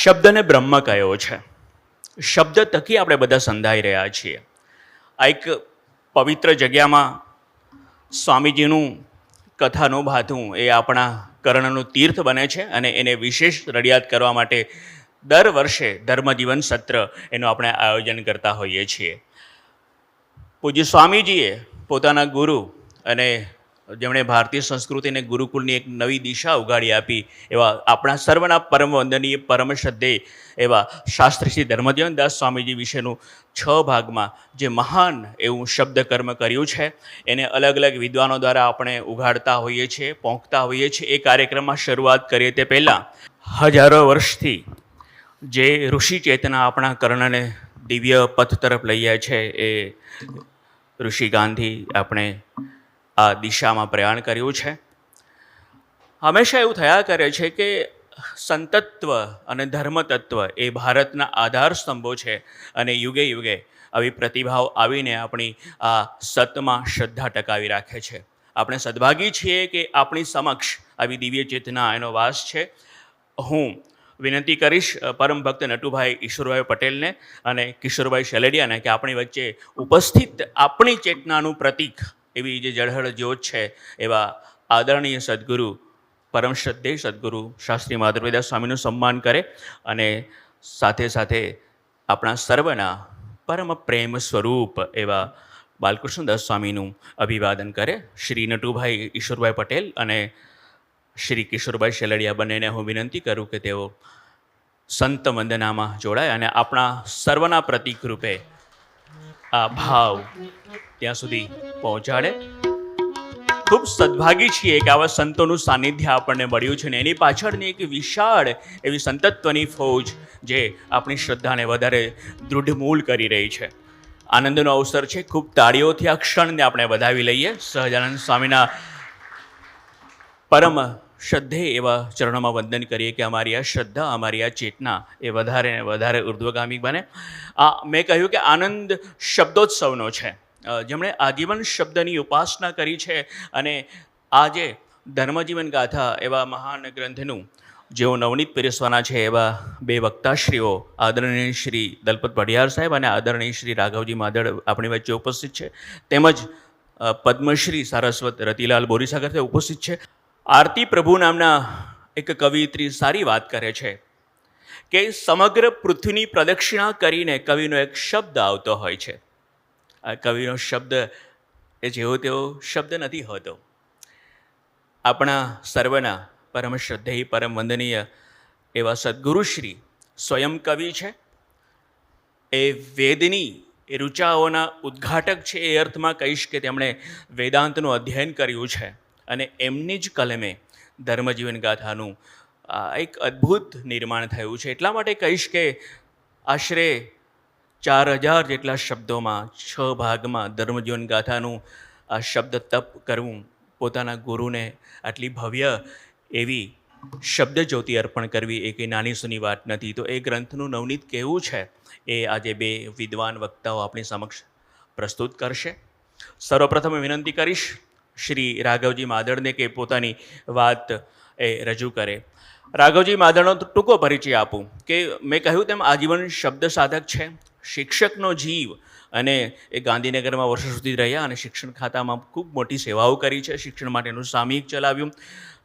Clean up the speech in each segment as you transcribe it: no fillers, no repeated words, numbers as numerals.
શબ્દને બ્રહ્મ કયો છે. શબ્દ થકી આપણે બધા સંધાઈ રહ્યા છીએ. આ એક પવિત્ર જગ્યામાં સ્વામીજીનું કથાનું ભાથું એ આપણા કર્ણનું તીર્થ બને છે અને એને વિશેષ રડિયાત કરવા માટે દર વર્ષે ધર્મજીવન સત્ર એનું આપણે આયોજન કરતા હોઈએ છીએ. પૂજ્ય સ્વામીજીએ પોતાના ગુરુ અને જેમણે ભારતીય સંસ્કૃતિને ગુરુકુળની એક નવી દિશા ઉગાડી આપી એવા આપણા સર્વના પરમ વંદનીય પરમ શ્રદ્ધેય એવા શાસ્ત્રી શ્રી ધર્મજીવનદાસ સ્વામીજી વિશેનું 6 ભાગમાં જે મહાન એવું શબ્દ કર્મ કર્યું છે એને અલગ અલગ વિદ્વાનો દ્વારા આપણે ઉઘાડતા હોઈએ છીએ, પહોંચતા હોઈએ છીએ. એ કાર્યક્રમમાં શરૂઆત કરીએ તે પહેલાં હજારો વર્ષથી જે ઋષિ ચેતના આપણા કર્ણને દિવ્ય પથ તરફ લઈ જાય છે એ ઋષિ ગાંધી આપણે આ દિશામાં પ્રયાણ કર્યું છે. હંમેશા એવું થયા કરે છે કે સંતત્વ અને ધર્મતત્વ એ ભારતના આધાર સ્તંભો છે અને યુગે યુગે આવી પ્રતિભાવ આવીને આપણી આ સતમાં શ્રદ્ધા ટકાવી રાખે છે. આપણે સદભાગી છીએ કે આપણી સમક્ષ આવી દિવ્ય ચેતના એનો વાસ છે. હું વિનંતી કરીશ પરમ ભક્ત નટુભાઈ ઈશ્વરભાઈ પટેલને અને કિશોરભાઈ શેલડિયાને કે આપણી વચ્ચે ઉપસ્થિત આપણી ચેતનાનું પ્રતીક એવી જે જળહળ જ્યોત છે એવા આદરણીય સદગુરુ પરમ શ્રદ્ધેય સદગુરુ શાસ્ત્રી માધવદાસ સ્વામીનું સન્માન કરે અને સાથે સાથે આપણા સર્વના પરમ પ્રેમ સ્વરૂપ એવા બાલકૃષ્ણદાસ સ્વામીનું અભિવાદન કરે. શ્રી નટુભાઈ ઈશ્વરભાઈ પટેલ અને શ્રી કિશોરભાઈ શેલડિયા બંનેને હું વિનંતી કરું કે તેઓ સંત વંદનામાં જોડાય અને આપણા સર્વના પ્રતીક રૂપે આ ભાવ ત્યાં સુધી પહોંચાડે. ખૂબ સદભાગી છીએ કે આવા સંતોનું સાનિધ્ય આપણને મળ્યું છે ને એની પાછળની એક વિશાળ એવી સંતત્વની ફૌજ જે આપણી શ્રદ્ધાને વધારે દૃઢમૂળ કરી રહી છે. આનંદનો અવસર છે. ખૂબ તાળીઓથી આ ક્ષણને આપણે વધાવી લઈએ. સહજાનંદ સ્વામીના પરમ શ્રદ્ધેય એવા ચરણોમાં વંદન કરીએ કે અમારી આ શ્રદ્ધા, અમારી આ ચેતના એ વધારે ને વધારે ઉર્ધ્વગામી બને. મેં કહ્યું કે આનંદ શબ્દોત્સવનો છે. જેમણે આજીવન શબ્દની ઉપાસના કરી છે અને આજે ધર્મજીવન ગાથા એવા મહાન ગ્રંથનું જેઓ નવનીત પીરસવાના છે એવા 2 વક્તાશ્રીઓ આદરણીય શ્રી દલપત ભડિયાર સાહેબ અને આદરણીય શ્રી રાઘવજી માધડ આપણી વચ્ચે ઉપસ્થિત છે. તેમજ પદ્મશ્રી સારસ્વત રતિલાલ બોરીસાગર ઉપસ્થિત છે. આરતી પ્રભુ નામના એક કવિયત્રી સારી વાત કરે છે કે સમગ્ર પૃથ્વીની પ્રદક્ષિણા કરીને કવિનો એક શબ્દ આવતો હોય છે. આ કવિનો શબ્દ એ જેવો તેવો શબ્દ નથી હોતો. આપણા સર્વના પરમ શ્રદ્ધેય પરમ વંદનીય એવા સદગુરુશ્રી સ્વયં કવિ છે. એ વેદની એ ઋચાઓના ઉદ્ઘાટક છે. એ અર્થમાં કહીશ કે તેમણે વેદાંતનું અધ્યયન કર્યું છે અને એમની જ કલમે ધર્મજીવન ગાથાનું એક અદ્ભુત નિર્માણ થયું છે. એટલા માટે કહીશ કે આશરે 4000 જેટલા શબ્દોમાં 6 ભાગમાં ધર્મજીવન ગાથાનું આ શબ્દ તપ કરવું, પોતાના ગુરુને આટલી ભવ્ય એવી શબ્દ જ્યોતિ અર્પણ કરવી એ કંઈ નાની સૂની વાત નથી. તો એ ગ્રંથનું નવનીત કેવું છે એ આજે 2 વિદ્વાન વક્તાઓ આપણી સમક્ષ પ્રસ્તુત કરશે. સર્વપ્રથમ વિનંતી કરીશ શ્રી રાઘવજી માધડને કે પોતાની વાત એ રજૂ કરે. રાઘવજી માધડનો ટૂંકો પરિચય આપું કે મેં કહ્યું તેમ આજીવન શબ્દ સાધક છે, શિક્ષકનો જીવ અને એ ગાંધીનગરમાં વર્ષો સુધી રહ્યા અને શિક્ષણ ખાતામાં ખૂબ મોટી સેવાઓ કરી છે. શિક્ષણ માટેનું સામયિક ચલાવ્યું.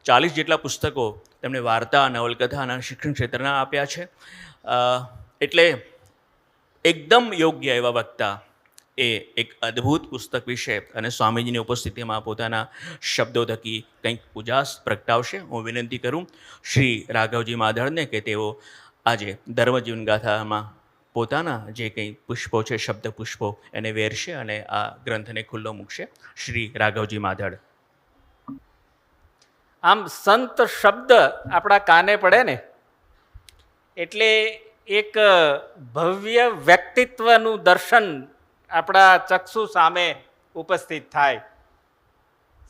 40 જેટલા પુસ્તકો તેમણે વાર્તા, નવલકથા અને શિક્ષણ ક્ષેત્રના આપ્યા છે. એટલે એકદમ યોગ્ય એવા વક્તા એ એક અદ્ભુત પુસ્તક વિશે અને સ્વામીજીની ઉપસ્થિતિમાં પોતાના શબ્દો થકી કંઈક ઉજાસ પ્રગટાવશે. હું વિનંતી કરું શ્રી રાઘવજી માધડને કે તેઓ આજે ધર્મજીવન ગાથામાં પોતાના જે કંઈ પુષ્પો છે, શબ્દ પુષ્પો એને વેરશે અને આ ગ્રંથને ખુલ્લો મૂકશે. શ્રી રાઘવજી માધડ. આમ સંત શબ્દ આપણા કાને પડે ને એટલે એક ભવ્ય વ્યક્તિત્વનું દર્શન આપણા ચક્ષુ સામે ઉપસ્થિત થાય.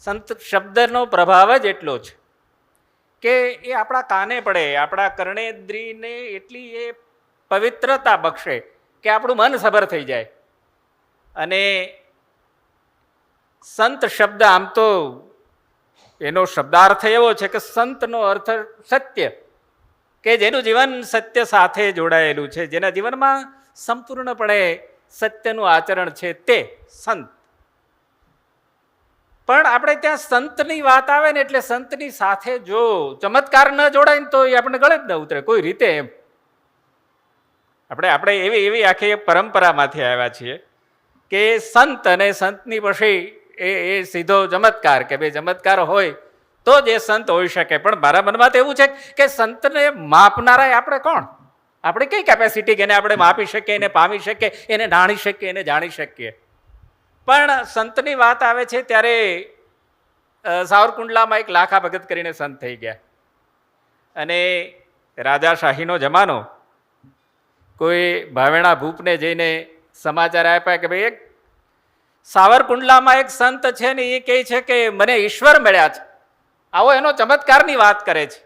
સંત શબ્દનો પ્રભાવ જ એટલો છે કે એ આપણા કાને પડે, આપણા કર્ણેન્દ્રિયને એટલી એ પવિત્રતા બક્ષે કે આપણું મન સબર થઈ જાય. અને સંત શબ્દ આમ તો એનો શબ્દાર્થ એવો છે કે સંતનો અર્થ સત્ય, કે જેનું જીવન સત્ય સાથે જોડાયેલું છે, જેના જીવનમાં સંપૂર્ણપણે સત્યનું આચરણ છે, તે સંત. પણ આપણે ત્યાં સંતની વાત આવે ને એટલે સંતની સાથે જો ચમત્કાર ન જોડાય ને તો એ આપણે ગળે જ ન ઉતરે કોઈ રીતે. એમ આપણે એવી આખી પરંપરામાંથી આવ્યા છીએ કે સંત અને સંતની પછી એ સીધો ચમત્કાર, કે ભાઈ ચમત્કાર હોય તો જ એ સંત હોઈ શકે. પણ મારા મનમાં તો એવું છે કે સંતને માપનારા આપણે કોણ? આપણી કઈ કેપેસિટી કે એને આપણે માપી શકીએ, એને પામી શકીએ, એને જાણી શકીએ, એને જાણી શકીએ. પણ સંતની વાત આવે છે ત્યારે સાવરકુંડલામાં એક લાખા ભગત કરીને સંત થઈ ગયા અને રાજાશાહીનો જમાનો. કોઈ ભાવેણા ભૂપને જઈને સમાચાર આપ્યા કે ભાઈ એક સાવરકુંડલામાં એક સંત છે ને એ કહે છે કે મને ઈશ્વર મળ્યા છે. આવો એનો ચમત્કારની વાત કરે છે.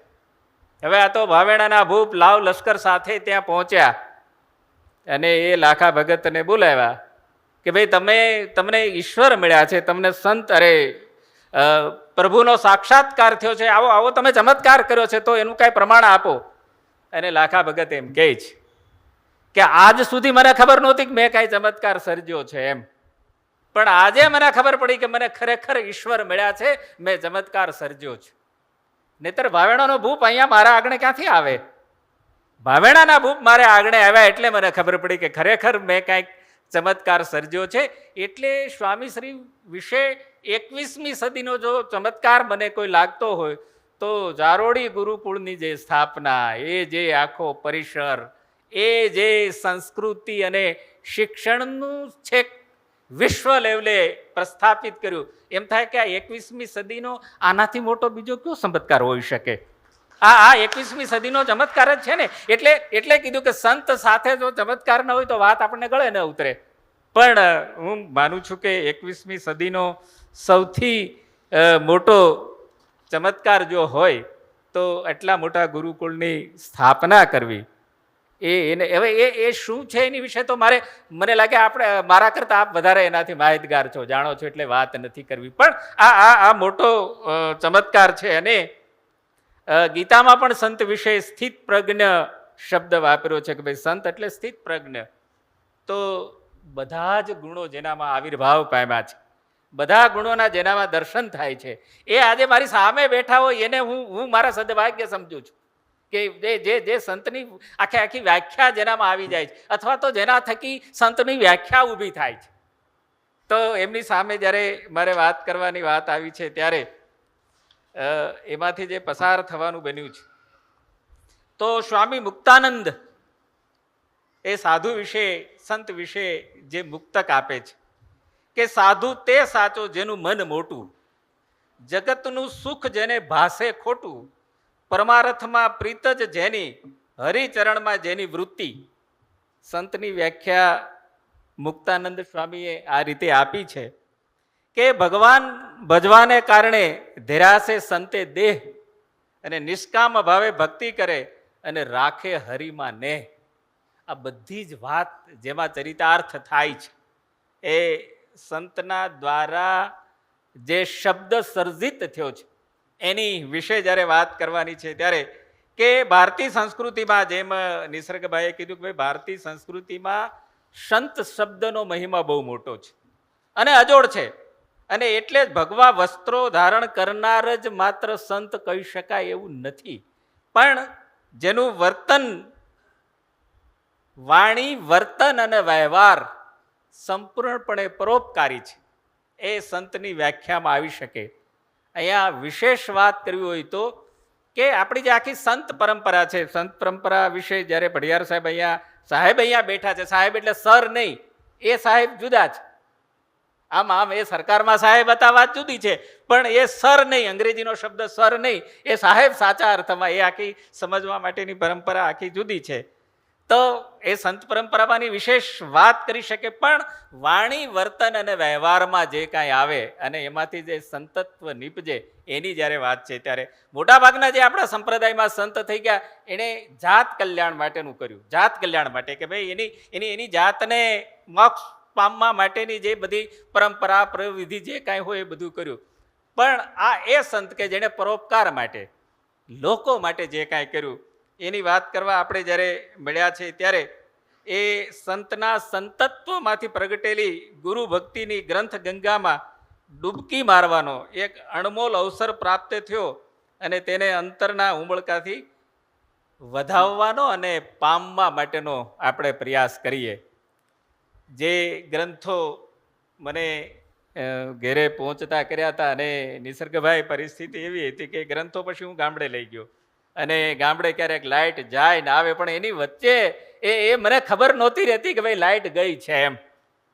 હવે આ તો ભાવેણાના ભૂપ લાવ લશ્કર સાથે ત્યાં પહોંચ્યા અને એ લાખા ભગતને બોલાવ્યા કે ભાઈ તમને ઈશ્વર મળ્યા છે, તમને સંત પ્રભુનો સાક્ષાત્કાર થયો છે, આવો આવો તમે ચમત્કાર કર્યો છે તો એનું કાંઈ પ્રમાણ આપો. અને લાખા ભગત એમ કહે છે કે આજ સુધી મને ખબર નહોતી કે મેં કાંઈ ચમત્કાર સર્જ્યો છે એમ, પણ આજે મને ખબર પડી કે મને ખરેખર ઈશ્વર મળ્યા છે, મેં ચમત્કાર સર્જ્યો છે. નહીતર ભાવેણાનો ભૂપ અહીંયા મારા આગળ ક્યાંથી આવે? ભાવેણાના ભૂપ મારે આગળ આવ્યા એટલે મને ખબર પડી કે ખરેખર મેં કાંઈક ચમત્કાર સર્જ્યો છે. એટલે સ્વામીશ્રી વિશે 21મી સદીનો જો ચમત્કાર મને કોઈ લાગતો હોય તો જારોડી ગુરુકુળની જે સ્થાપના, એ જે આખો પરિસર, એ જે સંસ્કૃતિ અને શિક્ષણનું છેક વિશ્વ લેવલે પ્રસ્થાપિત કર્યું. એમ થાય કે આ 21મી સદીનો આનાથી મોટો બીજો કયો ચમત્કાર હોઈ શકે? આ 21મી સદીનો ચમત્કાર જ છે ને. એટલે કીધું કે સંત સાથે જો ચમત્કાર ન હોય તો વાત આપણને ગળે ન ઉતરે. પણ હું માનું છું કે 21મી સદીનો સૌથી મોટો ચમત્કાર જો હોય તો એટલા મોટા ગુરુકુળની સ્થાપના કરવી. હવે એ શું છે એની વિશે તો મને લાગે આપણે મારા કરતાં આપ વધારે એનાથી માહિતગાર છો, જાણો છો, એટલે વાત નથી કરવી. પણ આ મોટો ચમત્કાર છે. અને ગીતામાં પણ સંત વિશે સ્થિત પ્રજ્ઞ શબ્દ વાપર્યો છે કે ભાઈ સંત એટલે સ્થિત પ્રજ્ઞ. તો બધા જ ગુણો જેનામાં આવિર્ભાવ પામ્યા છે, બધા ગુણોના જેનામાં દર્શન થાય છે, એ આજે મારી સામે બેઠા હોય એને હું મારા સદભાગ્ય સમજું છું કે જે સંતની આખી વ્યાખ્યા જેનામાં આવી જાય છે, અથવા તો જેના થકી સંતની વ્યાખ્યા ઊભી થાય છે. તો એમની સામે જ્યારે મારે વાત કરવાની વાત આવી છે ત્યારે એમાંથી જે પસાર થવાનું બન્યું છે તો સ્વામી મુક્તાનંદ એ સાધુ વિશે, સંત વિશે જે મુક્તક આપે છે કે સાધુ તે સાચો જેનું મન મોટું, જગતનું સુખ જેને ભાસે ખોટું, પરમાર્થમાં પ્રીત જ જેની, હરિચરણમાં જેની વૃત્તિ. સંતની વ્યાખ્યા મુક્તાનંદ સ્વામીએ આ રીતે આપી છે કે ભગવાન ભજવાને કારણે ધીરાસે સંતે દેહ અને નિષ્કામ ભાવે ભક્તિ કરે અને રાખે હરિમાં નેહ. આ બધી જ વાત જેમાં ચરિતાર્થ થાય છે એ સંતના દ્વારા જે શબ્દ સર્જિત થયો છે એની વિશે જ્યારે વાત કરવાની છે ત્યારે કે ભારતીય સંસ્કૃતિમાં જેમ નિસર્ગભાઈએ કીધું કે ભાઈ ભારતીય સંસ્કૃતિમાં સંત શબ્દનો મહિમા બહુ મોટો છે અને અજોડ છે. અને એટલે જ ભગવા વસ્ત્રો ધારણ કરનાર જ માત્ર સંત કહી શકાય એવું નથી, પણ જેનું વર્તન, વાણી, વર્તન અને વ્યવહાર સંપૂર્ણપણે પરોપકારી છે એ સંતની વ્યાખ્યામાં આવી શકે. અહીંયા વિશેષ વાત કરવી હોય તો કે આપણી જે આખી સંત પરંપરા છે, સંત પરંપરા વિશે જ્યારે ભડિયાર સાહેબ અહીંયા બેઠા છે, સાહેબ એટલે સર નહીં, એ સાહેબ જુદા છે. આમ એ સરકારમાં સાહેબ હતા વાત જુદી છે, પણ એ સર નહીં, અંગ્રેજીનો શબ્દ સર નહીં, એ સાહેબ સાચા અર્થમાં, એ આખી સમજવા માટેની પરંપરા આખી જુદી છે. તો એ સંત પરંપરામાંની વિશેષ વાત કરી શકે, પણ વાણી, વર્તન અને વ્યવહારમાં જે કાંઈ આવે અને એમાંથી જે સંતત્વ નીપજે એની જ્યારે વાત છે ત્યારે મોટાભાગના જે આપણા સંપ્રદાયમાં સંત થઈ ગયા એણે જાત કલ્યાણ માટેનું કર્યું. જાત કલ્યાણ માટે કે ભાઈ એની જાતને મોક્ષ પામવા માટેની જે બધી પરંપરા, પ્રવિધિ જે કાંઈ હોય એ બધું કર્યું. પણ આ એ સંત કે જેણે પરોપકાર માટે, લોકો માટે જે કાંઈ કર્યું એની વાત કરવા આપણે જ્યારે મળ્યા છે ત્યારે એ સંતના સંતત્વમાંથી પ્રગટેલી ગુરુ ભક્તિની ગ્રંથ ગંગામાં ડૂબકી મારવાનો એક અણમોલ અવસર પ્રાપ્ત થયો અને તેને અંતરના ઉમળકાથી વધાવવાનો અને પામવા માટેનો આપણે પ્રયાસ કરીએ. જે ગ્રંથો મને ઘેરે પહોંચતા કર્યા હતા અને નિસર્ગભાઈ પરિસ્થિતિ એવી હતી કે ગ્રંથો પછી હું ગામડે લઈ ગયો અને ગામડે ક્યારેક લાઇટ જાય ને આવે પણ એની વચ્ચે એ મને ખબર નહોતી રહેતી કે ભાઈ લાઇટ ગઈ છે એમ.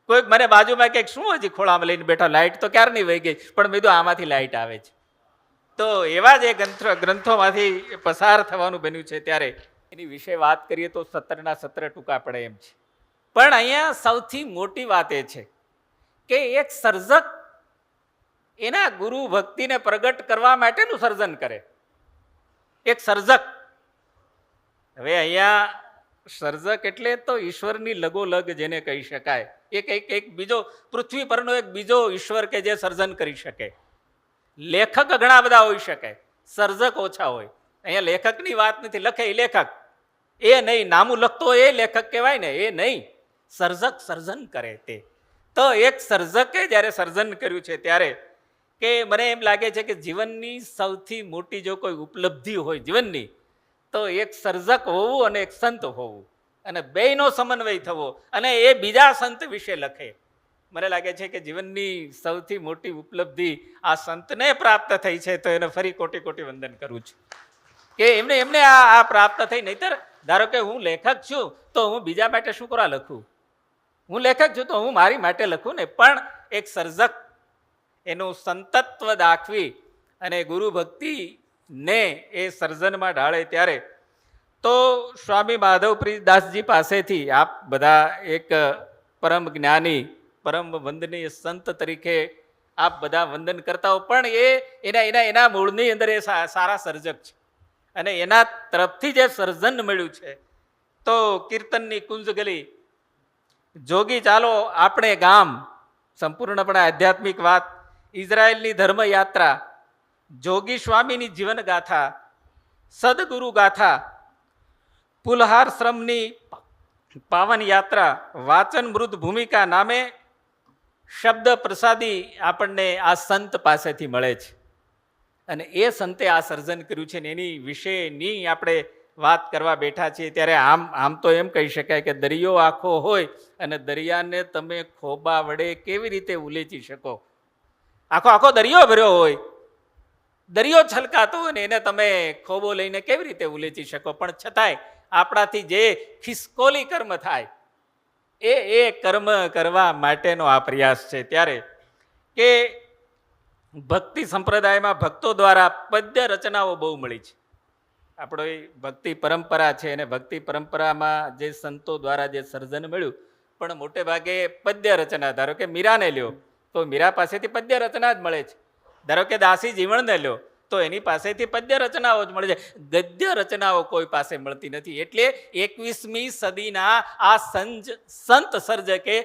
કોઈક મને બાજુમાં કંઈક શું હજી ખોળામાં લઈને બેઠા, લાઇટ તો ક્યારની વહી ગઈ, પણ મેં કીધું આમાંથી લાઇટ આવે છે. તો એવા જ ગ્રંથોમાંથી પસાર થવાનું બન્યું છે ત્યારે એની વિશે વાત કરીએ તો 17 ટૂંકા પડે એમ છે. પણ અહીંયા સૌથી મોટી વાત એ છે કે એક સર્જક એના ગુરુ ભક્તિને પ્રગટ કરવા માટેનું સર્જન કરે. એક સર્જક, હવે અહીંયા સર્જક એટલે તો ઈશ્વરની લગોલગ જેને કહી શકાય. એક બીજો પૃથ્વી પરનો એક બીજો ઈશ્વર કે જે સર્જન કરી શકે. લેખક ઘણા બધા હોઈ શકે, સર્જક ઓછા હોય. અહીંયા લેખકની વાત નથી, લખે એ લેખક, એ નહીં, નામું લખતો એ લેખક કહેવાય ને, એ નહીં. સર્જક સર્જન કરે તે. તો એક સર્જકે જ્યારે સર્જન કર્યું છે ત્યારે કે મને એમ લાગે છે કે જીવનની સૌથી મોટી જો કોઈ ઉપલબ્ધિ હોય જીવનની તો એક સર્જક હોવું અને એક સંત હોવું અને બેયનો સમન્વય થવો અને એ બીજા સંત વિશે લખે. મને લાગે છે કે જીવનની સૌથી મોટી ઉપલબ્ધિ આ સંતને પ્રાપ્ત થઈ છે, તો એને ફરી કોટી કોટી વંદન કરું છું કે એમને આ પ્રાપ્ત થઈ. નહીતર ધારો કે હું લેખક છું તો હું બીજા માટે શું કરવા લખું? હું લેખક છું તો હું મારી માટે લખું ને. પણ એક સર્જક એનું સંતત્વ દાખવી અને ગુરુ ભક્તિને એ સર્જનમાં ઢાળે ત્યારે તો સ્વામી માધવપ્રિયદાસજી પાસેથી આપ બધા એક પરમ જ્ઞાની પરમ વંદનીય સંત તરીકે આપ બધા વંદન કરતા હો, પણ એના મૂળની અંદર એ સારા સર્જક છે અને એના તરફથી જે સર્જન મળ્યું છે તો કીર્તનની કુંજ ગલી, જોગી ચાલો આપણે ગામ, સંપૂર્ણપણે આધ્યાત્મિક વાત, ઇઝરાયલની ધર્મયાત્રા, જોગી સ્વામીની જીવન ગાથા, સદગુરુ ગાથા, પુલહાર શ્રમની પાવન યાત્રા, વાચન મૃદ ભૂમિકા નામે શબ્દ પ્રસાદી આપણને આ સંત પાસેથી મળે છે અને એ સંતે આ સર્જન કર્યું છે ને એની વિશેની આપણે વાત કરવા બેઠા છીએ. ત્યારે આમ તો એમ કહી શકાય કે દરિયો આખો હોય અને દરિયાને તમે ખોબા વડે કેવી રીતે ઉલેચી શકો? આખો દરિયો ભર્યો હોય, દરિયો છલકાતો હોય ને એને તમે ખોબો લઈને કેવી રીતે ઉલેચી શકો? પણ છતાંય આપણાથી જે ખિસકોલી કર્મ થાય એ કર્મ કરવા માટેનો આ પ્રયાસ છે. ત્યારે કે ભક્તિ સંપ્રદાયમાં ભક્તો દ્વારા પદ્ય રચનાઓ બહુ મળી છે. આપણો એ ભક્તિ પરંપરા છે અને ભક્તિ પરંપરામાં જે સંતો દ્વારા જે સર્જન મળ્યું પણ મોટે ભાગે પદ્ય રચના. ધારો કે મીરાને લ્યો તો મીરા પાસેથી પદ્ય રચના જ મળે છે. ધારો કે દાસી જીવણને લ્યો તો એની પાસેથી પદ્ય રચનાઓ જ મળે છે, ગદ્ય રચનાઓ કોઈ પાસે મળતી નથી. એટલે 21મી સદીના આ સંત સર્જકે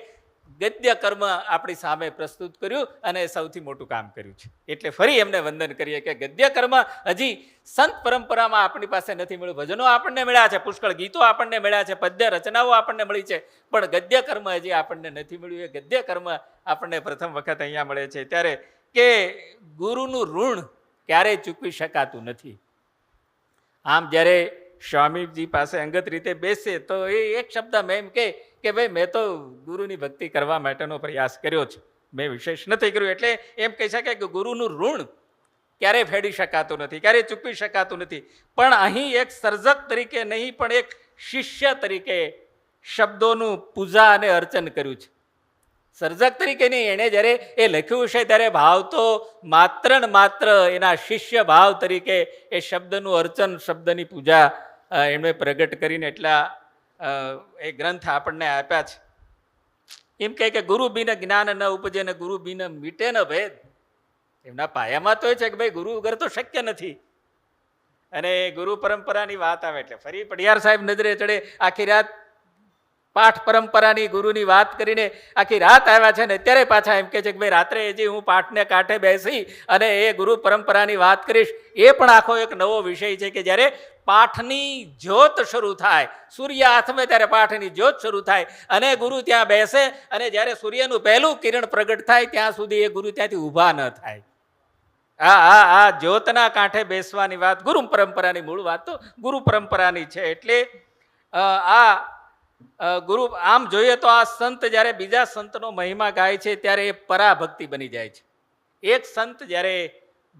ગદ્ય કર્મ આપણી સામે પ્રસ્તુત કર્યું અને સૌથી મોટું કામ કર્યું છે. એટલે ફરી એમને વંદન કરીએ કે ગદ્ય કર્મ હજી સંત પરંપરામાં આપણી પાસે નથી મળ્યું. ભજનો આપણને મળ્યા છે, પુષ્કળ ગીતો આપણને મળ્યા છે, પદ્ય રચનાઓ આપણને મળી છે, પણ ગદ્ય કર્મ હજી આપણને નથી મળ્યું. એ ગદ્ય કર્મ આપણને પ્રથમ વખત અહીંયા મળે છે. ત્યારે કે ગુરુનું ઋણ ક્યારેય ચૂકવી શકાતું નથી. આમ જ્યારે સ્વામીજી પાસે અંગત રીતે બેસે તો એ એક શબ્દ મેં એમ કે ભાઈ મેં તો ગુરુની ભક્તિ કરવા માટેનો પ્રયાસ કર્યો છે, મેં વિશેષ નથી કર્યું. એટલે એમ કહી શકાય કે ગુરુનું ઋણ ક્યારેય ફેડી શકાતું નથી, ક્યારેય ચૂકવી શકાતું નથી. પણ અહીં એક સર્જક તરીકે નહીં પણ એક શિષ્ય તરીકે શબ્દોનું પૂજા અને અર્ચન કર્યું છે. સર્જક તરીકે નહીં, એણે જ્યારે એ લખ્યું છે ત્યારે ભાવ તો માત્ર ને માત્ર એના શિષ્ય ભાવ તરીકે એ શબ્દનું અર્ચન, શબ્દની પૂજા એમણે પ્રગટ કરીને એટલા એ ગ્રંથ આપણને આપ્યા છે. એમ કહે કે ગુરુ બિન જ્ઞાન ન ઉપજે ને ગુરુ બિન મીટે ન ભેદ. એમના પાયામાં તો એ છે કે ભાઈ ગુરુ વગર તો શક્ય નથી. અને ગુરુ પરંપરાની વાત આવે એટલે ફરી પડિયાર સાહેબ નજરે ચડે. આખી રાત પાઠ પરંપરાની ગુરુની વાત કરીને આખી રાત આવ્યા છે ને અત્યારે પાછા એમ કહે છે કે ભાઈ રાત્રે હજી હું પાઠને કાંઠે બેસી અને એ ગુરુ પરંપરાની વાત કરીશ. એ પણ આખો એક નવો વિષય છે કે જ્યારે પાઠની જ્યોત શરૂ થાય, સૂર્ય આથમે ત્યારે પાઠની જ્યોત શરૂ થાય અને ગુરુ ત્યાં બેસે અને જ્યારે સૂર્યનું પહેલું કિરણ પ્રગટ થાય ત્યાં સુધી એ ગુરુ ત્યાંથી ઊભા ન થાય. આ જ્યોતના કાંઠે બેસવાની વાત ગુરુ પરંપરાની મૂળ વાત તો ગુરુ પરંપરાની છે. એટલે ગુરુ આમ જોઈએ તો આ સંત જ્યારે બીજા સંતનો મહિમા ગાય છે ત્યારે એ પરાભક્તિ બની જાય છે. એક સંત જ્યારે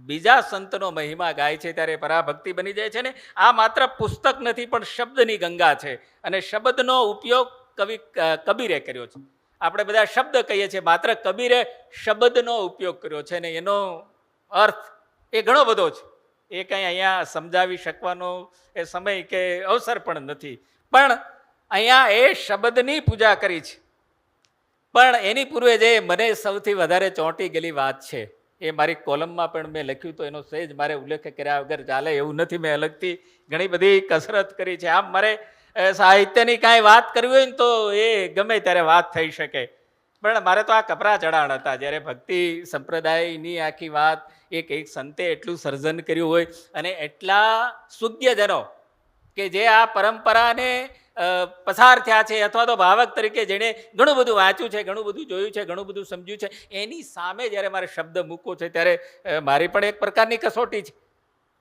બીજા સંતનો મહિમા ગાય છે ત્યારે પરાભક્તિ બની જાય છે. ને આ માત્ર પુસ્તક નથી પણ શબ્દની ગંગા છે અને શબ્દનો ઉપયોગ કબીરે કર્યો છે. આપણે બધા શબ્દ કહીએ છીએ, માત્ર કબીરે શબ્દનો ઉપયોગ કર્યો છે ને એનો અર્થ એ ઘણો બધો છે. એ કંઈ અહીંયા સમજાવી શકવાનો એ સમય કે અવસર પણ નથી. પણ અહીંયા એ શબ્દની પૂજા કરી છે. પણ એની પૂર્વે જે મને સૌથી વધારે ચોંટી ગયેલી વાત છે એ મારી કોલમમાં પણ મેં લખ્યું તો એનો સહેજ મારે ઉલ્લેખ કર્યા વગર ચાલે એવું નથી. મેં અલગથી ઘણી બધી કસરત કરી છે. આમ મારે સાહિત્યની કાંઈ વાત કરવી હોય ને તો એ ગમે ત્યારે વાત થઈ શકે, પણ મારે તો આ કપરા ચડાણ હતા. જ્યારે ભક્તિ સંપ્રદાયની આખી વાત એક સંતે એટલું સર્જન કર્યું હોય અને એટલા સુજ્ઞજનો કે જે આ પરંપરાને પસાર થયા છે અથવા તો ભાવક તરીકે જેણે ઘણું બધું વાંચ્યું છે, ઘણું બધું જોયું છે, ઘણું બધું સમજ્યું છે, એની સામે જ્યારે મારે શબ્દ મૂકવો છે ત્યારે મારી પણ એક પ્રકારની કસોટી છે.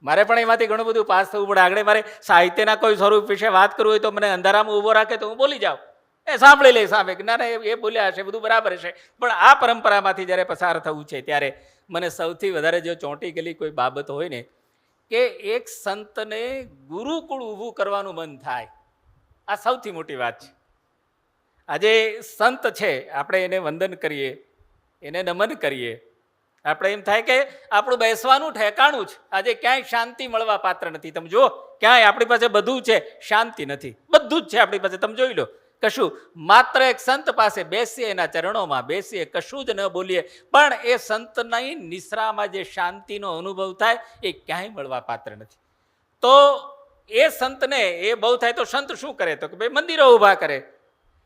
મારે પણ એમાંથી ઘણું બધું પાસ થવું પડે. આગળ મારે સાહિત્યના કોઈ સ્વરૂપ વિશે વાત કરવું હોય તો મને અંધારામાં ઊભો રાખે તો હું બોલી જાઉં, એ સાંભળી લે સામે કે ના ના એ બોલ્યા હશે, બધું બરાબર હશે. પણ આ પરંપરામાંથી જ્યારે પસાર થવું છે ત્યારે મને સૌથી વધારે જો ચોંટી ગયેલી કોઈ બાબત હોય ને કે એક સંતને ગુરુકુળ ઊભું કરવાનું મન થાય. આ સૌથી મોટી વાત છે. આજે સંત છે, આપણે એને વંદન કરીએ, એને નમન કરીએ, આપણે એમ થાય કે આપણું બેસવાનું ઠેકાણું છે. આજે ક્યાંય શાંતિ મળવા પાત્ર નથી. તમે જુઓ, ક્યાંય આપણી પાસે બધું છે, શાંતિ નથી. બધું જ છે આપણી પાસે, તમે જોઈ લો. કશું માત્ર એક સંત પાસે બેસીએ, એના ચરણોમાં બેસીએ, કશું જ ન બોલીએ, પણ એ સંતની નિશ્રામાં જે શાંતિનો અનુભવ થાય એ ક્યાંય મળવા પાત્ર નથી. તો એ સંતને એ બહુ થાય તો સંત શું કરે? તો કે ભાઈ મંદિરો ઊભા કરે.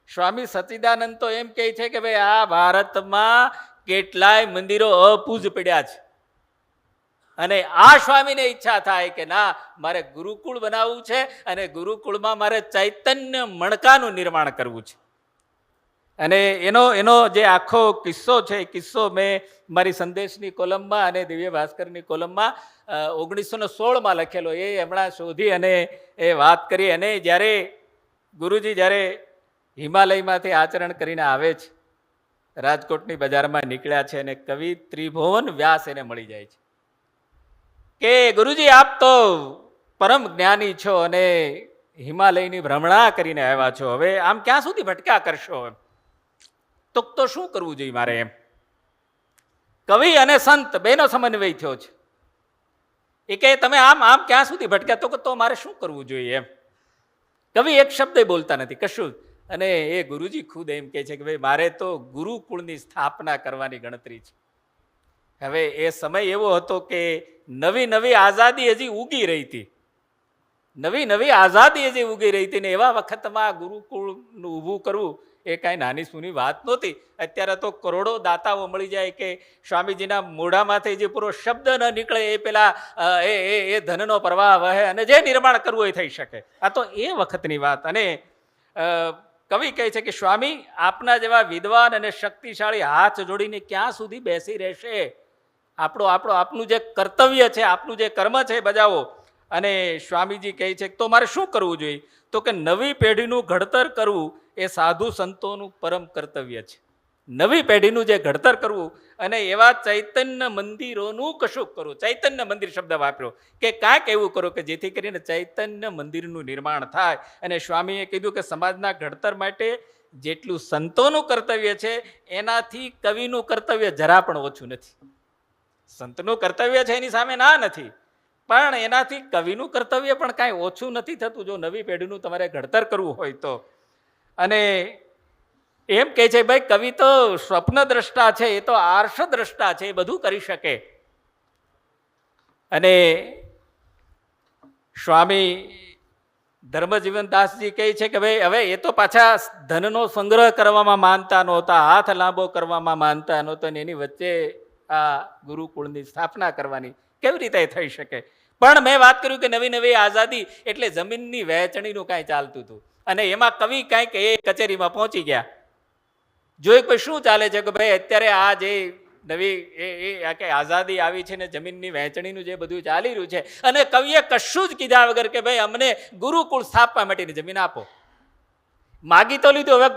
સ્વામી સચ્ચિદાનંદ તો એમ કહે છે કે ભાઈ આ ભારતમાં કેટલાય મંદિરો અપૂજ પડ્યા છે અને આ સ્વામીને ઈચ્છા થાય કે ના મારે ગુરુકુળ બનાવવું છે અને ગુરુકુળમાં મારે ચૈતન્ય મણકાનું નિર્માણ કરવું છે. અને એનો જે આખો કિસ્સો છે, એ કિસ્સો મેં મારી સંદેશની કોલમમાં અને દિવ્ય ભાસ્કરની કોલમમાં 1916માં લખેલો. એ હમણાં શોધી અને એ વાત કરી. અને જ્યારે ગુરુજી જ્યારે હિમાલયમાંથી આચરણ કરીને આવે છે, રાજકોટની બજારમાં નીકળ્યા છે અને કવિ ત્રિભુવન વ્યાસ એને મળી જાય છે કે ગુરુજી આપ તો પરમ જ્ઞાની છો અને હિમાલયની ભ્રમણા કરીને આવ્યા છો, હવે આમ ક્યાં સુધી ભટક્યા કરશો? તો શું કરવું જોઈએ મારે? એમ કવિ અને સંત બેનો સમન્વય થયો છે. એ કે તમે આમ ક્યાં સુધી ભટક્યા? તો મારે શું કરવું જોઈએ? એમ કવિ એક શબ્દ બોલતા નથી, કશું. અને એ ગુરુજી ખુદ એમ કહે છે કે ભાઈ મારે તો ગુરુકુળની સ્થાપના કરવાની ગણતરી છે. હવે એ સમય એવો હતો કે નવી આઝાદી હજી ઉગી રહી હતી, નવી આઝાદી હજી ઉગી રહી હતી ને એવા વખતમાં ગુરુકુળનું ઊભું કરવું એ કાંઈ નાની સૂની વાત નહોતી. અત્યારે તો કરોડો દાતાઓ મળી જાય કે સ્વામીજીના મોઢામાંથી જે પૂરો શબ્દ ન નીકળે એ પેલા એ ધનનો પ્રવાહ વહે અને જે નિર્માણ કરવું એ થઈ શકે. આ તો એ વખતની વાત. અને કવિ કહે છે કે સ્વામી આપના જેવા વિદ્વાન અને શક્તિશાળી હાથ જોડીને ક્યાં સુધી બેસી રહેશે? આપનું જે કર્તવ્ય છે, આપનું જે કર્મ છે બજાવો. અને સ્વામીજી કહે છે તો મારે શું કરવું જોઈએ? તો કે નવી પેઢીનું ઘડતર કરવું એ સાધુ સંતોનું પરમ કર્તવ્ય છે. નવી પેઢીનું જે ઘડતર કરવું અને એવા ચૈતન્ય મંદિરોનું કશું કરવું. ચૈતન્ય મંદિર શબ્દ વાપર્યો કે કાંઈક એવું કરો કે જેથી કરીને ચૈતન્ય મંદિરનું નિર્માણ થાય. અને સ્વામીએ કીધું કે સમાજના ઘડતર માટે જેટલું સંતોનું કર્તવ્ય છે એનાથી કવિનું કર્તવ્ય જરા પણ ઓછું નથી. સંતનું કર્તવ્ય છે એની સામે ના નથી, પણ એનાથી કવિનું કર્તવ્ય પણ કાંઈ ઓછું નથી થતું જો નવી પેઢીનું તમારે ઘડતર કરવું હોય તો. અને એમ કહે છે ભાઈ કવિ તો સ્વપ્ન દ્રષ્ટા છે, એ તો આર્ષ દ્રષ્ટા છે, એ બધું કરી શકે. અને સ્વામી ધર્મજીવન દાસજી કહે છે કે ભાઈ હવે એ તો પાછા ધનનો સંગ્રહ કરવામાં માનતા નહોતા, હાથ લાંબો કરવામાં માનતા નહોતા, ને એની વચ્ચે આ ગુરુકુળની સ્થાપના કરવાની કેવી રીતે થઈ શકે? પણ મેં વાત કર્યું કે નવી નવી આઝાદી એટલે જમીનની વહેંચણીનું કાંઈ ચાલતું હતું, અને એમાં કવિ કાંઈક એ કચેરીમાં પહોંચી ગયા, જોઈ ભાઈ શું ચાલે છે કે ભાઈ અત્યારે આ જે નવી એ આઝાદી આવી છે ને જમીનની વહેંચણીનું જે બધું ચાલી રહ્યું છે, અને કવિએ કશું જ કીધા વગર કે ભાઈ અમને ગુરુકુળ સ્થાપવા માટેની જમીન આપો. માગી તો લીધું, હવે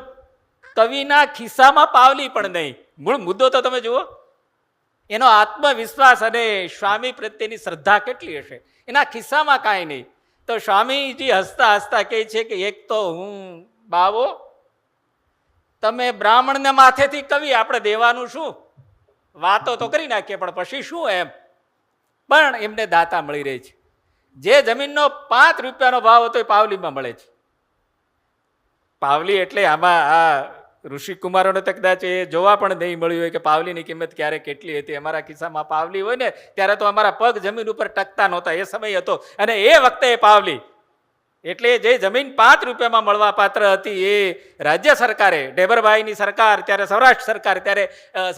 કવિના ખિસ્સામાં પાવલી પણ નહીં. મૂળ મુદ્દો તો તમે જુઓ, એનો આત્મવિશ્વાસ અને સ્વામી પ્રત્યેની શ્રદ્ધા કેટલી હશે. એના ખિસ્સામાં કાંઈ નહીં. તો સ્વામીજી હસતા હસતા કહે છે કે એક તો હું બાવો, તમે બ્રાહ્મણને માથેથી કવિ, આપણે દેવાનું શું? વાતો તો કરી નાખીએ પણ પછી શું એમ. પણ એમને દાતા મળી રહી છે. જે જમીનનો 5 રૂપિયાનો ભાવ હતો એ પાવલીમાં મળે છે. પાવલી એટલે આમાં આ ઋષિકુમારોને તો કદાચ એ જોવા પણ નહીં મળ્યું હોય કે પાવલીની કિંમત ક્યારે કેટલી હતી. અમારા ખિસ્સામાં પાવલી હોય ને ત્યારે તો અમારા પગ જમીન ઉપર ટકતા નહોતા, એ સમય હતો. અને એ વખતે એ પાવલી એટલે જે જમીન 5 રૂપિયામાં મળવા પાત્ર હતી એ રાજ્ય સરકારે, ઢેબરભાઈની સરકાર ત્યારે સૌરાષ્ટ્ર સરકાર, ત્યારે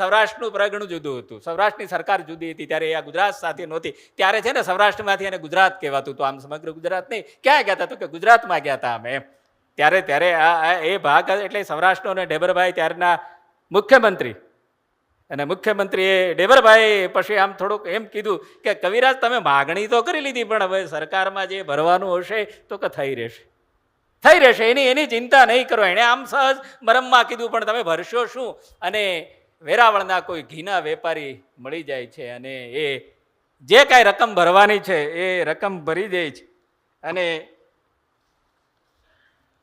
સૌરાષ્ટ્રનું પ્રગણું જુદું હતું, સૌરાષ્ટ્રની સરકાર જુદી હતી, ત્યારે આ ગુજરાત સાથે નહોતી. ત્યારે છે ને સૌરાષ્ટ્રમાંથી એને ગુજરાત કહેવાતું હતું. આમ સમગ્ર ગુજરાત નહીં. ક્યાં ગયા હતા? તો કે ગુજરાતમાં ગયા હતા અમે એમ. ત્યારે આ એ ભાગ એટલે સૌરાષ્ટ્રનો અને ઢેબરભાઈ ત્યારના મુખ્યમંત્રી, અને મુખ્યમંત્રીએ ઢેબરભાઈ પછી આમ થોડુંક એમ કીધું કે કવિરાજ તમે માગણી તો કરી લીધી, પણ હવે સરકારમાં જે ભરવાનું હશે તો કે થઈ રહેશે, એની ચિંતા નહીં કરો. એણે આમ સહજ મરમમાં કીધું, પણ તમે ભરશો શું? અને વેરાવળના કોઈ ઘીના વેપારી મળી જાય છે, અને એ જે કાંઈ રકમ ભરવાની છે એ રકમ ભરી દે છે. અને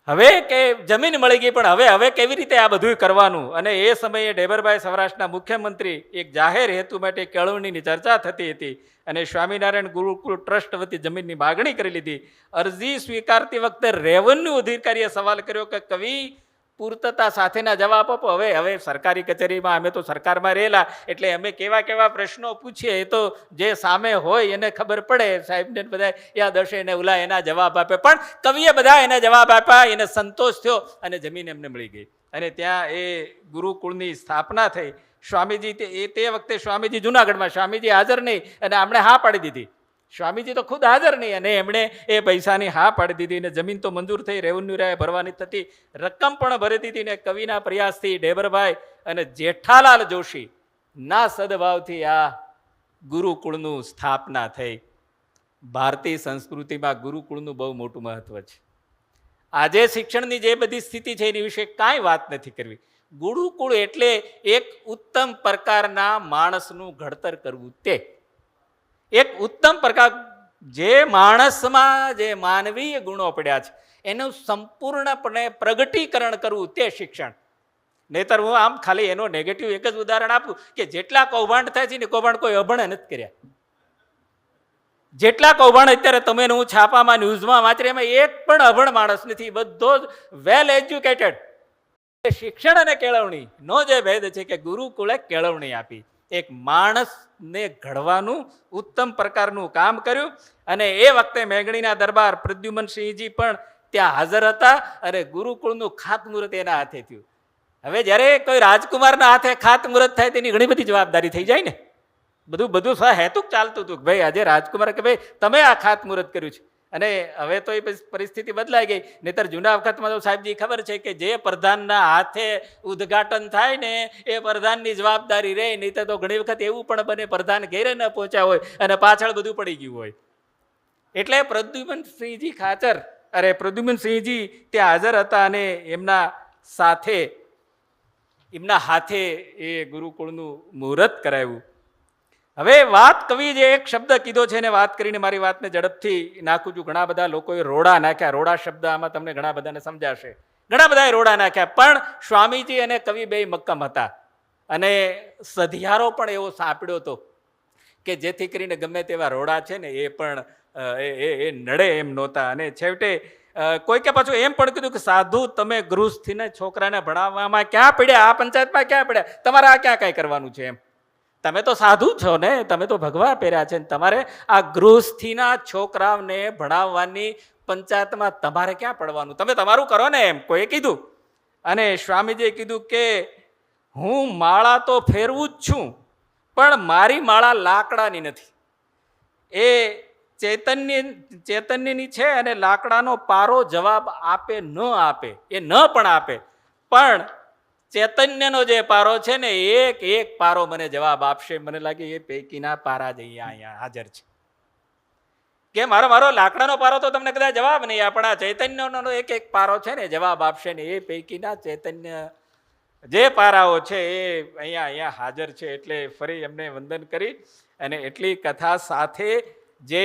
હવે કે જમીન મળી ગઈ, પણ હવે કેવી રીતે આ બધું કરવાનું? અને એ સમયે ઢેબરભાઈ સૌરાષ્ટ્રના મુખ્યમંત્રી, એક જાહેર હેતુ માટે કેળવણીની ચર્ચા થતી હતી, અને સ્વામિનારાયણ ગુરુકુળ ટ્રસ્ટ વતી જમીનની માગણી કરી લીધી. અરજી સ્વીકારતી વખતે રેવન્યુ અધિકારીએ સવાલ કર્યો કે કવિ પૂર્તતા સાથેના જવાબ આપો. હવે સરકારી કચેરીમાં અમે તો સરકારમાં રહેલા એટલે અમે કેવા પ્રશ્નો પૂછીએ એ તો જે સામે હોય એને ખબર પડે. સાહેબને બધા યાદ હશે, એને ઓલા એના જવાબ આપે. પણ કવિએ બધા એને જવાબ આપ્યા, એને સંતોષ થયો અને જમીન એમને મળી ગઈ. અને ત્યાં એ ગુરુકુળની સ્થાપના થઈ. સ્વામીજી તે વખતે સ્વામીજી જુનાગઢમાં, સ્વામીજી હાજર નહીં, અને આમણે હા પાડી દીધી. સ્વામીજી તો ખુદ હાજર નહીં, અને એમણે એ પૈસાની હા પાડી દીધી, ને જમીન તો મંજૂર થઈ, રેવન્યુ રાય ભરવાની થતી, રકમ પણ ભરી દીધી. ને કવિના પ્રયાસથી ઢેબરભાઈ અને જેઠાલાલ જોશી ના સદભાવથી આ ગુરુકુળનું સ્થાપના થઈ. ભારતીય સંસ્કૃતિમાં ગુરુકુળનું બહુ મોટું મહત્વ છે. આજે શિક્ષણની જે બધી સ્થિતિ છે એની વિશે કાંઈ વાત નથી કરવી. ગુરુકુળ એટલે એક ઉત્તમ પ્રકારના માણસનું ઘડતર કરવું. તે એક ઉત્તમ પ્રકાર, જે માણસમાં જે માનવીય ગુણો પડ્યા છે એનું સંપૂર્ણપણે પ્રગટીકરણ કરવું, તે શિક્ષણ. નહીતર હું આમ ખાલી એનો નેગેટિવ એક જ ઉદાહરણ આપું કે જેટલા કૌભાંડ થાય છે ને કૌભાંડ કોઈ અભણે નથી કર્યા. જેટલા કૌભાંડ અત્યારે તમે હું છાપામાં ન્યૂઝમાં વાંચી, એમાં એક પણ અભણ માણસ નથી, બધો જ વેલ એજ્યુકેટેડ. શિક્ષણ અને કેળવણીનો જે ભેદ છે કે ગુરુકુળે કેળવણી આપી, એક માણસને ઘડવાનું ઉત્તમ પ્રકારનું કામ કર્યું. અને એ વખતે મેઘણીના દરબાર પ્રદ્યુમનસિંહજી પણ ત્યાં હાજર હતા, અને ગુરુકુળનું ખાતમુહૂર્ત એના હાથે થયું. હવે જ્યારે કોઈ રાજકુમારના હાથે ખાતમુહૂર્ત થાય તેની ઘણી બધી જવાબદારી થઈ જાય ને. બધું હેતુક ચાલતું હતું કે ભાઈ આજે રાજકુમાર કે ભાઈ તમે આ ખાતમુહૂર્ત કર્યું છે. અને હવે તો એ પરિસ્થિતિ બદલાઈ ગઈ. નહીતર જૂના વખતમાં તો સાહેબજી ખબર છે કે જે પ્રધાનના હાથે ઉદ્ઘાટન થાય ને એ પ્રધાનની જવાબદારી રહે. નહીતર તો ઘણી વખત એવું પણ બને પ્રધાન ઘેરે ન પહોંચ્યા હોય અને પાછળ બધું પડી ગયું હોય. એટલે પ્રદ્યુમનસિંહજી પ્રદ્યુમનસિંહજી ત્યાં હાજર હતા, અને એમના હાથે એ ગુરુકુળનું મુહૂર્ત કરાવ્યું. હવે વાત કવિ જે એક શબ્દ કીધો છે એને વાત કરીને મારી વાતને ઝડપથી નાખું છું. ઘણા બધા લોકોએ રોડા નાખ્યા. રોડા શબ્દ આમાં તમને ઘણા બધાને સમજાશે. ઘણા બધાએ રોડા નાખ્યા, પણ સ્વામીજી અને કવિ બે મક્કમ હતા, અને સધિયારો પણ એવો સાંપડ્યો હતો કે જેથી કરીને ગમે તેવા રોડા છે ને એ પણ એ નડે એમ નહોતા. અને છેવટે કોઈકે પાછું એમ પણ કીધું કે સાધુ તમે ગૃહસ્થીને છોકરાને ભણાવવામાં ક્યાં પડ્યા, આ પંચાયતમાં ક્યાં પડ્યા, તમારે આ ક્યાં કાંઈ કરવાનું છે એમ. તમે તો સાધુ છો ને, તમે તો ભગવા પહેર્યા છે ને, તમારે આ ગૃહસ્થીના છોકરાઓને ભણાવવાની પંચાયતમાં તમારે ક્યાં પડવાનું, તમે તમારું કરો ને, એમ કોઈએ કીધું. અને સ્વામીજીએ કીધું કે હું માળા તો ફેરવું જ છું, પણ મારી માળા લાકડાની નથી, એ ચૈતન્યની છે. અને લાકડાનો પારો જવાબ આપે ન આપે, એ ન પણ આપે, પણ ચૈતન્યનો જે પારો છે ને, એક એક પારો મને જવાબ આપશે. મને લાગે એ પૈકીના પારા જ અહીંયા હાજર છે. કે મારો લાકડાનો પારો તો તમને કદાચ જવાબ નહીં, આપણા ચૈતન્યનો એક એક પારો છે ને જવાબ આપશે ને. એ પૈકીના ચૈતન્ય જે પારાઓ છે એ અહીંયા હાજર છે. એટલે ફરી એમને વંદન કરી અને એટલી કથા સાથે જે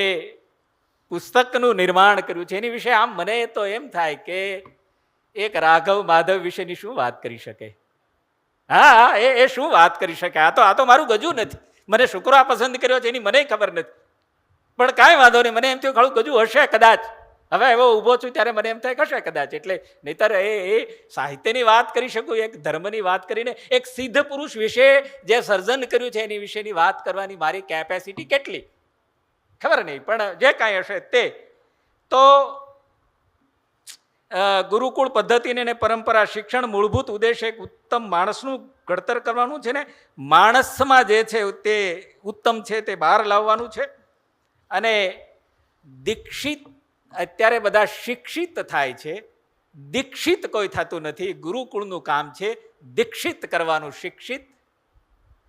પુસ્તકનું નિર્માણ કર્યું છે એની વિશે આમ મને તો એમ થાય કે એક રાઘવ માધવ વિશેની શું વાત કરી શકે? હા, એ શું વાત કરી શકે? આ તો મારું ગજુ નથી. મને શુક્રવાર પસંદ કર્યો છે એની મને ખબર નથી, પણ કાંઈ વાંધો નહીં. મને એમ થયું ખાલું ગજુ હશે કદાચ. હવે એવો ઊભો છું ત્યારે મને એમ થાય કશે કદાચ. એટલે નહીતર એ સાહિત્યની વાત કરી શકું, એક ધર્મની વાત કરીને એક સિદ્ધ પુરુષ વિશે જે સર્જન કર્યું છે એની વિશેની વાત કરવાની મારી કેપેસિટી કેટલી ખબર નહીં. પણ જે કાંઈ હશે તે તો ગુરુકુળ પદ્ધતિને અને પરંપરા શિક્ષણ મૂળભૂત ઉદ્દેશ એક ઉત્તમ માણસનું ઘડતર કરવાનું છે ને માણસમાં જે છે તે ઉત્તમ છે તે બહાર લાવવાનું છે. અને દીક્ષિત, અત્યારે બધા શિક્ષિત થાય છે, દીક્ષિત કોઈ થતું નથી. ગુરુકુળનું કામ છે દીક્ષિત કરવાનું, શિક્ષિત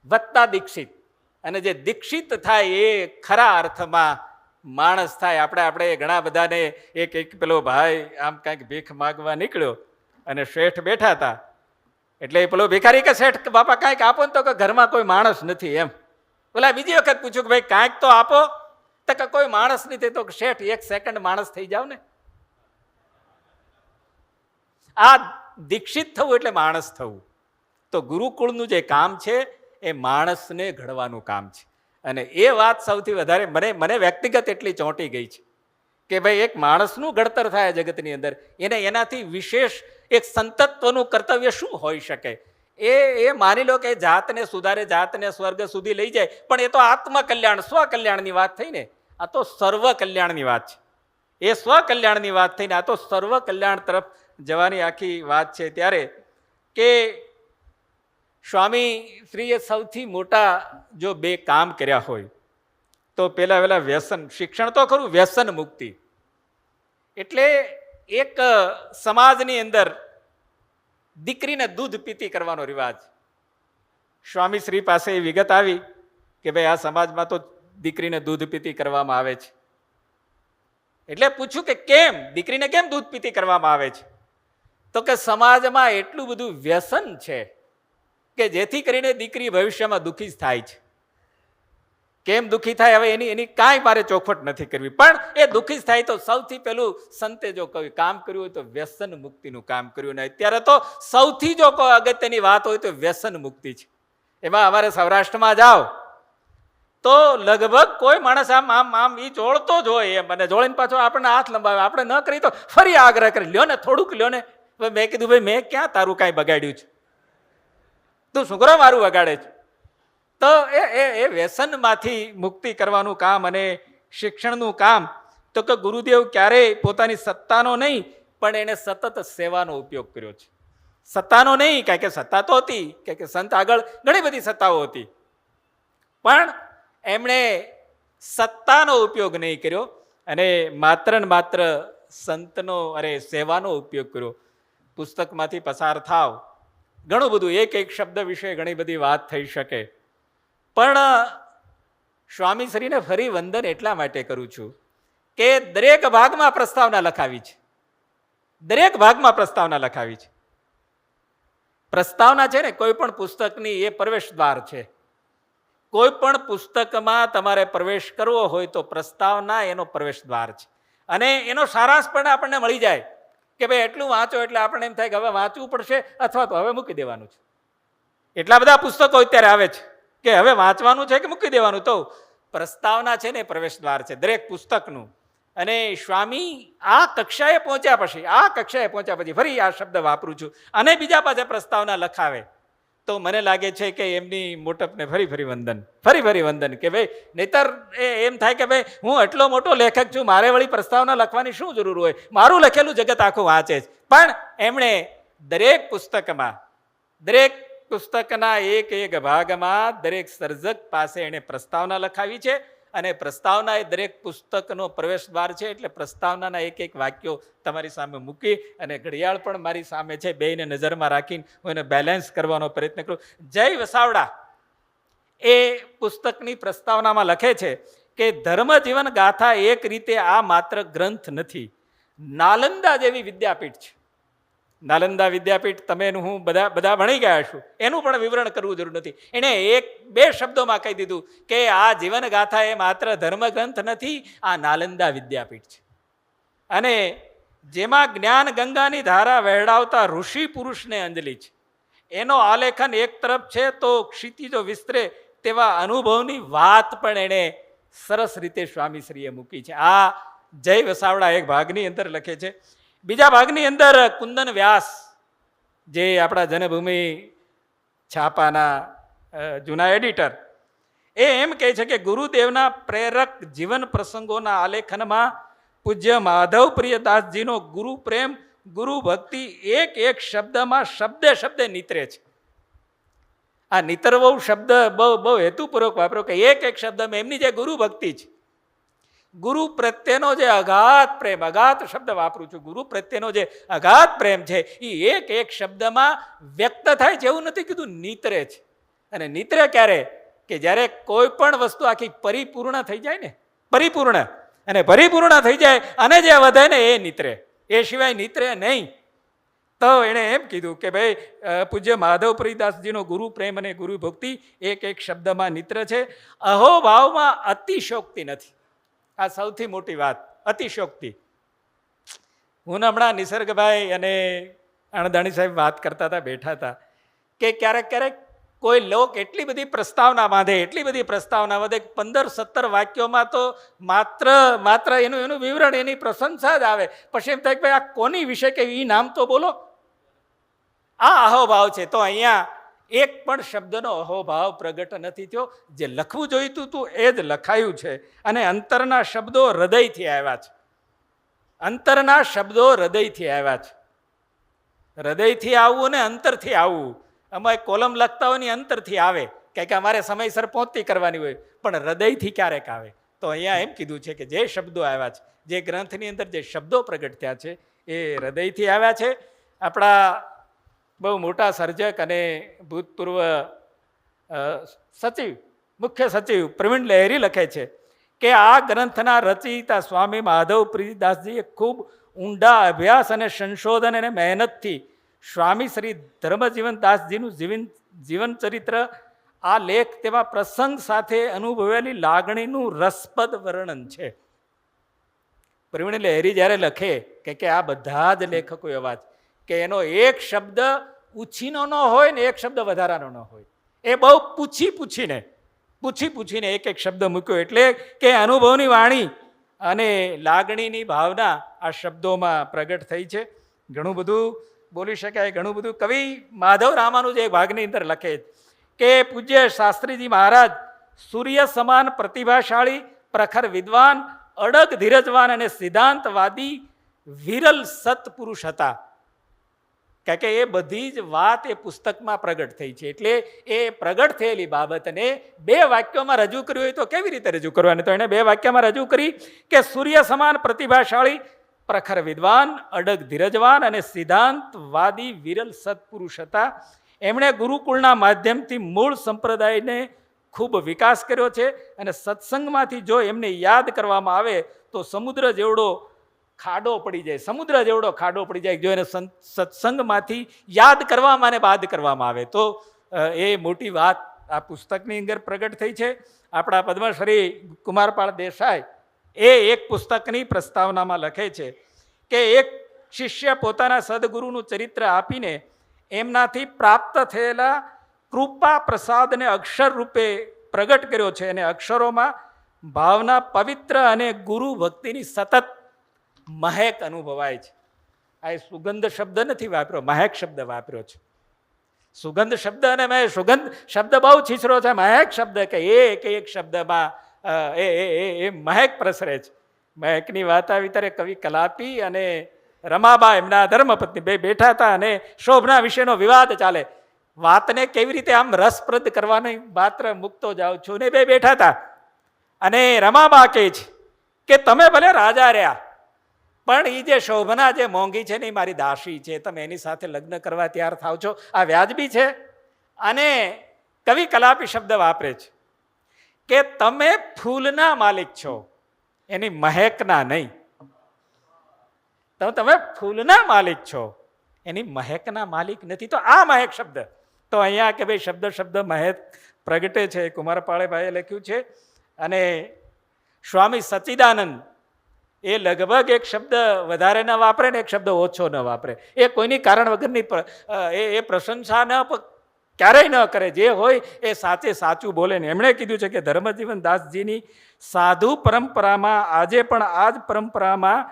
વત્તા દીક્ષિત. અને જે દીક્ષિત થાય એ ખરા અર્થમાં માણસ થાય. આપણે ઘણા બધાને એક પેલો ભાઈ આમ કાંઈક ભીખ માગવા નીકળ્યો અને શેઠ બેઠા હતા. એટલે પેલો ભિખારી કે શેઠ બાપા કાંઈક આપો ને, તો કે ઘરમાં કોઈ માણસ નથી એમ. બોલા બીજી વખત પૂછ્યું કે ભાઈ કાંઈક તો આપો, તો કે કોઈ માણસ નથી. તો શેઠ એક સેકન્ડ માણસ થઈ જાવ ને. આ દીક્ષિત થવું એટલે માણસ થવું. તો ગુરુકુળનું જે કામ છે એ માણસને ઘડવાનું કામ છે. અને એ વાત સૌથી વધારે મને વ્યક્તિગત એટલી ચોંટી ગઈ છે કે ભાઈ એક માણસનું ઘડતર થાય જગતની અંદર, એનાથી વિશેષ એક સંતત્વનું કર્તવ્ય શું હોઈ શકે? એ માની લો કે જાતને સુધારે, જાતને સ્વર્ગ સુધી લઈ જાય, પણ એ તો આત્મકલ્યાણ, સ્વકલ્યાણની વાત થઈ ને. આ તો સર્વ કલ્યાણની વાત છે. એ સ્વકલ્યાણની વાત થઈને આ તો સર્વ કલ્યાણ તરફ જવાની આખી વાત છે. ત્યારે કે સ્વામી શ્રીએ સૌથી મોટા જો બે કામ કર્યા હોય તો પેલા વ્યસન, શિક્ષણ તો ખરું, વ્યસન મુક્તિ. એટલે એક સમાજની અંદર દીકરીને દૂધ પીતી કરવાનો રિવાજ. સ્વામી શ્રી પાસે એ વિગત આવી કે ભાઈ આ સમાજમાં તો દીકરીને દૂધ પીતી કરવામાં આવે છે. એટલે પૂછ્યું કે કેમ દીકરીને કેમ દૂધ પીતી કરવામાં આવે છે? તો કે સમાજમાં એટલું બધું વ્યસન છે કે જેથી કરીને દીકરી ભવિષ્યમાં દુઃખી જ થાય છે. કેમ દુઃખી થાય હવે એની કાંઈ મારે ચોખવટ નથી કરવી, પણ એ દુઃખી જ થાય. તો સૌથી પહેલું સંતે જો કોઈ કામ કર્યું હોય તો વ્યસન મુક્તિનું કામ કર્યું. ને અત્યારે તો સૌથી જો કોઈ અગત્યની વાત હોય તો વ્યસન મુક્તિ છે. એમાં અમારે સૌરાષ્ટ્રમાં જાઓ તો લગભગ કોઈ માણસ આમ એ જોડતો જ હોય એમ, અને જોડીને પાછો આપણને હાથ લંબાવે. આપણે ન કરી તો ફરી આગ્રહ કરી લ્યો ને, થોડુંક લ્યો ને. મેં કીધું ભાઈ મેં ક્યાં તારું કાંઈ બગાડ્યું છે, તું શું કરો મારું વગાડે છે? તો એ વ્યસનમાંથી મુક્તિ કરવાનું કામ અને શિક્ષણનું કામ. તો કે ગુરુદેવ ક્યારેય પોતાની સત્તાનો નહીં, પણ એને સતત સેવાનો ઉપયોગ કર્યો છે. સત્તાનો નહીં, કારણ કે સત્તા તો હતી, કે સંત આગળ ઘણી બધી સત્તાઓ હતી, પણ એમણે સત્તાનો ઉપયોગ નહીં કર્યો અને માત્ર ને માત્ર સંતનો સેવાનો ઉપયોગ કર્યો. પુસ્તકમાંથી પસાર થાવ, ઘણું બધું એક શબ્દ વિશે ઘણી બધી વાત થઈ શકે, પણ સ્વામીશ્રીને ફરી વંદન એટલા માટે કરું છું કે દરેક ભાગમાં પ્રસ્તાવના લખાવી છે. દરેક ભાગમાં પ્રસ્તાવના લખાવી છે. પ્રસ્તાવના છે ને કોઈ પણ પુસ્તકની એ પ્રવેશ દ્વાર છે. કોઈ પણ પુસ્તકમાં તમારે પ્રવેશ કરવો હોય તો પ્રસ્તાવના એનો પ્રવેશ દ્વાર છે. અને એનો સારાંશ પણ આપણને મળી જાય કે ભાઈ એટલું વાંચો એટલે આપણને એમ થાય કે હવે વાંચવું પડશે અથવા તો હવે મૂકી દેવાનું છે. એટલા બધા પુસ્તકો અત્યારે આવે છે કે હવે વાંચવાનું છે કે મૂકી દેવાનું. તો પ્રસ્તાવના છે ને પ્રવેશ દ્વાર છે દરેક પુસ્તકનું. અને સ્વામી આ કક્ષાએ પહોંચ્યા પછી ફરી આ શબ્દ વાપરું છું, અને બીજા પાસે પ્રસ્તાવના લખાવે તો મને લાગે છે કે એમની મોટપને ફરી ફરી વંદન કે ભાઈ નહીતર એમ થાય કે ભાઈ હું એટલો મોટો લેખક છું, મારે વળી પ્રસ્તાવના લખવાની શું જરૂર હોય, મારું લખેલું જગત આખું વાંચે છે. પણ એમણે દરેક પુસ્તકના એક એક ભાગમાં દરેક સર્જક પાસે એણે પ્રસ્તાવના લખાવી છે અને પ્રસ્તાવના એ દરેક પુસ્તકનો પ્રવેશ દ્વાર છે. એટલે પ્રસ્તાવનાના એક એક વાક્યો તમારી સામે મૂકી અને ઘડિયાળ પણ મારી સામે છે, બેયને નજરમાં રાખીને હું એને બેલેન્સ કરવાનો પ્રયત્ન કરું. જય વસાવડા એ પુસ્તકની પ્રસ્તાવનામાં લખે છે કે ધર્મ જીવન ગાથા એક રીતે આ માત્ર ગ્રંથ નથી, નાલંદા જેવી વિદ્યાપીઠ છે. નાલંદા વિદ્યાપીઠ તમે હું બધા ભણી ગયા છું, એનું પણ વિવરણ કરવું જરૂર નથી. એણે બે શબ્દોમાં કહી દીધું કે આ જીવન ગાથા એ માત્ર ધર્મગ્રંથ નથી, આ નાલંદા વિદ્યાપીઠ છે. અને જેમાં જ્ઞાન ગંગાની ધારા વહેડાવતા ઋષિ પુરુષને અંજલિ છે. એનો આલેખન એક તરફ છે તો ક્ષિતિજો વિસ્તરે તેવા અનુભવની વાત પણ એણે સરસ રીતે સ્વામીશ્રીએ મૂકી છે. આ જય વસાવડા એક ભાગની અંદર લખે છે. બીજા ભાગની અંદર કુંદન વ્યાસ જે આપણા જનભૂમિ છાપાના જૂના એડિટર, એ એમ કહે છે કે ગુરુદેવના પ્રેરક જીવન પ્રસંગોના આલેખનમાં પૂજ્ય માધવ પ્રિયદાસજીનો ગુરુ પ્રેમ, ગુરુ ભક્તિ એક એક શબ્દમાં શબ્દે નીતરે છે. આ નીતરવો શબ્દ બહુ હેતુપૂર્વક વાપરો કે એક એક શબ્દમાં એમની જે ગુરુ ભક્તિ છે, ગુરુ પ્રત્યેનો જે અગાધ પ્રેમ, અગાધ શબ્દ વાપરું છું, ગુરુ પ્રત્યેનો જે અગાધ પ્રેમ છે એ એક એક શબ્દમાં વ્યક્ત થાય છે. એવું નથી કીધું, નીતરે છે. અને નીતરે ક્યારે? કે જ્યારે કોઈ પણ વસ્તુ આખી પરિપૂર્ણ થઈ જાય ને, પરિપૂર્ણ થઈ જાય અને જે વધે ને એ નીતરે, એ સિવાય નીતરે નહીં. તો એણે એમ કીધું કે ભાઈ પૂજ્ય માધવ પ્રિયદાસજીનો ગુરુ પ્રેમ અને ગુરુ ભક્તિ એક એક શબ્દમાં નીતરે છે. અહોભાવમાં અતિશોક્તિ નથી. આ સૌથી મોટી વાત, અતિશોક્તિ. હું હમણાં નિસર્ગભાઈ અને અણદાણી સાહેબ વાત કરતા હતા, બેઠા હતા કે ક્યારેક કોઈ લોક એટલી બધી પ્રસ્તાવના બાંધે 15-17 વાક્યોમાં તો માત્ર એનું વિવરણ, એની પ્રશંસા જ આવે. પછી એમ થાય કે ભાઈ આ કોની વિશે કે એ નામ તો બોલો. આ અહોભાવ છે. તો અહીંયા એક પણ શબ્દનો અહોભાવ પ્રગટ નથી થયો. જે લખવું જોઈતું હતું એ જ લખાયું છે. અને અંતરના શબ્દો હૃદયથી આવ્યા છે. હૃદયથી આવવું ને અંતરથી આવવું. અમારે કોલમ લખતા હોય ને અંતરથી આવે, કારણ કે અમારે સમયસર પહોંચતી કરવાની હોય, પણ હૃદયથી ક્યારેક આવે. તો અહીંયા એમ કીધું છે કે જે શબ્દો આવ્યા છે, જે ગ્રંથની અંદર જે શબ્દો પ્રગટ થયા છે એ હૃદયથી આવ્યા છે. આપણા બહુ મોટા સર્જક અને ભૂતપૂર્વ મુખ્ય સચિવ પ્રવીણ લહેરી લખે છે કે આ ગ્રંથના રચયિતા સ્વામી માધવ પ્રિયદાસજીએ ખૂબ ઊંડા અભ્યાસ અને સંશોધન અને મહેનતથી સ્વામી શ્રી ધર્મજીવનદાસજીનું જીવન ચરિત્ર, આ લેખ તેમાં પ્રસંગ સાથે અનુભવેલી લાગણીનું રસપ્રદ વર્ણન છે. પ્રવીણ લહેરી જ્યારે લખે કે આ બધા જ લેખકો એવા કે એનો એક શબ્દ ઉછીનો ન હોય ને એક શબ્દ વધારાનો ન હોય, એ બહુ પૂછીને એક એક શબ્દ મૂક્યો. એટલે કે અનુભવની વાણી અને લાગણીની ભાવના આ શબ્દોમાં પ્રગટ થઈ છે. ઘણું બધું બોલી શકાય, ઘણું બધું. કવિ માધવ રામાનુજ એક ભાગની અંદર લખે કે પૂજ્ય શાસ્ત્રીજી મહારાજ સૂર્ય સમાન પ્રતિભાશાળી, પ્રખર વિદ્વાન, અડગ ધીરજવાન અને સિદ્ધાંતવાદી વિરલ સત્પુરુષ હતા. કારણ કે એ બધી જ વાત એ પુસ્તકમાં પ્રગટ થઈ છે. એટલે એ પ્રગટ થયેલી બાબતને 2 વાક્યોમાં રજૂ કર્યું હોય તો કેવી રીતે રજૂ કરવાની? તો એણે 2 વાક્યમાં રજૂ કરી કે સૂર્ય સમાન પ્રતિભાશાળી, પ્રખર વિદ્વાન, અડગ ધીરજવાન અને સિદ્ધાંતવાદી વિરલ સત્પુરુષ હતા. એમણે ગુરુકુળના માધ્યમથી મૂળ સંપ્રદાયને ખૂબ વિકાસ કર્યો છે. અને સત્સંગમાંથી જો એમને યાદ કરવામાં આવે તો સમુદ્ર જેવડો ખાડો પડી જાય. જો એને સત્સંગમાંથી યાદ કરવામાં અને બાદ કરવામાં આવે તો એ મોટી વાત આ પુસ્તકની અંદર પ્રગટ થઈ છે. આપણા પદ્મશ્રી કુમારપાળ દેસાઈ એ એક પુસ્તકની પ્રસ્તાવનામાં લખે છે કે એક શિષ્ય પોતાના સદગુરુનું ચરિત્ર આપીને એમનાથી પ્રાપ્ત થયેલા કૃપા પ્રસાદને અક્ષર રૂપે પ્રગટ કર્યો છે. અને અક્ષરોમાં ભાવના, પવિત્ર અને ગુરુ ભક્તિની સતત મહેક અનુભવાય છે. આ સુગંધ શબ્દ નથી વાપર્યો, મહેક શબ્દ વાપર્યો છે. સુગંધ શબ્દ અને મેં સુગંધ શબ્દ બહુ છીછરો છે. મહેક શબ્દ કે એક શબ્દમાં એ મહેક પ્રસરે છે. મહેકની વાત આવી ત્યારે કવિ કલાપી અને રમાબા એમના ધર્મપત્ની બે બેઠા હતા અને શોભના વિશેનો વિવાદ ચાલે. વાતને કેવી રીતે આમ રસપ્રદ કરવાની માત્ર મૂકતો જાઉં છું ને બે બેઠા હતા અને રમાબા કહે છે કે તમે ભલે રાજા રહ્યા પણ એ જે શોભના જે મોંઘી છે ને એ મારી દાસી છે, તમે એની સાથે લગ્ન કરવા તૈયાર થાવ છો, આ વ્યાજબી છે? અને કવિ કલાપી શબ્દ વાપરે છે કે તમે ફૂલના માલિક છો, એની મહેકના નહીં. તમે ફૂલના માલિક છો, એની મહેકના માલિક નથી. તો આ મહેક શબ્દ તો અહીંયા કે ભાઈ શબ્દ મહેક પ્રગટે છે. કુમારપાળેભાઈએ લખ્યું છે અને સ્વામી સચ્ચિદાનંદ એ લગભગ એક શબ્દ વધારે ન વાપરે ને એક શબ્દ ઓછો ન વાપરે. એ કોઈની કારણ વગરની એ પ્રશંસા ક્યારેય ન કરે. જે હોય એ સાચું બોલે ને. એમણે કીધું છે કે ધર્મજીવન દાસજીની સાધુ પરંપરામાં આજે પણ આ જ પરંપરામાં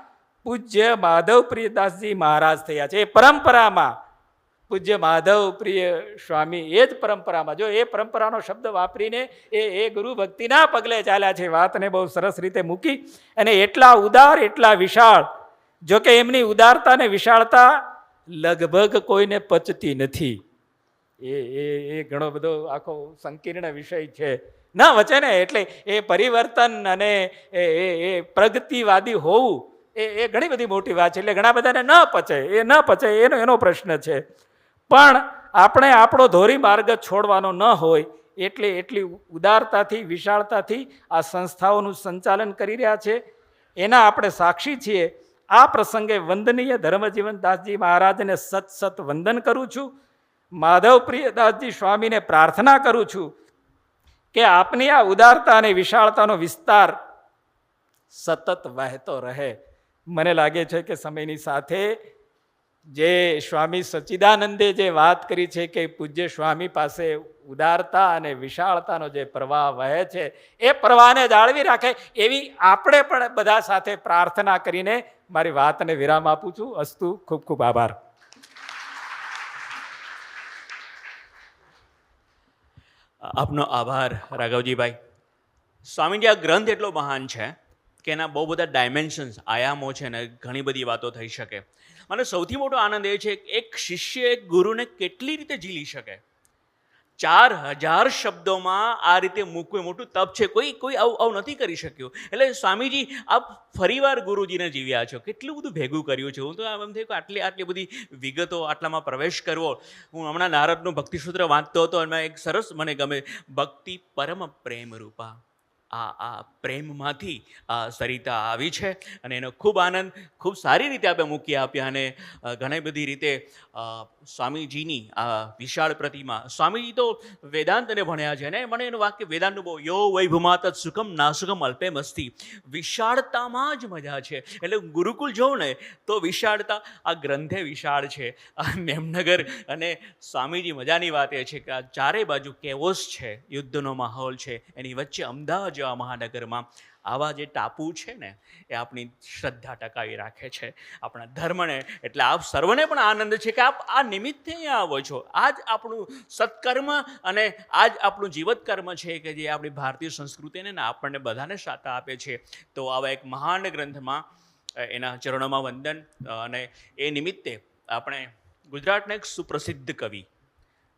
પૂજ્ય માધવ પ્રિયદાસજી મહારાજ થયા છે. એ પરંપરામાં પૂજ્ય માધવ પ્રિય સ્વામી એ જ પરંપરામાં, જો એ પરંપરાનો શબ્દ વાપરીને એ ગુરુ ભક્તિના પગલે ચાલ્યા છે. વાતને બહુ સરસ રીતે મૂકી અને એટલા ઉદાર, એટલા વિશાળ. જો કે એમની ઉદારતા ને વિશાળતા લગભગ કોઈને પચતી નથી. એ ઘણો બધો આખો સંકીર્ણ વિષય છે, ના વચે ને. એટલે એ પરિવર્તન અને એ પ્રગતિવાદી હોવું એ ઘણી બધી મોટી વાત છે. એટલે ઘણા બધાને ન પચે એનો પ્રશ્ન છે. પણ આપણે આપણો ધોરી માર્ગ છોડવાનો ન હોય એટલે એટલી ઉદારતાથી, વિશાળતાથી આ સંસ્થાઓનું સંચાલન કરી રહ્યા છે. એના આપણે સાક્ષી છીએ. આ પ્રસંગે વંદનીય ધર્મજીવન દાસજી મહારાજને સત વંદન કરું છું. માધવપ્રિયદાસજી સ્વામીને પ્રાર્થના કરું છું કે આપની આ ઉદારતા અને વિશાળતાનો વિસ્તાર સતત વહેતો રહે. મને લાગે છે કે સમયની સાથે જે સ્વામી સચ્ચિદાનંદે જે વાત કરી છે કે પૂજ્ય સ્વામી પાસે ઉદારતા અને વિશાળતાનો જે પ્રવાહ વહે છે એ પ્રવાહને જાળવી રાખે એવી આપણે પણ બધા સાથે પ્રાર્થના કરીને મારી વાતને વિરામ આપું છું. અસ્તુ. ખૂબ ખૂબ આભાર. આપનો આભાર રાઘવજીભાઈ. સ્વામીજી, આ ગ્રંથ એટલો મહાન છે કે એના બહુ બધા ડાયમેન્શન્સ, આયામો છે ને ઘણી બધી વાતો થઈ શકે. મને સૌથી મોટો આનંદ એ છે કે એક શિષ્ય એક ગુરુને કેટલી રીતે ઝીલી શકે. 4000 શબ્દોમાં આ રીતે મૂકવું મોટું તપ છે. કોઈ આવું નથી કરી શક્યું. એટલે સ્વામીજી આપ ફરીવાર ગુરુજીને જીવ્યા છો. કેટલું બધું ભેગું કર્યું છે. હું તો એમ થયું કે આટલી બધી વિગતો, આટલામાં પ્રવેશ કરવો. હું હમણાં નારદનું ભક્તિસૂત્ર વાંચતો હતો અને એક સરસ મને ગમે, ભક્તિ પરમ પ્રેમ રૂપા. આ પ્રેમમાંથી આ સરિતા આવી છે અને એનો ખૂબ આનંદ, ખૂબ સારી રીતે આપણે મૂકી આપ્યા. અને ઘણી બધી રીતે સ્વામીજીની આ વિશાળ પ્રતિમા. સ્વામીજી તો વેદાંતને ભણ્યા છે ને. મને એનું વાક્ય વેદાંતનું બહુ, યો વૈભુમા તત્ સુખમ નાસુખમ અલ્પેમ અસ્તિ. વિશાળતામાં જ મજા છે. એટલે ગુરુકુલ જોઉં ને તો વિશાળતા, આ ગ્રંથે વિશાળ છે. આ મેમનગર અને સ્વામીજી, મજાની વાત એ છે કે આ ચારે બાજુ કેવોસ છે, યુદ્ધનો માહોલ છે. એની વચ્ચે અમદાવાદ જેવા મહાનગરમાં આવા જે ટાપુ છે ને એ આપણી શ્રદ્ધા ટકાવી રાખે છે, આપણા ધર્મને. એટલે આપ સર્વને પણ આનંદ છે કે આપ આ નિમિત્તે અહીંયા આવો છો. આ જ આપણું સત્કર્મ અને આ જ આપણું જીવત કર્મ છે કે જે આપણી ભારતીય સંસ્કૃતિને આપણને બધાને સાતા આપે છે. તો આવા એક મહાન ગ્રંથમાં એના ચરણોમાં વંદન. અને એ નિમિત્તે આપણે ગુજરાતના એક સુપ્રસિદ્ધ કવિ,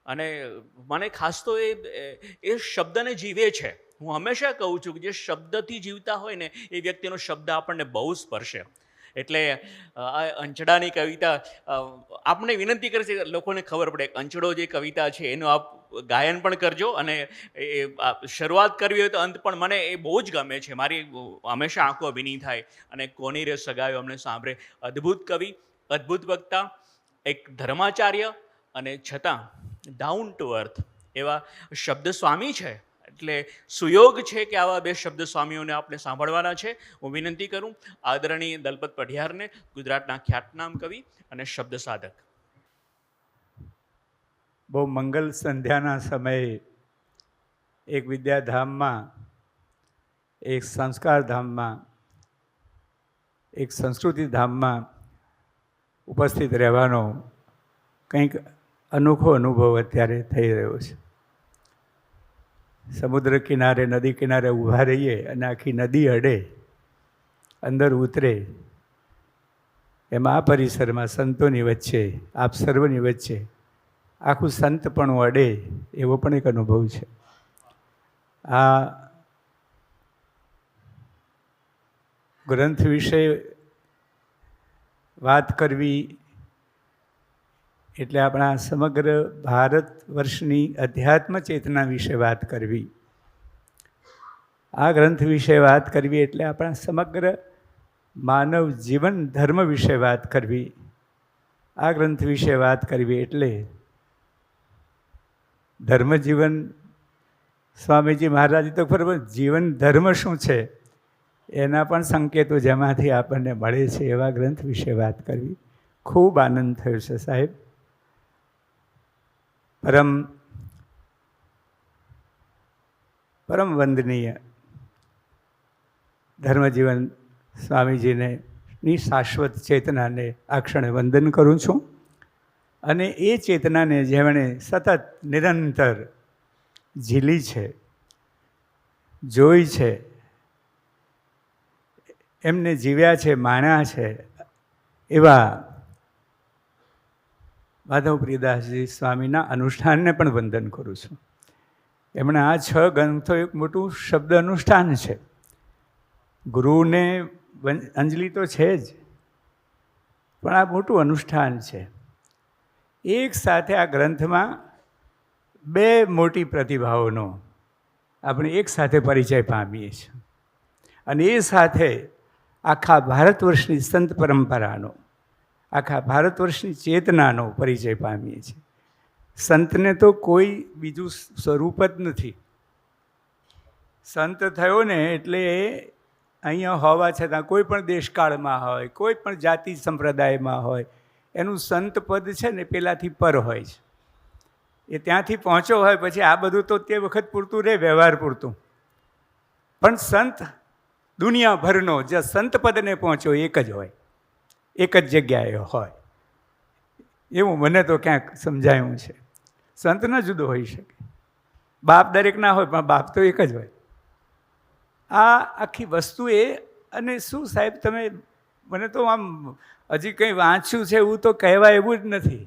અને મને ખાસ તો એ શબ્દને જીવે છે. હું હંમેશા કહું છું કે જે શબ્દથી જીવતા હોય ને એ વ્યક્તિનો શબ્દ આપણને બહુ સ્પર્શે. એટલે આ અંચડાની કવિતા આપણે વિનંતી કરે છે, લોકોને ખબર પડે. અંચડો જે કવિતા છે એનું આપ ગાયન પણ કરજો અને એ શરૂઆત કરવી હોય તો અંત પણ. મને એ બહુ જ ગમે છે. મારી હંમેશા આંખો ભીની થાય. અને કોની રે સગાયો અમને સાંભળે. અદ્ભુત કવિ, અદ્ભુત વક્તા, એક ધર્માચાર્ય અને છતાં ડાઉન ટુ અર્થ એવા શબ્દ સ્વામી છે. એટલે સુયોગ છે કે આવા બે શબ્દ સ્વામીઓને આપણે સાંભળવાના છે. હું વિનંતી કરું આદરણીય દલપત પઢિયારને, ગુજરાતના ખ્યાતનામ કવિ અને શબ્દ સાધક. બહુ મંગલ સંધ્યાના સમયે એક વિદ્યાધામમાં, એક સંસ્કાર ધામમાં, એક સંસ્કૃતિ ધામમાં ઉપસ્થિત રહેવાનો કંઈક અનોખો અનુભવ અત્યારે થઈ રહ્યો છે. સમુદ્ર કિનારે, નદી કિનારે ઊભા રહીએ અને આખી નદી અડે, અંદર ઉતરે, એમાં આ પરિસરમાં સંતોની વચ્ચે, આપ સર્વની વચ્ચે આખું સંતપણું અડે, એવો પણ એક અનુભવ છે. આ ગ્રંથ વિશે વાત કરવી એટલે આપણા સમગ્ર ભારત વર્ષની અધ્યાત્મ ચેતના વિશે વાત કરવી. આ ગ્રંથ વિશે વાત કરવી એટલે આપણા સમગ્ર માનવ જીવન ધર્મ વિશે વાત કરવી. આ ગ્રંથ વિશે વાત કરવી એટલે ધર્મજીવન, સ્વામીજી મહારાજ તો ખબર, જીવન ધર્મ શું છે એના પણ સંકેતો જેમાંથી આપણને મળે છે એવા ગ્રંથ વિશે વાત કરવી. ખૂબ આનંદ થયો છે સાહેબ. પરમ વંદનીય ધર્મજીવન સ્વામીજીને ની શાશ્વત ચેતનાને આ ક્ષણે વંદન કરું છું. અને એ ચેતનાને જેમણે સતત નિરંતર ઝીલી છે, જોઈ છે, એમને જીવ્યા છે, માણ્યા છે, એવા માધવપ્રિયદાસજી સ્વામીના અનુષ્ઠાનને પણ વંદન કરું છું. એમણે આ 6 ગ્રંથો એક મોટું શબ્દ અનુષ્ઠાન છે. ગુરુને અંજલિ તો છે જ, પણ આ મોટું અનુષ્ઠાન છે. એક સાથે આ ગ્રંથમાં 2 મોટી પ્રતિભાઓનો આપણે એક સાથે પરિચય પામીએ છીએ. અને એ સાથે આખા ભારત વર્ષની સંત પરંપરાનો, આખા ભારત વર્ષની ચેતનાનો પરિચય પામીએ છીએ. સંતને તો કોઈ બીજું સ્વરૂપ જ નથી. સંત થયો ને એટલે અહીંયા હોવા છતાં કોઈ પણ દેશકાળમાં હોય, કોઈ પણ જાતિ સંપ્રદાયમાં હોય, એનું સંત પદ છે ને પેલાથી પર હોય છે. એ ત્યાંથી પહોંચ્યો હોય પછી આ બધું તો તે વખત પૂરતું રહે, વ્યવહાર પૂરતું. પણ સંત દુનિયાભરનો જે સંત પદને પહોંચ્યો એક જ હોય, એક જ જગ્યાએ હોય, એવું મને તો ક્યાંક સમજાયું છે. સંત ન જુદો હોઈ શકે, બાપ દરેક ના હોય, પણ બાપ તો એક જ હોય. આ આખી વસ્તુ એ. અને શું સાહેબ, તમે મને તો આમ હજી કંઈ વાંચ્યું છે એવું તો કહેવાય એવું જ નથી.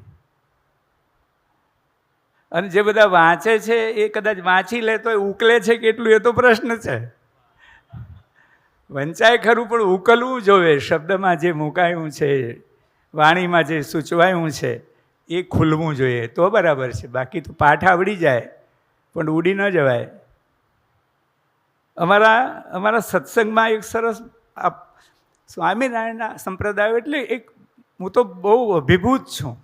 અને જે બધા વાંચે છે એ કદાચ વાંચી લે તો ઉકલે છે કેટલું એ તો પ્રશ્ન છે. વંચાય ખરું પણ ઉકલવું જોવે. શબ્દમાં જે મુકાયું છે, વાણીમાં જે સૂચવાયું છે એ ખુલવું જોઈએ તો બરાબર છે. બાકી તો પાઠ આવડી જાય પણ ઉડી ન જવાય. અમારા સત્સંગમાં એક સરસ સ્વામિનારાયણના સંપ્રદાયો એટલે એક, હું તો બહુ અભિભૂત છું.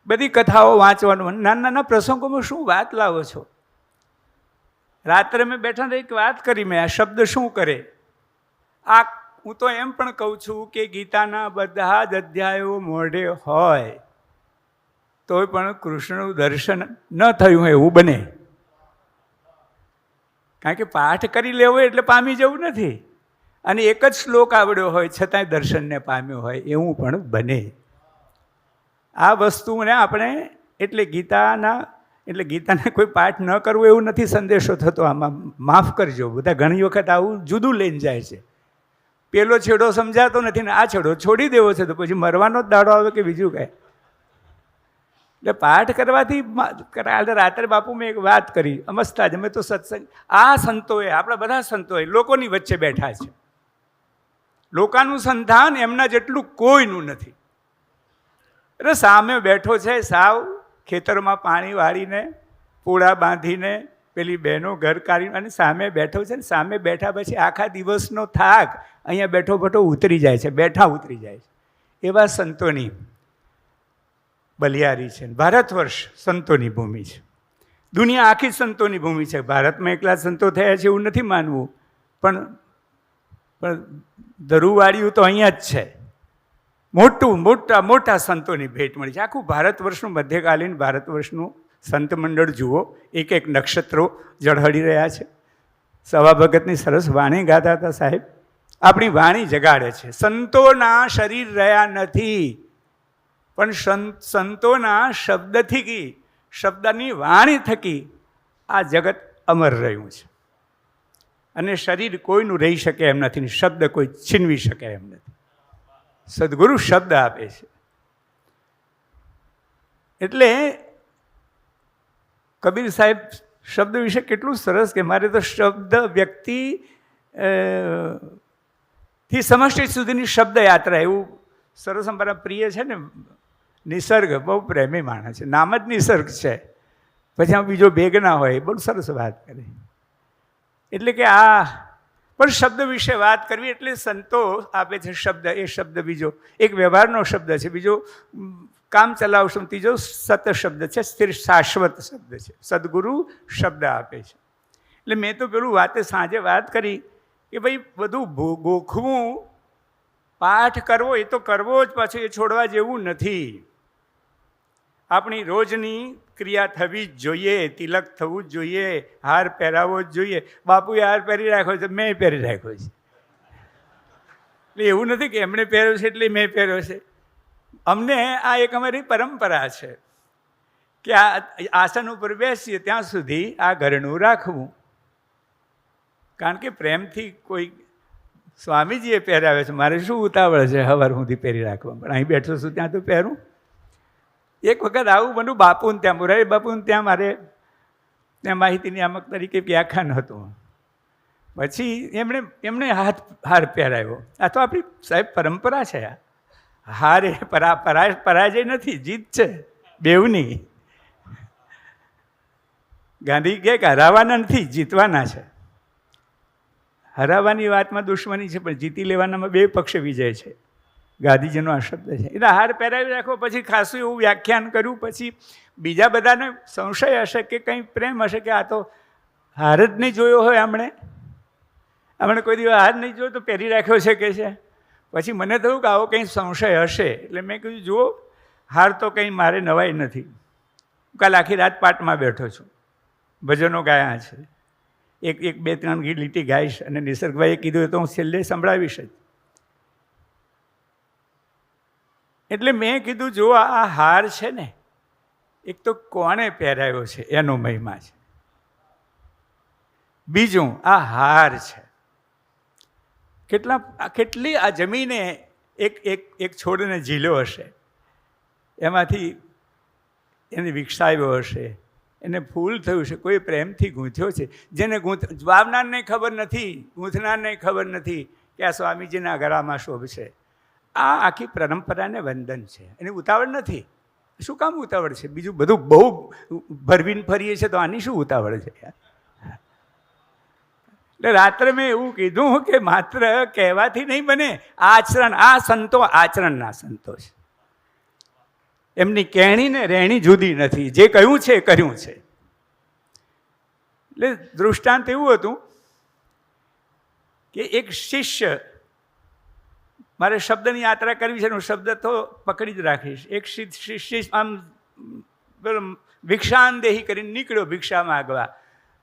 બધી કથાઓ વાંચવાનું, નાના નાના પ્રસંગોમાં શું વાત લાવો છો. રાત્રે મેં બેઠા એક વાત કરી, મેં આ શબ્દ શું કરે. આ હું તો એમ પણ કહું છું કે ગીતાના બધા જ અધ્યાયો મોઢે હોય તોય પણ કૃષ્ણનું દર્શન ન થયું એવું બને. કારણ કે પાઠ કરી લેવો એટલે પામી જવું નથી. અને એક જ શ્લોક આવડ્યો હોય છતાંય દર્શનને પામ્યો હોય એવું પણ બને. આ વસ્તુને આપણે એટલે ગીતાને કોઈ પાઠ ન કરવો એવું નથી સંદેશો થતો. આમાં માફ કરજો, બધા ઘણી વખત આવું જુદું લઈને જાય છે. પેલો છેડો સમજાતો નથી ને આ છેડો છોડી દેવો છે તો પછી મરવાનો જ દાડો આવે કે બીજું કાંઈ. એટલે પાઠ કરવાથી રાત્રે બાપુ મેં એક વાત કરી, અમસ્તા જ અમે તો સત્સંગ, આ સંતોએ, આપણા બધા સંતોએ લોકોની વચ્ચે બેઠા છે. લોકોનું સંધાન એમના જેટલું કોઈનું નથી. એટલે સામે બેઠો છે, સાવ ખેતરમાં પાણી વાળીને, પૂળા બાંધીને, પેલી બહેનો ઘર કાઢીને, અને સામે બેઠો છે ને સામે બેઠા પછી આખા દિવસનો થાક અહીંયા બેઠો બેઠો ઉતરી જાય છે, બેઠા ઉતરી જાય છે. એવા સંતોની બલિયારી છે. ભારત વર્ષ સંતોની ભૂમિ છે. દુનિયા આખી સંતોની ભૂમિ છે. ભારતમાં એકલા સંતો થયા છે એવું નથી માનવું, પણ ધરુવાળિયું તો અહીંયા જ છે. મોટા સંતોની ભેટ મળી છે. આખું ભારત વર્ષનું, મધ્યકાલીન ભારત વર્ષનું સંત મંડળ જુઓ, એક એક નક્ષત્રો ઝળહળી રહ્યા છે. સવા ભગતની સરસ વાણી ગાતા હતા સાહેબ. આપણી વાણી જગાડે છે. સંતોના શરીર રહ્યા નથી, પણ સંતોના શબ્દથી શબ્દની વાણી થકી આ જગત અમર રહ્યું છે. અને શરીર કોઈનું રહી શકે એમ નથી, શબ્દ કોઈ છીનવી શકે એમ નથી. સદગુરુ શબ્દ આપે છે. એટલે કબીર સાહેબ શબ્દ વિશે કેટલું સરસ કે મારે તો શબ્દ વ્યક્તિ થી સમષ્ટિ સુધીની શબ્દ યાત્રા, એવું સરસ અમારા પ્રિય છે ને નિસર્ગ, બહુ પ્રેમી માણસ છે, નામ જ નિસર્ગ છે, પછી આમ બીજો ભેગ ના હોય, બહુ સરસ વાત કરે. એટલે કે આ પણ શબ્દ વિશે વાત કરવી એટલે સંતો આપે છે શબ્દ. એ શબ્દ બીજો એક વ્યવહારનો શબ્દ છે, બીજો કામ ચલાવશો, ત્રીજો સત શબ્દ છે, સ્થિર શાશ્વત શબ્દ છે. સદગુરુ શબ્દ આપે છે. એટલે મેં તો પેલું સાંજે વાત કરી કે ભાઈ બધું ગોખવું, પાઠ કરવો એ તો કરવો જ, પાછું એ છોડવા જેવું નથી. આપણી રોજની ક્રિયા થવી જ જોઈએ, તિલક થવું જ જોઈએ, હાર પહેરાવો જ જોઈએ. બાપુએ હાર પહેરી રાખ્યો છે, મેં પહેરી રાખ્યો છે. એટલે એવું નથી કે એમણે પહેર્યો છે એટલે મેં પહેર્યો છે. અમને આ એક અમારી પરંપરા છે કે આ આસન ઉપર બેસીએ ત્યાં સુધી આ ઘરનું રાખવું. કારણ કે પ્રેમથી કોઈ સ્વામીજીએ પહેરાવે છે, મારે શું ઉતાવળ છે સવાર સુધી પહેરી રાખવા, પણ અહીં બેઠો છું ત્યાં તો પહેરું. એક વખત આવું બન્યું બાપુને ત્યાં, મોરારી બાપુને ત્યાં મારે ત્યાં માહિતી નિયામક તરીકે વ્યાખ્યાન હતું. પછી એમણે હાર પહેરાવ્યો. આ તો આપણી સાહેબ પરંપરા છે. હાર એ પરાજય નથી, જીત છે બેવની. ગાંધી કહે કે હરાવાના નથી, જીતવાના છે. હરાવવાની વાતમાં દુશ્મની છે, પણ જીતી લેવાનામાં બે પક્ષ વિજય છે. ગાંધીજીનો આ શબ્દ છે. એટલે હાર પહેરાવી રાખો. પછી ખાસું એવું વ્યાખ્યાન કર્યું. પછી બીજા બધાને સંશય હશે કે કંઈ પ્રેમ હશે કે આ તો હાર જ નહીં જોયો હોય, હમણે કોઈ દિવસ હાર નહીં જોયો તો પહેરી રાખ્યો છે કે છે. પછી મને થયું કે આવો કંઈ સંશય હશે. એટલે મેં કીધું જુઓ, હાર તો કંઈ મારે નવાઈ નથી. કાલ આખી રાત પાઠમાં બેઠો છું, ભજનો ગાયા છે, એક બે ત્રણ લીટી ગાઈશ, અને નિસર્ગભાઈએ કીધું તો હું છેલ્લે સંભળાવીશ જ. એટલે મેં કીધું જો આ હાર છે ને, એક તો કોણે પહેરાવ્યો છે એનો મહિમા છે. બીજું આ હાર છે, કેટલી આ જમીને એક છોડને ઝીલ્યો હશે, એમાંથી એને વિકસાવ્યો હશે, એને ફૂલ થયું છે, કોઈ પ્રેમથી ગૂંથ્યો છે. જેને વાવનારને ખબર નથી, ગૂંથનારને ખબર નથી કે આ સ્વામીજીના ગળામાં શોભશે. આ આખી પરંપરાને વંદન છે. એની ઉતાવળ નથી. શું કામ ઉતાવળ છે? બીજું બધું બહુ ભરવીને ફરીએ છીએ તો આની શું ઉતાવળ છે? એટલે રાત્રે મેં એવું કીધું કે માત્ર કહેવાથી નહીં બને, આચરણ. આ સંતો આચરણના સંતો છે. એમની કહેણી ને રહેણી જુદી નથી. જે કહ્યું છે એ કર્યું છે. એટલે દૃષ્ટાંત એવું હતું કે એક શિષ્ય, મારે શબ્દની યાત્રા કરવી છે, હું શબ્દ તો પકડી જ રાખીશ. એક શિષ્ય આમ ભિક્ષાંદેહી કરીને નીકળ્યો ભિક્ષા માગવા.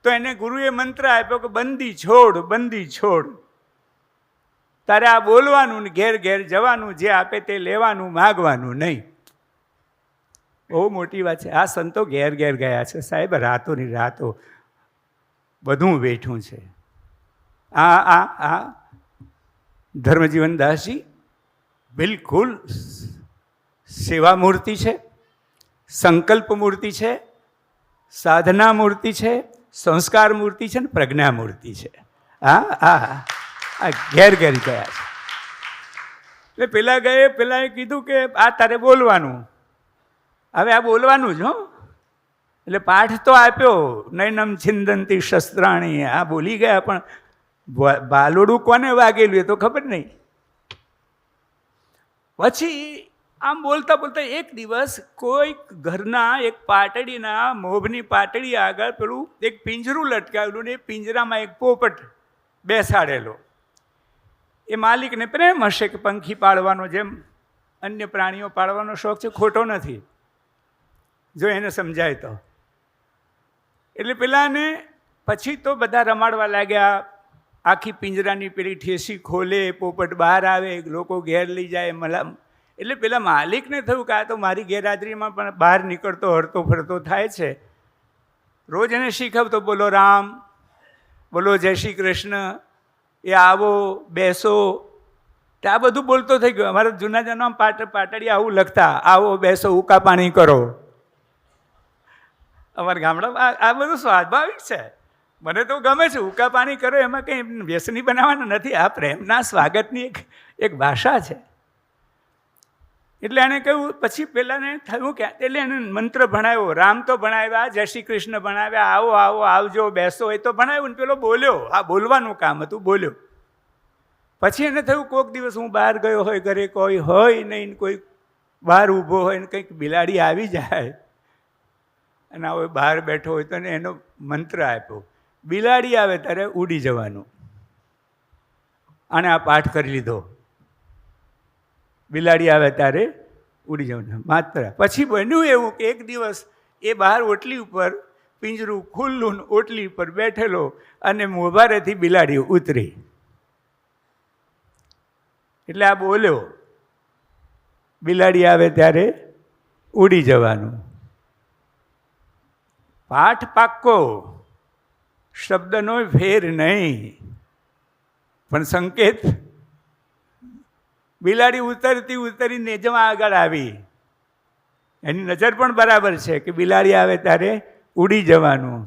તો એને ગુરુએ મંત્ર આપ્યો કે બંદી છોડ, બંદી છોડ. તારે આ બોલવાનું ને ઘેર ઘેર જવાનું, જે આપે તે લેવાનું, માગવાનું નહીં. બહુ મોટી વાત છે. આ સંતો ઘેર ઘેર ગયા છે સાહેબ, રાતોની રાતો બધું બેઠું છે. આ ધર્મજીવનદાસજી બિલકુલ સેવા મૂર્તિ છે, સંકલ્પ મૂર્તિ છે, સાધના મૂર્તિ છે, સંસ્કાર મૂર્તિ છે ને પ્રજ્ઞા મૂર્તિ છે. આ ઘેર ઘેર ગયા છે. એટલે પેલાએ કીધું કે આ તારે બોલવાનું. હવે આ બોલવાનું જ હો. એટલે પાઠ તો આપ્યો, નૈનમ છિંદંતી શસ્ત્રાણી, આ બોલી ગયા, પણ બાલોડું કોને વાગેલું એ તો ખબર નહીં. પછી આમ બોલતા બોલતા એક દિવસ કોઈ ઘરના એક પાટડીના મોભની પાટડી આગળ પેલું એક પિંજરું લટકાવેલું ને એ પિંજરામાં એક પોપટ બેસાડેલો. એ માલિકને પ્રેમ હશે કે પંખી પાળવાનો, જેમ અન્ય પ્રાણીઓ પાળવાનો શોખ છે, ખોટો નથી જો એને સમજાય તો. એટલે પેલાને પછી તો બધા રમાડવા લાગ્યા. આખી પિંજરાની પેલી ઠેસી ખોલે, પોપટ બહાર આવે, લોકો ઘેર લઈ જાય. એટલે પેલા માલિકને થયું કે આ તો મારી ગેરહાજરીમાં પણ બહાર નીકળતો હરતો ફરતો થાય છે. રોજ એને શીખવતો, બોલો રામ, બોલો જય શ્રી કૃષ્ણ, એ આવો બેસો. આ બધું બોલતો થઈ ગયો. અમારા જૂના જૂના પાટડિયા આવું લખતા, આવો બેસો, ઉકા પાણી કરો. અમારા ગામડામાં આ બધું સ્વાભાવિક છે. મને તો ગમે છે. ઉકા પાણી કરો એમાં કંઈ વ્યસની બનાવવાના નથી. આ પ્રેમના સ્વાગતની એક ભાષા છે. એટલે એણે કહ્યું, પછી પેલાને થયું કે એટલે એને મંત્ર ભણાવ્યો. રામ તો ભણાવ્યા, જય શ્રી કૃષ્ણ ભણાવ્યા, આવો આવો આવજો બેસો એ તો ભણાવ્યું ને પેલો બોલ્યો. આ બોલવાનું કામ હતું, બોલ્યો. પછી એને થયું કોઈક દિવસ હું બહાર ગયો હોય, ઘરે કોઈ હોય નહીં, કોઈ બહાર ઊભો હોય ને કંઈક બિલાડી આવી જાય અને હવે બહાર બેઠો હોય તો એનો મંત્ર આપ્યો, બિલાડી આવે ત્યારે ઉડી જવાનું. અને આ પાઠ કરી લીધો, બિલાડી આવે ત્યારે ઉડી જવાનું માત્ર. પછી બન્યું એવું કે એક દિવસ એ બહાર ઓટલી ઉપર, પિંજરું ખુલ્લું, ઓટલી ઉપર બેઠેલો અને મોભારેથી બિલાડી ઉતરી. એટલે આ બોલ્યો, બિલાડી આવે ત્યારે ઉડી જવાનું. પાઠ પાક્કો, શબ્દનો ફેર નહીં, પણ સંકેત. બિલાડી ઉતરતી ઉતરીને જેમ આગળ આવી, એની નજર પણ બરાબર છે કે બિલાડી આવે ત્યારે ઉડી જવાનું.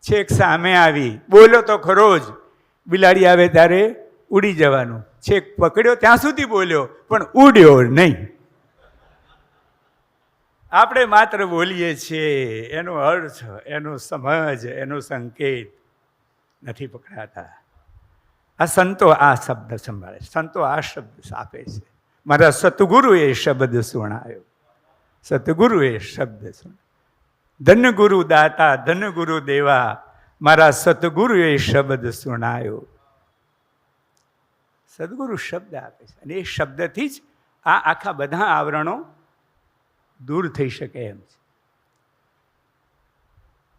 છેક સામે આવી, બોલ્યો તો ખરો જ, બિલાડી આવે ત્યારે ઉડી જવાનું. છેક પકડ્યો ત્યાં સુધી બોલ્યો, પણ ઉડ્યો નહીં. આપણે માત્ર બોલીએ છીએ, એનો અર્થ, એનો સમજ, એનો સંકેત નથી પકડાતા. આ સંતો આ શબ્દ સંભાળે, સંતો આ શબ્દ આપે છે. મારા સતગુરુએ શબ્દ સુણાયો, સતગુરુએ શબ્દ સુણાયો. ધન ગુરુ દાતા, ધન ગુરુ દેવા, મારા સતગુરુએ શબ્દ સુણાયો. સદગુરુ શબ્દ આપે છે અને એ શબ્દથી જ આ આખા બધા આવરણો દૂર થઈ શકે એમ છે.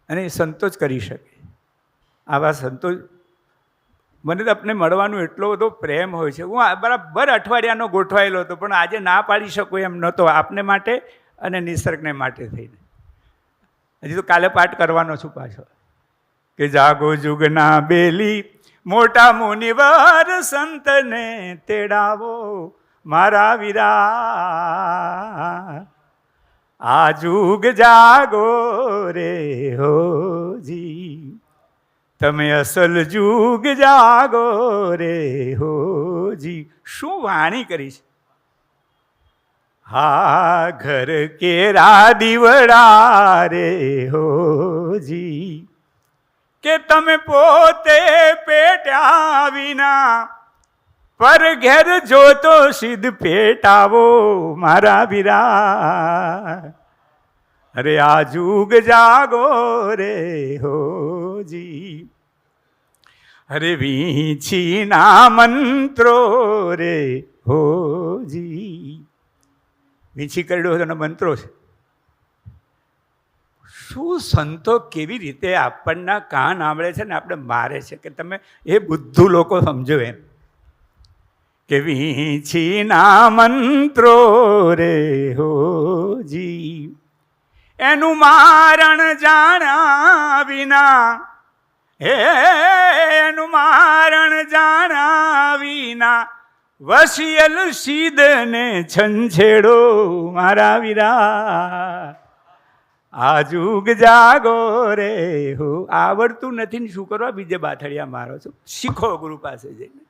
અને એ સંતો જ કરી શકે. આવા સંતો, મને તો આપને મળવાનો એટલો બધો પ્રેમ હોય છે. હું બરાબર અઠવાડિયાનો ગોઠવાયેલો હતો, પણ આજે ના પાડી શકું એમ નહોતો, આપને માટે અને નિસર્ગને માટે થઈને. હજી તો કાલે પાઠ કરવાનો છું પાછો કે જાગો જુગના બેલી, મોટા મુનિવર સંતને તેડાવો મારા વીરા. આ જુગ જાગો રે હોજી, તમે અસલ જુગ જાગો રે હોજી. શું વાણી કરી છે! હા ઘર કેરા દીવડા રે હોજી, કે તમે પોતે પેટ્યા વિના પર ઘેર જોતો સિદ્ધ પેટાવો મારા વીરા. અરે આ જુગ જાગો રે હોજી, અરે વીછી ના મંત્રો રે હોજી. વીછી કરડો એનો મંત્રો છે. શું સંતો કેવી રીતે આપણના કાન આંબળે છે ને આપણે મારે છે કે તમે એ બુદ્ધુ લોકો સમજો એમ કે વીંછીના મંત્રો રે હોજી, એનું મારણ જાણ્યા વિના, એનું મારણ જાણ્યા વિના વસિયલ સીધને છંછેડો મારા વીરા. આ જુગ જાગો રે હો. આવડતું નથી ને શું કરવા બીજે બાથડિયા મારો છો? શીખો ગુરુ પાસે જઈને.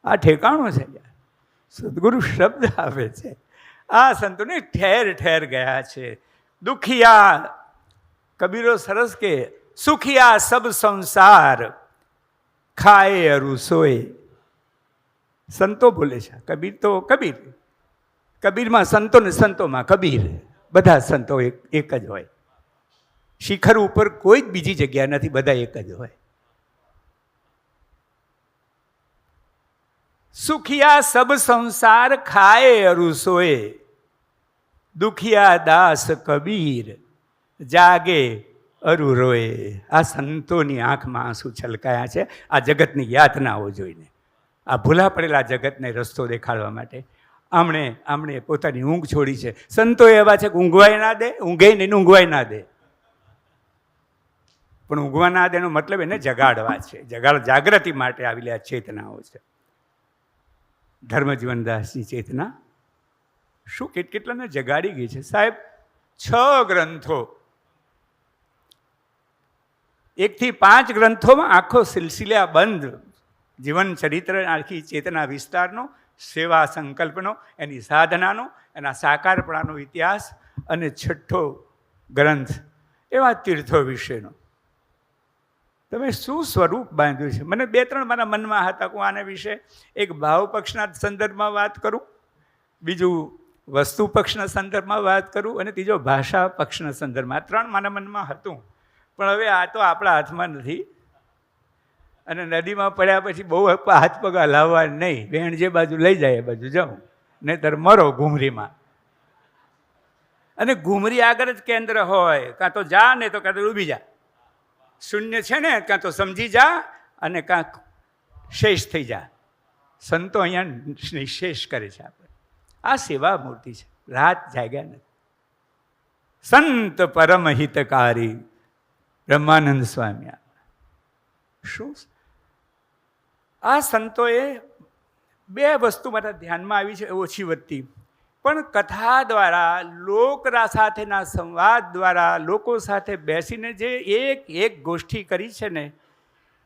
આ ઠેકાણું છે યાર. સદગુરુ શબ્દ આવે છે. આ સંતોને ઠેર ઠેર ગયા છે. દુખિયા, કબીરો સરસ કે સુખિયા સબ સંસાર ખાએ અરુ સોય. સંતો બોલે છે. કબીર તો કબીર, કબીરમાં સંતો ને સંતોમાં કબીર. બધા સંતો એક જ હોય. શિખર ઉપર કોઈ જ બીજી જગ્યા નથી, બધા એક જ હોય. સુખિયા સબ સંસાર ખાએ અરુ સોય, દુખિયા દાસ કબીર જાગે અરુ રોય. આ સંતોની આંખમાં આંસુ છલકાયા છે આ જગતની યાતનાઓ જોઈને, આ ભૂલા પડેલા જગતને રસ્તો દેખાડવા માટે. આમણે પોતાની ઊંઘ છોડી છે. સંતો એવા છે કે ઊંઘવાય ના દે, ઊંઘે નહીં, ઊંઘવાય ના દે. પણ ઊંઘવા ના દેનો મતલબ એને જગાડવા છે. જાગૃતિ માટે આવેલી આ ચેતનાઓ છે. ધર્મજીવનદાસની ચેતના શું કેટલાને જગાડી ગઈ છે સાહેબ. 6 ગ્રંથો, 1 થી 5 ગ્રંથોમાં આખો સિલસિલા બંધ જીવન ચરિત્ર, આખી ચેતના વિસ્તારનો, સેવા સંકલ્પનો, એની સાધનાનો, એના સાકારપણાનો ઇતિહાસ, અને 6થો ગ્રંથ એવા તીર્થો વિશેનો. તમે શું સ્વરૂપ બાંધ્યું છે. મને 2-3 મારા મનમાં હતા. હું આના વિશે એક ભાવ પક્ષના સંદર્ભમાં વાત કરું, બીજું વસ્તુ પક્ષના સંદર્ભમાં વાત કરું, અને ત્રીજો ભાષા પક્ષના સંદર્ભમાં. 3 મારા મનમાં હતું. પણ હવે આ તો આપણા હાથમાં નથી, અને નદીમાં પડ્યા પછી બહુ હાથ પગ હલાવવા નહીં. વેણ જે બાજુ લઈ જાય એ બાજુ જાઉં, નહીંતર મરો ઘૂમરીમાં. અને ઘૂમરી આગળ જ કેન્દ્ર હોય. કાં તો જા, નહીં તો કાં તો ડૂબી જા. શૂન્ય છે ને, કાં તો સમજી જા, અને કાં શેષ થઈ જા. સંતો અહીંયા નિશેષ કરે છે. આપણે આ સેવા મૂર્તિ છે. રાત જાગ્યા નથી. સંત પરમ હિતકારી બ્રહ્માનંદ સ્વામી. શું આ સંતોએ 2 વસ્તુ મારા ધ્યાનમાં આવી છે, ઓછી વધતી. પણ કથા દ્વારા, લોક સાથેના સંવાદ દ્વારા, લોકો સાથે બેસીને જે એક ગોષ્ઠી કરી છે ને,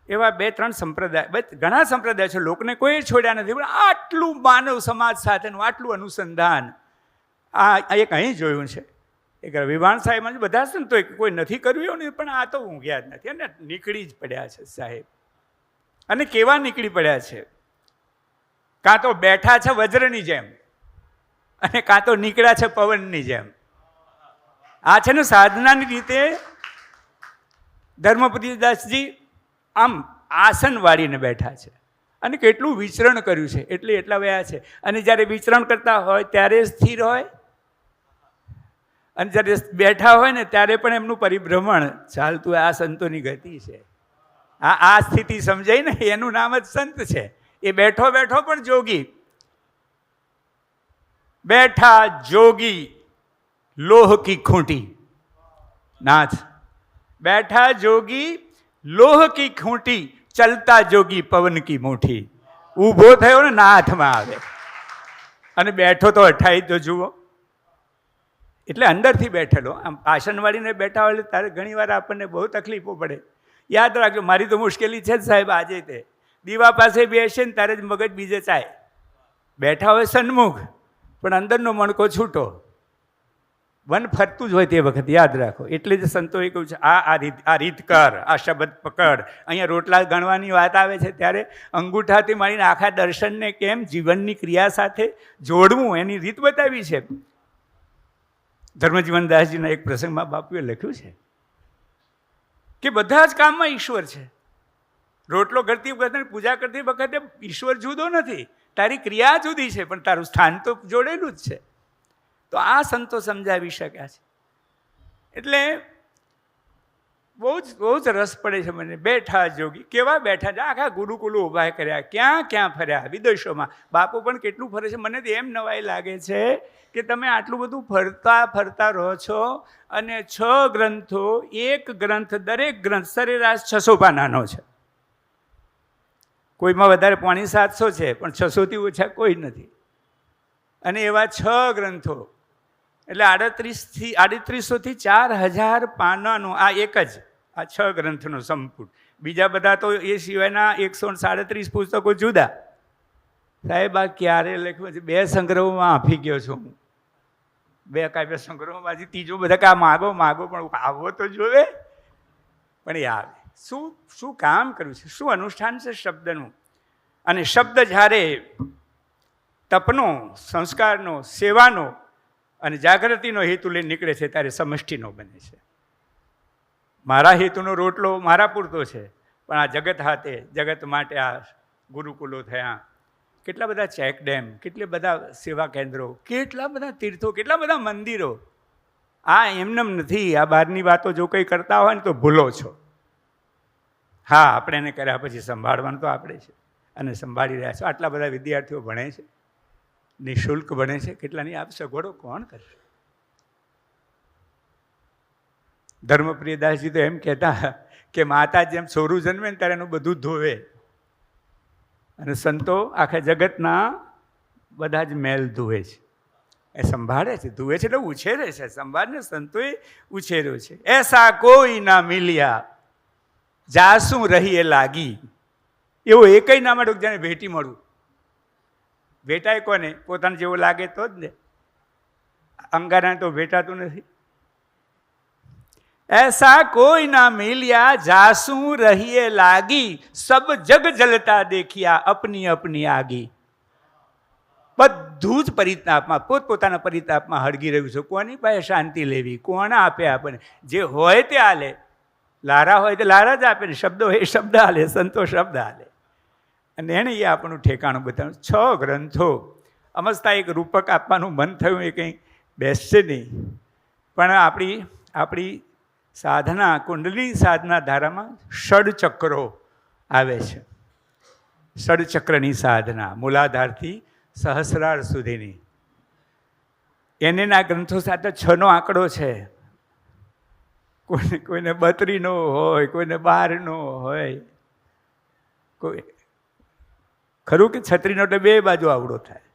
એવા 2-3 સંપ્રદાય, ઘણા સંપ્રદાય છે, લોકને કોઈ છોડ્યા નથી. પણ આટલું માનવ સમાજ સાથેનું આટલું અનુસંધાન આ એક અહીં જોયું છે. એક રવિવાણ સાહેબમાં બધા સંતોએ કોઈ નથી કર્યું એવું નહીં, પણ આ તો ઊંઘ્યા જ નથી, અને નીકળી જ પડ્યા છે સાહેબ. અને કેવા નીકળી પડ્યા છે. કાં તો બેઠા છે વજ્રની જેમ, અને કાં તો નીકળ્યા છે પવનની જેમ. આ છે ને સાધનાની રીતે ધર્મપતિદાસજી આમ આસન વાળીને બેઠા છે, અને કેટલું વિચરણ કર્યું છે, એટલે એટલા વયા છે. અને જ્યારે વિચરણ કરતા હોય ત્યારે સ્થિર હોય, અને જ્યારે બેઠા હોય ને ત્યારે પણ એમનું પરિભ્રમણ ચાલતું. આ સંતોની ગતિ છે. આ સ્થિતિ સમજાય ને, એનું નામ જ સંત છે. એ બેઠો બેઠો પણ જોગી. બેઠા જોગી લોહ કી ખૂંટી. નાથ બેઠા જોગી લોહ કી ખૂંટી, ચલતા જોગી પવન કી મુઠ્ઠી. ઊભો થયો ને નાથમાં આવે, અને બેઠો તો અઠાઈ તો જુઓ. એટલે અંદરથી બેઠેલો. આમ આસન વાળીને બેઠા હોય ત્યારે ઘણી વાર આપણને બહુ તકલીફો પડે. યાદ રાખજો, મારી તો મુશ્કેલી છે જ સાહેબ. આજે તે દીવા પાસે બેસે ને ત્યારે જ મગજ બીજે ચાય. બેઠા હોય સન્મુખ, પણ અંદરનો મણકો છૂટો. વન ફરતું જ હોય તે વખત યાદ રાખો. એટલે જ સંતોએ કહ્યું છે આ રીત કર, આ શબ્દ પકડ. અહીંયા રોટલા ગણવાની વાત આવે છે ત્યારે અંગૂઠાથી માંડીને આખા દર્શનને કેમ જીવનની ક્રિયા સાથે જોડવું, એની રીત બતાવી છે. ધર્મજીવનદાસજીના એક પ્રસંગમાં બાપુએ લખ્યું છે કે બધા જ કામમાં ઈશ્વર છે. રોટલો કરતી વખતે, પૂજા કરતી વખતે ઈશ્વર જુદો નથી, તારી ક્રિયા જુદી છે, પણ તારું સ્થાન તો જોડેલું જ છે. તો આ સંતો સમજાવી શક્યા છે. એટલે બહુ જ રસ પડે છે મને. બેઠા જોગી કેવા બેઠા છે, આખા ગુરુકુલો ઊભા કર્યા, ક્યાં ક્યાં ફર્યા વિદેશોમાં. બાપુ પણ કેટલું ફરે છે. મને તો એમ નવાઈ લાગે છે કે તમે આટલું બધું ફરતા રહો છો, અને 6 ગ્રંથો, એક ગ્રંથ, દરેક ગ્રંથ સરેરાશ 600 પાનાનો છે. કોઈમાં વધારે 750 છે, પણ 600થી ઓછા કોઈ નથી. અને એવા 6 ગ્રંથો, એટલે 3800 થી 4000 પાનાનું આ એક જ આ 6 ગ્રંથનો સંપુટ. બીજા બધા તો એ સિવાયના 137 પુસ્તકો જુદા. સાહેબ આ ક્યારે લખ્યું છે? 2 સંગ્રહોમાં આપી ગયો છું હું. 2 કાવ્ય સંગ્રહોમાં હજી ત્રીજો બધા કા માગો પણ આવો તો જોવે. પણ એ આવે. શું કામ કર્યું છે, શું અનુષ્ઠાન છે શબ્દનું. અને શબ્દ જ્યારે તપનો, સંસ્કારનો, સેવાનો અને જાગૃતિનો હેતુ લઈને નીકળે છે ત્યારે સમષ્ટિનો બને છે. મારા હેતુનો રોટલો મારા પૂરતો છે, પણ આ જગત હાથે, જગત માટે આ ગુરુકુલો થયા, કેટલા બધા ચેક ડેમ, કેટલા બધા સેવા કેન્દ્રો, કેટલા બધા તીર્થો, કેટલા બધા મંદિરો. આ એમનેમ નથી. આ બહારની વાતો જો કંઈ કરતા હોય ને તો ભૂલો છો. હા, આપણે એને કર્યા પછી સંભાળવાનું તો આપણે છે, અને સંભાળી રહ્યા છો. આટલા બધા વિદ્યાર્થીઓ ભણે છે, નિઃશુલ્ક બને છે, કેટલાની આપ સગવડો કોણ કરશે? ધર્મપ્રિયદાસજી તો એમ કહેતા કે માતા જેમ સોરું જન્મે ને ત્યારે એનું બધું ધોવે, અને સંતો આખા જગતના બધા જ મેલ ધોવે છે, એ સંભાળે છે, ધોવે છે એટલે ઉછેરે છે. સંભાળને સંતોએ ઉછેર્યો છે. એસા કોઈ ના મિલ્યા જાસું રહી એ લાગી, એવો એકય ના મળ્યો જેને ભેટી મળું. ભેટાય કોને? પોતાને જેવો લાગે તો જ ને, અંગારા તો ભેટાતું નથી. ऐसा कोई ना मिलिया जासू रहिए लागी, सब जग जलता देखिया अपनी अपनी आगी. બધું જ પરિતાપમાં, પોતપોતાના પરિતાપમાં હળગી રહ્યું છે. કોની પાસે શાંતિ લેવી? કોણ આપે આપણને? જે હોય તે હાલે. લારા હોય તો લારા જ આપે ને, શબ્દ હોય એ શબ્દ હાલે, સંતો શબ્દ હાલે. અને એણે એ આપણું ઠેકાણું બતાવ્યું. 6 ગ્રંથો અમસ્તા એક રૂપક આપવાનું મન થયું, એ કંઈ બેસશે નહીં. પણ આપણી સાધના, કુંડલી સાધના ધારામાં ષડચક્રો આવે છે. ષડચક્રની સાધના મૂલાધારથી સહસ્રાર સુધીની, એના ગ્રંથો સાથે 6નો આંકડો છે. કોઈને 32નો હોય, કોઈને 12નો હોય, કોઈ ખરું કે 36નો એટલે 2 બાજુ આવડો થાય.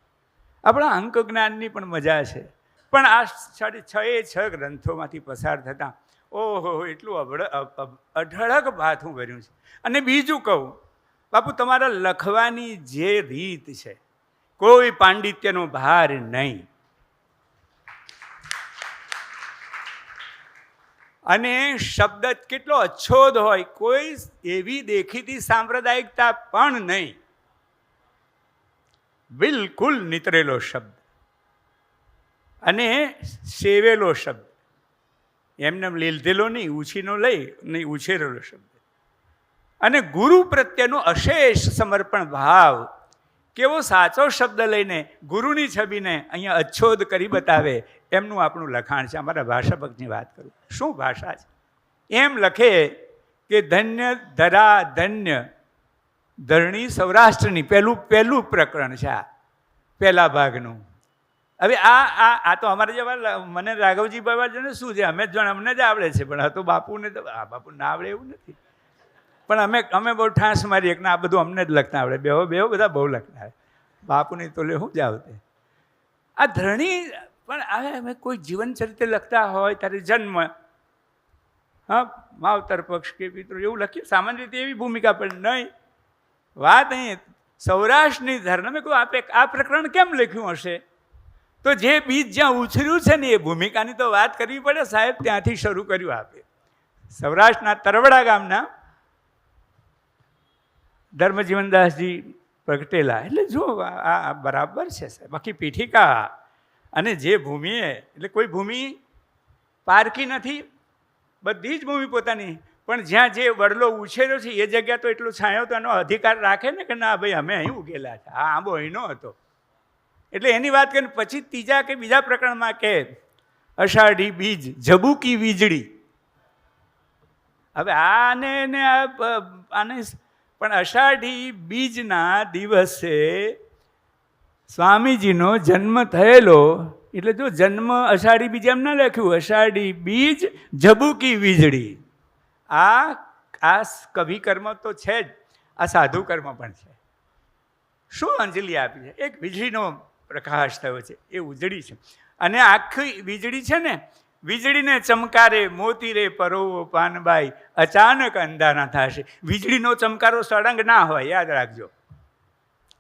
આપણા અંક જ્ઞાનની પણ મજા છે. પણ આ 6 ગ્રંથોમાંથી પસાર થતાં ઓહો એટલું અઢળક ભાથું ભર્યું છે. અને બીજું કહું બાપુ, તમારા લખવાની જે રીત છે, કોઈ પાંડિત્યનો ભાર નહીં. અને શબ્દ કેટલો અચ્છોદ હોય, કોઈ એવી દેખીતી સાંપ્રદાયિકતા પણ નહીં. બિલકુલ નીતરેલો શબ્દ અને સેવેલો શબ્દ, એમને લીધેલો નહીં, ઉછીનો લઈ નહીં, ઉછેરેલો શબ્દ. અને ગુરુ પ્રત્યેનો અશેષ સમર્પણ ભાવ, કેવો સાચો શબ્દ લઈને ગુરુની છબીને અહીંયા અચ્છોદ કરી બતાવે, એમનું આપણું લખાણ છે. અમારા ભાષા ભક્તની વાત કરું, શું ભાષા છે! એમ લખે કે ધન્ય ધરા ધન્ય ધરણી સૌરાષ્ટ્રની, પહેલું પ્રકરણ છે આ, પહેલા ભાગનું. હવે આ તો અમારે જેવા મને રાઘવજી બાબા છે ને, શું છે, અમે જ અમને જ આવડે છે, પણ આ તો બાપુને તો બાપુ ના આવડે એવું નથી. પણ અમે બહુ ઠાંસ મારીએ કે આ બધું અમને જ લખતા આવડે. બેહો બધા બહુ લખતા આવે, બાપુની તો લે શું જ આવતે. આ ધરણી પણ હવે અમે કોઈ જીવન ચરિત્ર લખતા હોય ત્યારે જન્મ, હા, માવતર પક્ષ કે પિતૃ એવું લખીએ સામાન્ય રીતે, એવી ભૂમિકા. પણ નહીં, વાત અહીં સૌરાષ્ટ્રની ધરણ. મેં કહું આપે આ પ્રકરણ કેમ લખ્યું હશે? તો જે બીજ જ્યાં ઉછર્યું છે ને, એ ભૂમિકાની તો વાત કરવી પડે સાહેબ. ત્યાંથી શરૂ કર્યું આપે. સૌરાષ્ટ્રના તરવડા ગામના ધર્મજીવનદાસજી પ્રગટેલા. એટલે જો આ બરાબર છે સાહેબ. બાકી પીઠિકા અને જે ભૂમિએ, એટલે કોઈ ભૂમિ પારકી નથી, બધી જ ભૂમિ પોતાની. પણ જ્યાં જે વડલો ઉછેર્યો છે એ જગ્યા તો એટલું છાંયો તો એનો અધિકાર રાખે ને, કે ના ભાઈ અમે અહીં ઉગેલા છે, આ આંબો અહીંનો હતો. એટલે એની વાત કરીને પછી ત્રીજા કે બીજા પ્રકરણમાં કે અષાઢી બીજ ઝબૂકી વીજળી. હવે આને પણ અષાઢી બીજના દિવસે સ્વામીજીનો જન્મ થયેલો. એટલે જો જન્મ અષાઢી બીજ એમ ના લખ્યું, અષાઢી બીજ ઝબૂકી વીજળી. આ કવિ કર્મ તો છે જ, આ સાધુ કર્મ પણ છે. શું અંજલિ આપી છે! એક વીજળીનો પ્રકાશ થયો છે, એ ઉજળી છે. અને આખી વીજળી છે ને, વીજળીને ચમકારે મોતી રે પરોવો પાનબાઈ, અચાનક અંધારા થશે. વીજળીનો ચમકારો સળંગ ના હોય, યાદ રાખજો.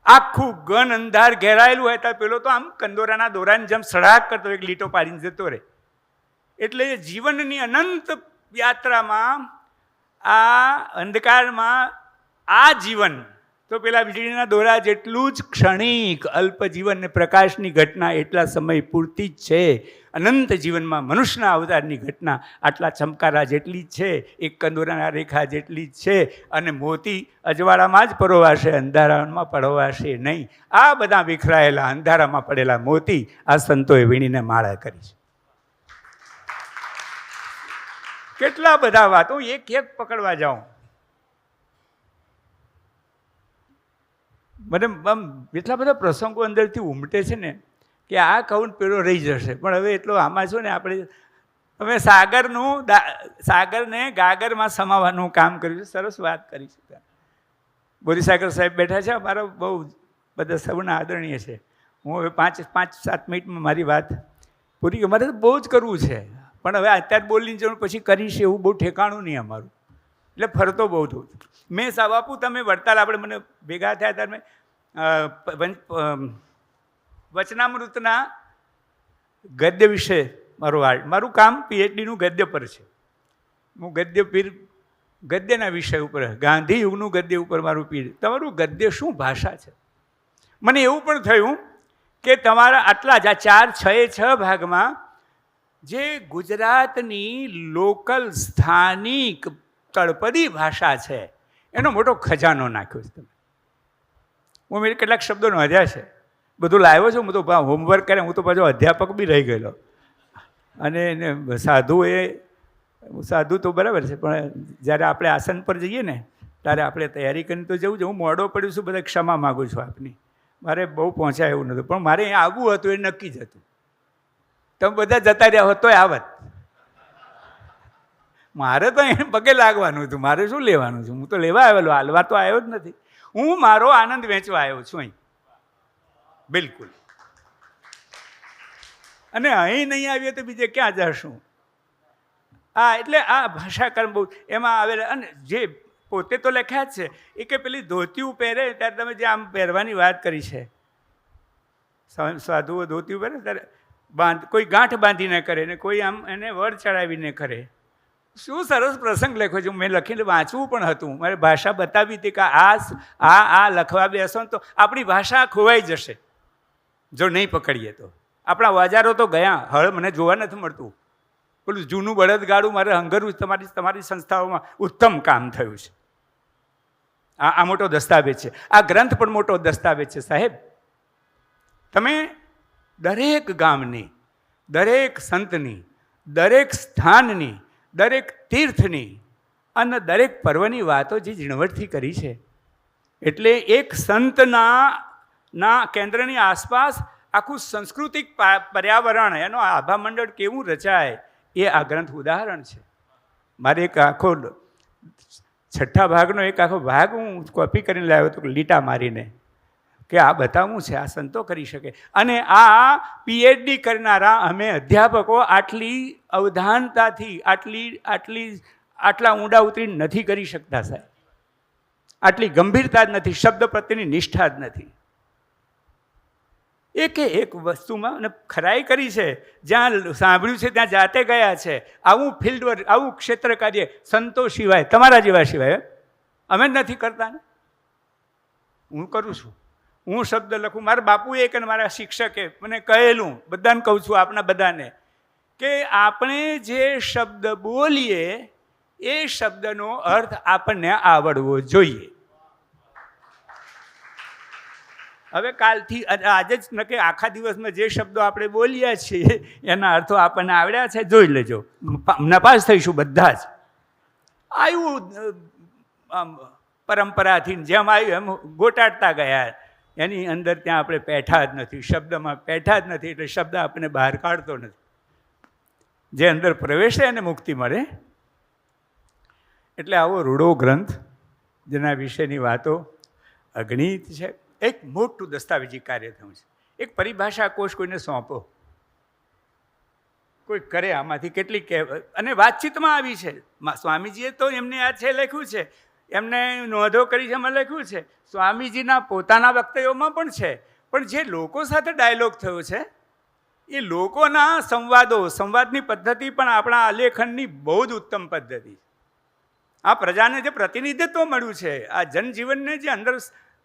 આખું ઘન અંધાર ઘેરાયેલું હોય તો પેલો તો આમ કંદોરાના દોરાની જેમ સડાક કરતો એક લીટો પાડીને જતો રહે. એટલે જીવનની અનંત યાત્રામાં આ અંધકારમાં આ જીવન તો પેલા વીજળીના દોરા જેટલું જ ક્ષણિક અલ્પ જીવન ને પ્રકાશની ઘટના એટલા સમય પૂરતી જ છે. અનંત જીવનમાં મનુષ્યના અવતારની ઘટના આટલા ચમકારા જેટલી જ છે, એક કંદોરાના રેખા જેટલી જ છે. અને મોતી અજવાળામાં જ પરોવાશે, અંધારામાં પડવાશે નહીં. આ બધા વિખરાયેલા અંધારામાં પડેલા મોતી આ સંતોએ વીણીને માળા કરી છે. કેટલા બધા વાતો એક પકડવા જાઉં. મને આમ એટલા બધા પ્રસંગો અંદરથી ઉમટે છે ને કે આ કહું પેલો રહી જશે, પણ હવે એટલો આમાં છો ને આપણે અમે સાગરને ગાગરમાં સમાવવાનું કામ કર્યું છે. સરસ વાત કરી છે. બોરીસાગર સાહેબ બેઠા છે, અમારા બહુ બધા સૌના આદરણીય છે. હું હવે 5-7 મિનિટમાં મારી વાત પૂરી. અમારે તો બહુ જ કરવું છે, પણ હવે અત્યારે બોલીને જવું પછી કરીશ એવું બહુ ઠેકાણું નહીં અમારું, એટલે ફરતો બહુ થયું. મેં બાપુ તમે વડતાલ આપણે મને ભેગા થયા ત્યારે મેં વચનામૃતના ગદ્ય વિશે મારું કામ PhDનું ગદ્ય પર છે. હું ગદ્યના વિષય ઉપર, ગાંધી યુગનું ગદ્ય ઉપર મારું PhD. તમારું ગદ્ય શું ભાષા છે. મને એવું પણ થયું કે તમારા આટલા જ આ 4-6 ભાગમાં જે ગુજરાતની લોકલ સ્થાનિક તળપદી ભાષા છે એનો મોટો ખજાનો નાખ્યો છે તમે. હું મેં કેટલાક શબ્દો નોંધ્યા છે, બધું લાવ્યો છું. હું તો હોમવર્ક કરે, હું તો પાછો અધ્યાપક બી રહી ગયેલો. અને સાધુ તો બરાબર છે, પણ જ્યારે આપણે આસન પર જઈએ ને ત્યારે આપણે તૈયારી કરીને તો જવું. હું મોડો પડ્યું છું, બધા ક્ષમા માગું છું આપની. મારે બહુ પહોંચાય એવું નહોતું, પણ મારે અહીંયા આવવું હતું એ નક્કી જ હતું. તમે બધા જતા રહ્યા હોત તોય આવત. મારે તો એને પગે લાગવાનું હતું, મારે શું લેવાનું છે. હું તો લેવા આવેલો, હાલવા તો આવ્યો જ નથી. હું મારો આનંદ વેચવા આવ્યો છું અહીં, બિલકુલ. અને અહીં નહીં આવીએ તો બીજે ક્યાં જશું. એટલે આ ભાષાકર્મ બહુ એમાં આવેલા. અને જે પોતે તો લખ્યા જ છે એ કે પેલી ધોતિયું પહેરે ત્યારે તમે જે આમ પહેરવાની વાત કરી છે, સાધુઓ ધોતિયું પહેરે ત્યારે કોઈ ગાંઠ બાંધીને કરે ને કોઈ આમ એને વડ ચડાવીને કરે. શું સરસ પ્રસંગ લખ્યો છે. મેં લખીને વાંચવું પણ હતું, મારે ભાષા બતાવી હતી કે આ લખવા બેસો તો આપણી ભાષા ખોવાઈ જશે જો નહીં પકડીએ તો. આપણા વાજારો તો ગયા, હળ મને જોવા નથી મળતું. પેલું જૂનું બળદગાડું મારે હંગરવું તમારી સંસ્થાઓમાં ઉત્તમ કામ થયું છે. આ મોટો દસ્તાવેજ છે. આ ગ્રંથ પણ મોટો દસ્તાવેજ છે સાહેબ. તમે દરેક ગામની, દરેક સંતની, દરેક સ્થાનની, દરેક તીર્થની અને દરેક પર્વની વાતો જે ઝીણવટથી કરી છે. એટલે એક સંતના કેન્દ્રની આસપાસ આખું સાંસ્કૃતિક પર્યાવરણ, એનો આભા મંડળ કેવું રચાય એ આ ગ્રંથ ઉદાહરણ છે. મારે એક આખો 6ઠ્ઠા ભાગનો એક આખો ભાગ હું કોપી કરીને લાવ્યો હતો લીટા મારીને, કે આ બતાવવું છે, આ સંતો કરી શકે. અને આ PhD કરનારા અમે અધ્યાપકો આટલી અવધાનતાથી આટલા ઊંડા ઉતરી નથી કરી શકતા સાહેબ. આટલી ગંભીરતા જ નથી, શબ્દ પ્રત્યેની નિષ્ઠા જ નથી. એક વસ્તુમાં અને ખરાઈ કરી છે. જ્યાં સાંભળ્યું છે ત્યાં જાતે ગયા છે. આવું ફિલ્ડ વર્ક, આવું ક્ષેત્ર કાર્ય સંતો સિવાય, તમારા જેવા સિવાય અમે જ નથી કરતા ને. હું કરું છું. હું શબ્દ લખું. મારા બાપુએ અને મારા શિક્ષકે મને કહેલું, બધાને કહું છું, આપણા બધાને, કે આપણે જે શબ્દ બોલીએ એ શબ્દનો અર્થ આપણને આવડવો જોઈએ. હવે કાલથી આજે જ ન કે આખા દિવસમાં જે શબ્દો આપણે બોલ્યા છીએ એના અર્થો આપણને આવડ્યા છે, જોઈ લેજો. નપાસ થઈશું બધા જ. આવ્યું પરંપરાથી જેમ આવ્યું એમ ગોટાડતા ગયા. એની અંદર ત્યાં આપણે પેઠા જ નથી, શબ્દમાં પેઠા જ નથી, એટલે શબ્દ આપણને બહાર કાઢતો નથી. જે અંદર પ્રવેશે એને મુક્તિ મળે. એટલે આવો રૂડો ગ્રંથ જેના વિશેની વાતો અગણિત છે. એક મોટું દસ્તાવેજી કાર્ય થયું છે. એક પરિભાષા કોશ કોઈને સોંપો, કોઈ કરે આમાંથી કેટલીક અને વાતચીતમાં આવી છે. સ્વામીજીએ તો એમને આ છે લખ્યું છે, એમને નોંધો કરી છે, એમાં લખ્યું છે. સ્વામીજીના પોતાના વક્તવ્યોમાં પણ છે. પણ જે લોકો સાથે ડાયલોગ થયો છે એ લોકોના સંવાદની પદ્ધતિ પણ આપણા આલેખનની બહુ જ ઉત્તમ પદ્ધતિ. આ પ્રજાને જે પ્રતિનિધિત્વ મળ્યું છે, આ જનજીવનને જે અંદર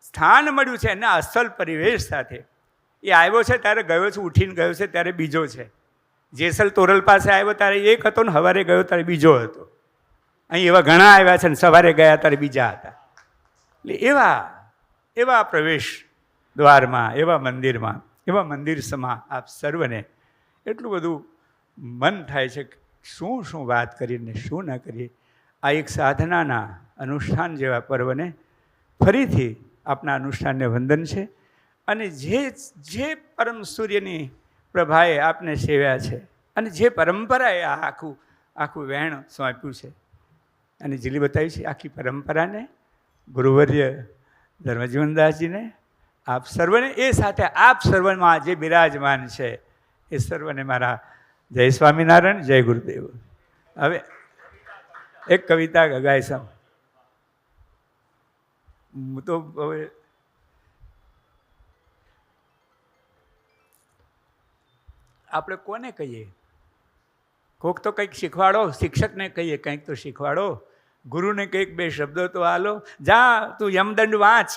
સ્થાન મળ્યું છે એના અસલ પરિવેશ સાથે. એ આવ્યો છે ત્યારે ગયો છે, ઉઠીને ગયો છે ત્યારે બીજો છે. જેસલ તોરલ પાસે આવ્યો ત્યારે એક હતો ને સવારે ગયો ત્યારે બીજો હતો. અહીં એવા ઘણા આવ્યા છે ને સવારે ગયા ત્યારે બીજા હતા. એટલે એવા પ્રવેશ દ્વારમાં, એવા મંદિરમાં, એવા મંદિર સમા આપ સર્વને એટલું બધું મન થાય છે કે શું વાત કરીને શું ન કરીએ. આ એક સાધનાના અનુષ્ઠાન જેવા પર્વને ફરીથી આપના અનુષ્ઠાનને વંદન છે. અને જે પરમ સૂર્યની પ્રભાએ આપને સેવ્યા છે અને જે પરંપરાએ આ આખું વહેણ સોંપ્યું છે અને જીલી બતાવી છે, આખી પરંપરાને ગુરુવર્ય ધર્મજીવનદાસજીને, આપ સર્વને, એ સાથે આપ સર્વમાં જે બિરાજમાન છે એ સર્વને મારા જય સ્વામિનારાયણ, જય ગુરુદેવ. હવે એક કવિતા ગાય સમ. હું તો હવે આપણે કોને કહીએ? કોક તો કંઈક શીખવાડો, શિક્ષકને કહીએ કંઈક તો શીખવાડો, ગુરુને કંઈક બે શબ્દો તો આલો. જા તું યમદંડ વાંચ.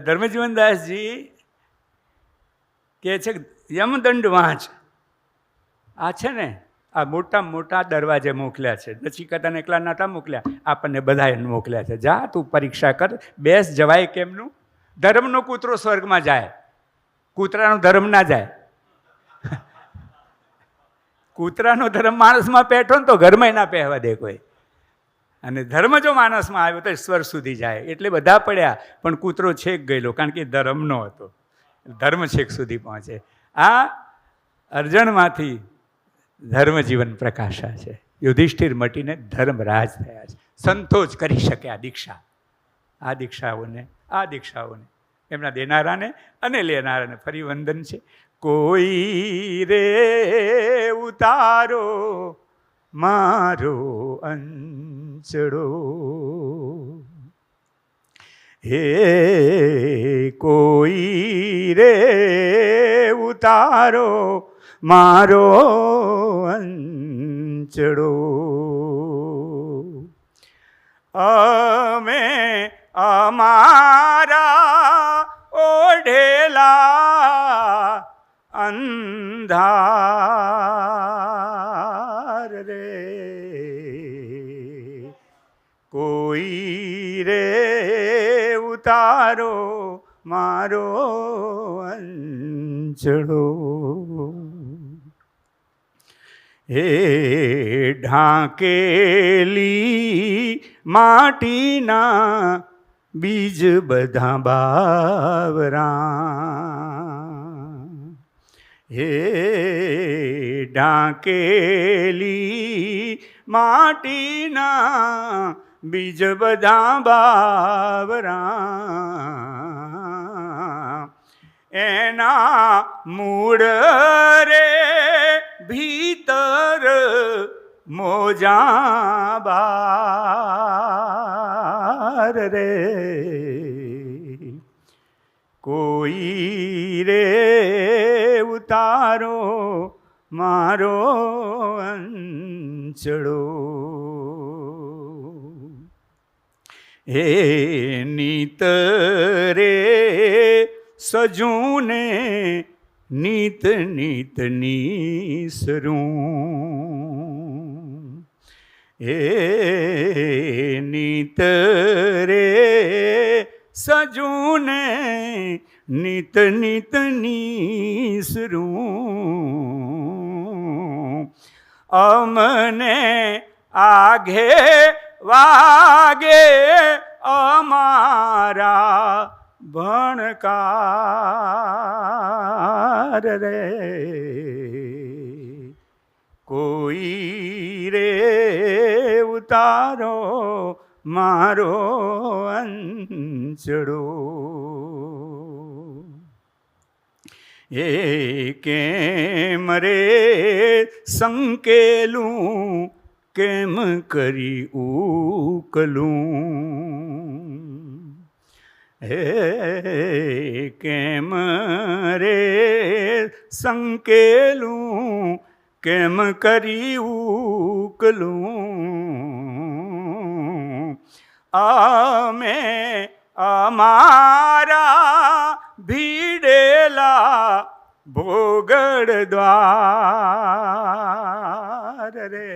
ધર્મજીવનદાસજી કહે છે યમદંડ વાંચ. આ છે ને, આ મોટા દરવાજે મોકલ્યા છે. નચિકેતાને એકલા નહોતા મોકલ્યા, આપણને બધાએ મોકલ્યા છે. જા તું પરીક્ષા કર, બેસ. જવાય કેમનું? ધર્મનો કૂતરો સ્વર્ગમાં જાય, કૂતરાનો ધર્મ ના જાય. કૂતરાનો ધર્મ માણસમાં પેઠો ને તો ઘરમાં ના પહેવા દે કોઈ. અને ધર્મ જો માણસમાં આવ્યો તો સ્વર્ગ સુધી જાય. એટલે બધા પડ્યા, પણ કૂતરો છેક ગયેલો, કારણ કે ધર્મનો હતો. ધર્મ છેક સુધી પહોંચે. આ અર્જણમાંથી ધર્મ જીવન પ્રકાશા છે. યુધિષ્ઠિર મટીને ધર્મરાજ થયા છે. સંતો જ કરી શકે આ દીક્ષાઓને એમના દેનારાને અને લેનારાને ફરી વંદન છે. કોઈ રે ઉતારો મારો અંચડો, હે કોઈ રે ઉતારો મારો અંચડો. અમે અમારા ઓઢેલા અંધાર રે, કોઈ રે ઉતારો મારો અંચડો. હે ઢાંકેલી માટીના બીજ બધા બાવરા, હે ઢાંકેલી માટીના બીજ બધા બાવરા, એના મૂળ રે ભીતર મોજા બાર રે, કોઈ રે ઉતારો મારો અંચડો. હે નીત રે સજુને નીત નીત નીસરું, હે નીત રે સજુને નીત નીત નીસરું, અમને આઘે વાગે અમારા ભણકાર રે, કોઈ રે ઉતારો મારો અંચડો. એ કેમ રે સંકેલું, કેમ કરી ઉકલું, હે કેમ રે સંકેલું, કેમ કરી ઉકલું, અમે અમારા ભીડેલા ભોગડ દ્વાર રે,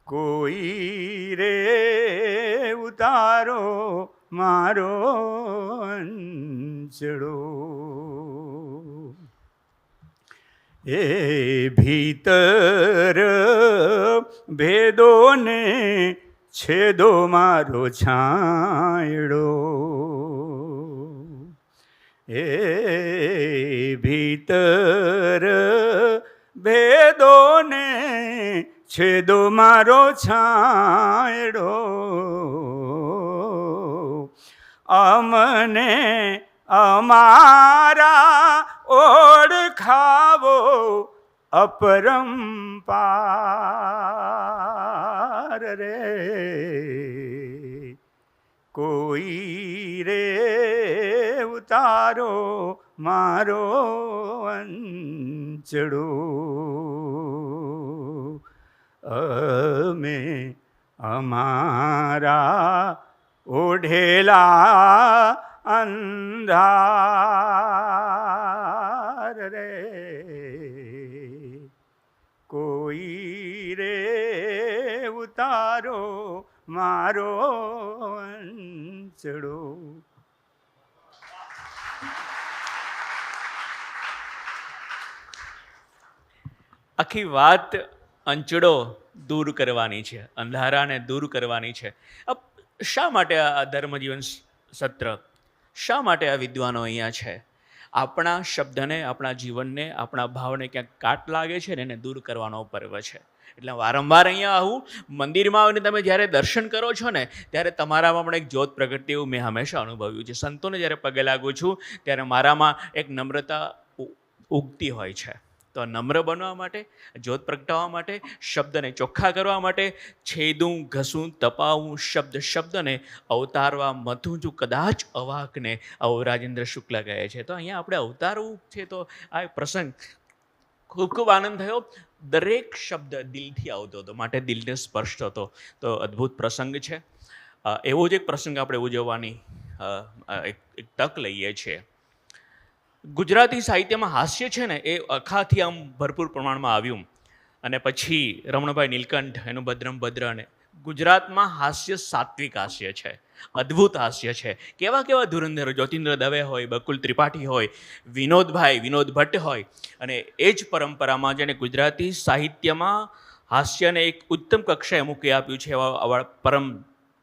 કોઈ રે ઉતારો મારો અંચડો. એ ભીતર ભેદોને છેદો મારો છાંયડો, એ ભીતર ભેદોને છેદો મારો છાંયડો, અમને અમારા ઓળખાવો અપરંપાર રે, કોઈ રે ઉતારો મારો અંચડો, અમે અમારા ઓઢેલા અંધાર રે, કોઈ રે ઉતારો મારો અંચડો. આખી વાત અંચડો દૂર કરવાની છે, અંધારાને દૂર કરવાની છે. શા માટે આ ધર્મજીવન સત્ર, શા માટે આ વિદ્વાનો અહીંયા છે? આપણા શબ્દને, આપણા જીવનને, આપણા ભાવને ક્યાંક કાટ લાગે છે ને એને દૂર કરવાનો પર્વ છે. એટલે વારંવાર અહીંયા આવું, મંદિરમાં આવીને તમે જ્યારે દર્શન કરો છો ને ત્યારે તમારામાં પણ એક જ્યોત પ્રગટતી એવું મેં હંમેશા અનુભવ્યું છે. સંતોને જ્યારે પગે લાગું છું ત્યારે મારામાં એક નમ્રતા ઉગતી હોય છે. તો નમ્ર બનવા માટે, જ્યોત પ્રગટાવવા માટે, શબ્દને ચોખ્ખા કરવા માટે, છેદું ઘસું તપાવું શબ્દ શબ્દને અવતારવા મથું છું કદાચ અવાકને, આવું રાજેન્દ્ર શુક્લ કહે છે. તો અહીંયા આપણે અવતારવું છે. તો આ પ્રસંગ ખૂબ ખૂબ આનંદ થયો. દરેક શબ્દ દિલથી આવતો હતો, માટે દિલને સ્પર્શતો હતો. તો અદ્ભુત પ્રસંગ છે. એવો જ એક પ્રસંગ આપણે ઉજવવાની એક તક લઈએ છીએ. ગુજરાતી સાહિત્યમાં હાસ્ય છે ને એ અખાથી આમ ભરપૂર પ્રમાણમાં આવ્યું, અને પછી રમણભાઈ નીલકંઠ એનું ભદ્રમ ભદ્ર, અને ગુજરાતમાં હાસ્ય સાત્વિક હાસ્ય છે, અદ્ભુત હાસ્ય છે. કેવા કેવા ધુરંધરો, જ્યોતિન્દ્ર દવે હોય, બકુલ ત્રિપાઠી હોય, વિનોદ ભટ્ટ હોય, અને એ જ પરંપરામાં જેને ગુજરાતી સાહિત્યમાં હાસ્યને એક ઉત્તમ કક્ષાએ મૂકી આપ્યું છે એવા પરમ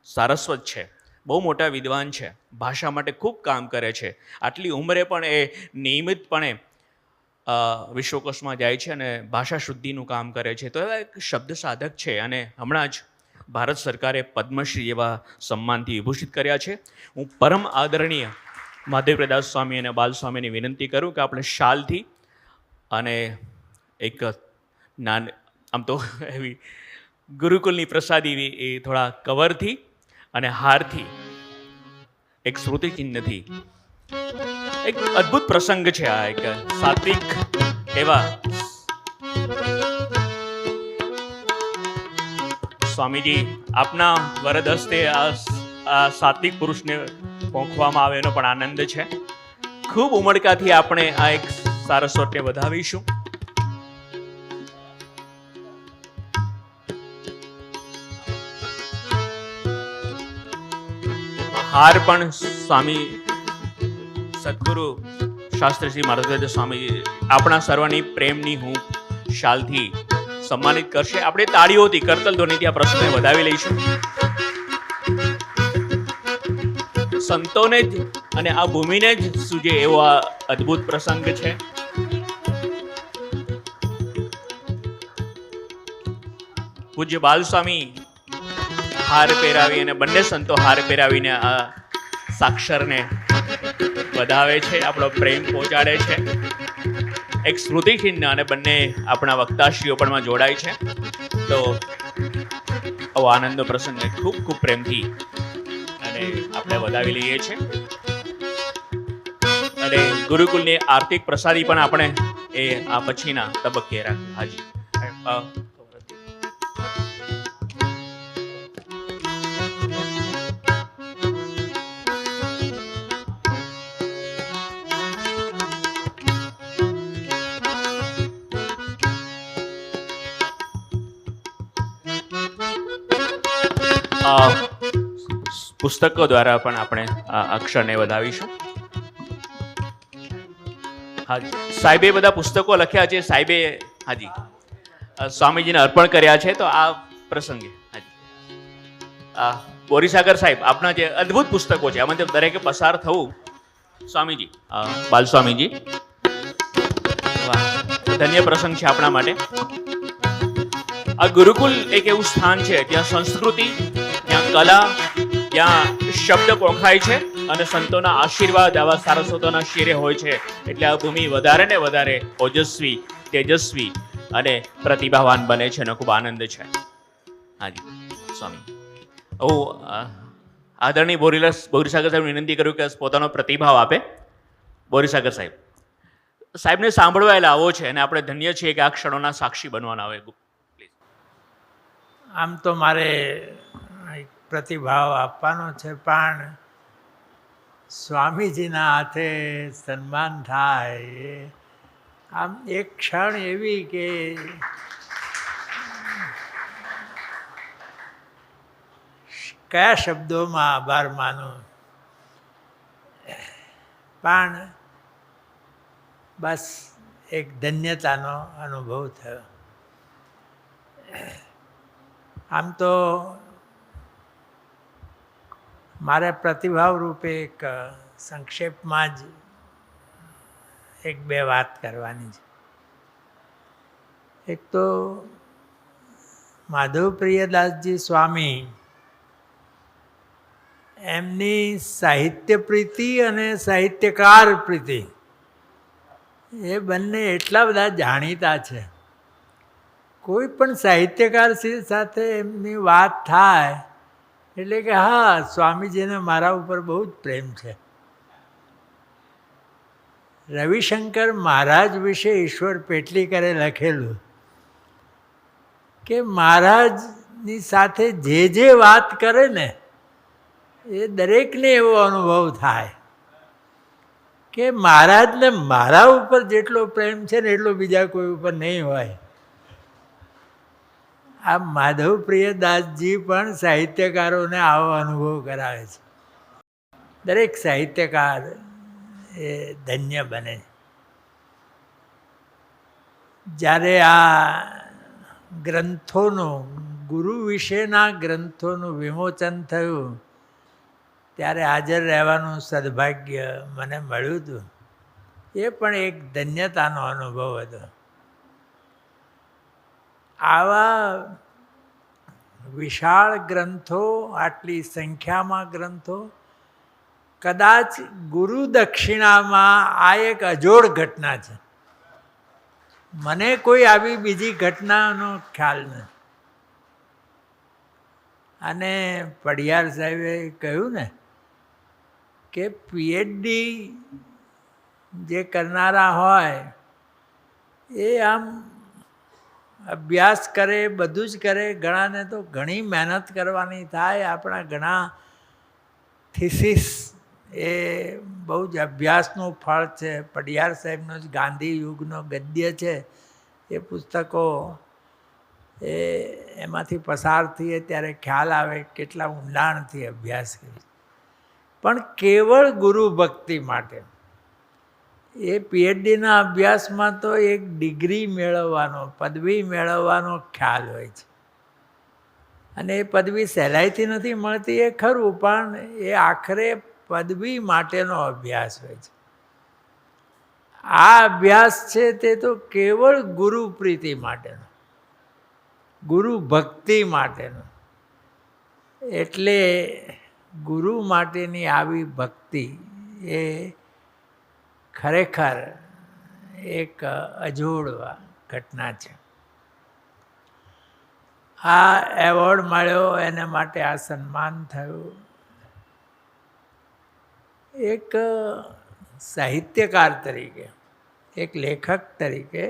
સારસ્વત છે, બહુ મોટા વિદ્વાન છે, ભાષા માટે ખૂબ કામ કરે છે. આટલી ઉંમરે પણ એ નિયમિતપણે વિશ્વકોશમાં જાય છે અને ભાષા શુદ્ધિનું કામ કરે છે. તો એવા એક શબ્દ સાધક છે, અને હમણાં જ ભારત સરકારે પદ્મશ્રી એવા સન્માનથી વિભૂષિત કર્યા છે. હું પરમ આદરણીય મહાદેવપ્રદાસ સ્વામી અને બાલસ્વામીને વિનંતી કરું કે આપણે શાલથી અને એક આમ તો એવી ગુરુકુલની પ્રસાદી એ થોડા કવરથી અને હારથી, એક સ્મૃતિચિહ્નથી, એક અદ્ભુત પ્રસંગ છે આ. એક સાત્વિક એવા સ્વામીજી આપના વરદ હસ્તે આ સાત્વિક પુરુષને પહોંચવામાં આવે એનો પણ આનંદ છે. ખૂબ ઉમળકાથી આપણે આ એક સારસ્વતને વધાવીશું. હાર પણ સ્વામી સદગુરુ શાસ્ત્રી શ્રી મહારાજ સ્વામી આપણા સર્વની પ્રેમની હું શાલથી સન્માનિત કરશે. આપણે તાળીઓથી, કરતલ ધ્વનિથી આ પ્રસંગને વધાવી લઈશું. સંતોને જ અને આ ભૂમિને જ સૂજે એવો આ અદ્ભુત પ્રસંગ છે. પૂજ્ય બાલસ્વામી હાર પહેરાવી અને બંને સંતો હાર પહેરાવીને આ સાક્ષરને વધાવે છે, આપણો પ્રેમ પહોંચાડે છે. એક સ્મૃતિચિહ્ન, અને બંને આપણા વક્તાશ્રીઓ પણ જોડાય છે. તો આવો આનંદનો પ્રસંગને ખૂબ ખૂબ પ્રેમથી અને આપણે વધાવી લઈએ છીએ. અને ગુરુકુલની આર્થિક પ્રસાદી પણ આપણે એ આ પછીના તબક્કે રાખીએ. હાજી પુસ્તકો દ્વારા પણ આપણે આ અક્ષરને વધાવીશું. હાજી સાહેબે બધા પુસ્તકો લખ્યા છે, સાહેબે હાજી સ્વામીજીને અર્પણ કર્યા છે. તો આ પ્રસંગે હાજી બોરીસાગર સાહેબ આપના જે અદ્ભુત પુસ્તકો છે આમાંથી દરેકે પસાર થવું. સ્વામીજી બાલ સ્વામીજી, વાહ, ધન્ય પ્રસંગ છે આપણા માટે. આ ગુરુકુલ એક એવું સ્થાન છે ત્યાં સંસ્કૃતિ, ત્યાં કલા, ત્યાં શબ્દ પોખાય છે અને સંતોના આશીર્વાદ આવા સારસ્વતોના શિરે હોય છે. એટલે આ ભૂમિ વધારે ને વધારે ઓજસ્વી, તેજસ્વી અને પ્રતિભાવાન બને છે અને ખૂબ આનંદ છે. હાજી સ્વામી, હું આદરણીય બોરીસાગર સાહેબ વિનંતી કર્યું કે પોતાનો પ્રતિભાવ આપે. બોરીસાગર સાહેબ, સાહેબને સાંભળવા એટલે આવો છે અને આપણે ધન્ય છીએ કે આ ક્ષણોના સાક્ષી બનવાના હોય. આમ તો મારે એક પ્રતિભાવ આપવાનો છે, પણ સ્વામીજીના હાથે સન્માન થાય એ આમ એક ક્ષણ એવી કે કયા શબ્દોમાં આભાર માનું. પણ બસ એક ધન્યતાનો અનુભવ થયો. આમ તો મારે પ્રતિભાવ રૂપે એક સંક્ષેપમાં જ એક બે વાત કરવાની છે. એક તો માધવ પ્રિયદાસજી સ્વામી, એમની સાહિત્ય પ્રીતિ અને સાહિત્યકાર પ્રીતિ એ બંને એટલા બધા જાણીતા છે. કોઈ પણ સાહિત્યકાર સાથે એમની વાત થાય એટલે કે હા, સ્વામીજીને મારા ઉપર બહુ જ પ્રેમ છે. રવિશંકર મહારાજ વિશે ઈશ્વર પેટલીકરે લખેલું કે મહારાજની સાથે જે વાત કરે ને એ દરેકને એવો અનુભવ થાય કે મહારાજને મારા ઉપર જેટલો પ્રેમ છે ને એટલો બીજા કોઈ ઉપર નહીં હોય. આ માધવ પ્રિયદાસજી પણ સાહિત્યકારોને આવો અનુભવ કરાવે છે. દરેક સાહિત્યકાર એ ધન્ય બને. જ્યારે આ ગ્રંથોનું, ગુરુ વિશેના ગ્રંથોનું વિમોચન થયું ત્યારે હાજર રહેવાનું સદભાગ્ય મને મળ્યું હતું. એ પણ એક ધન્યતાનો અનુભવ હતો. આવા વિશાળ ગ્રંથો, આટલી સંખ્યામાં ગ્રંથો, કદાચ ગુરુ દક્ષિણામાં આ એક અજોડ ઘટના છે. મને કોઈ આવી બીજી ઘટનાનો ખ્યાલ નથી. અને પડિયાર સાહેબે કહ્યું ને કે પીએચડી જે કરનારા હોય એ આમ અભ્યાસ કરે, બધું જ કરે. ઘણાને તો ઘણી મહેનત કરવાની થાય. આપણા ઘણા થીસીસ એ બહુ જ અભ્યાસનું ફળ છે. પડિયાર સાહેબનો જ ગાંધી યુગનો ગદ્ય છે, એ પુસ્તકો એમાંથી પસાર થઈએ ત્યારે ખ્યાલ આવે કેટલા ઊંડાણથી અભ્યાસ કરી. પણ કેવળ ગુરુ ભક્તિ માટે એ પીએચડીના અભ્યાસમાં તો એક ડિગ્રી મેળવવાનો, પદવી મેળવવાનો ખ્યાલ હોય છે. અને એ પદવી સહેલાઈથી નથી મળતી એ ખરું, પણ એ આખરે પદવી માટેનો અભ્યાસ હોય છે. આ અભ્યાસ છે તે તો કેવળ ગુરુ પ્રીતિ માટેનો, ગુરુ ભક્તિ માટેનો. એટલે ગુરુ માટેની આવી ભક્તિ એ ખરેખર એક અજોડ ઘટના છે. આ એવોર્ડ મળ્યો, એના માટે આ સન્માન થયું. એક સાહિત્યકાર તરીકે, એક લેખક તરીકે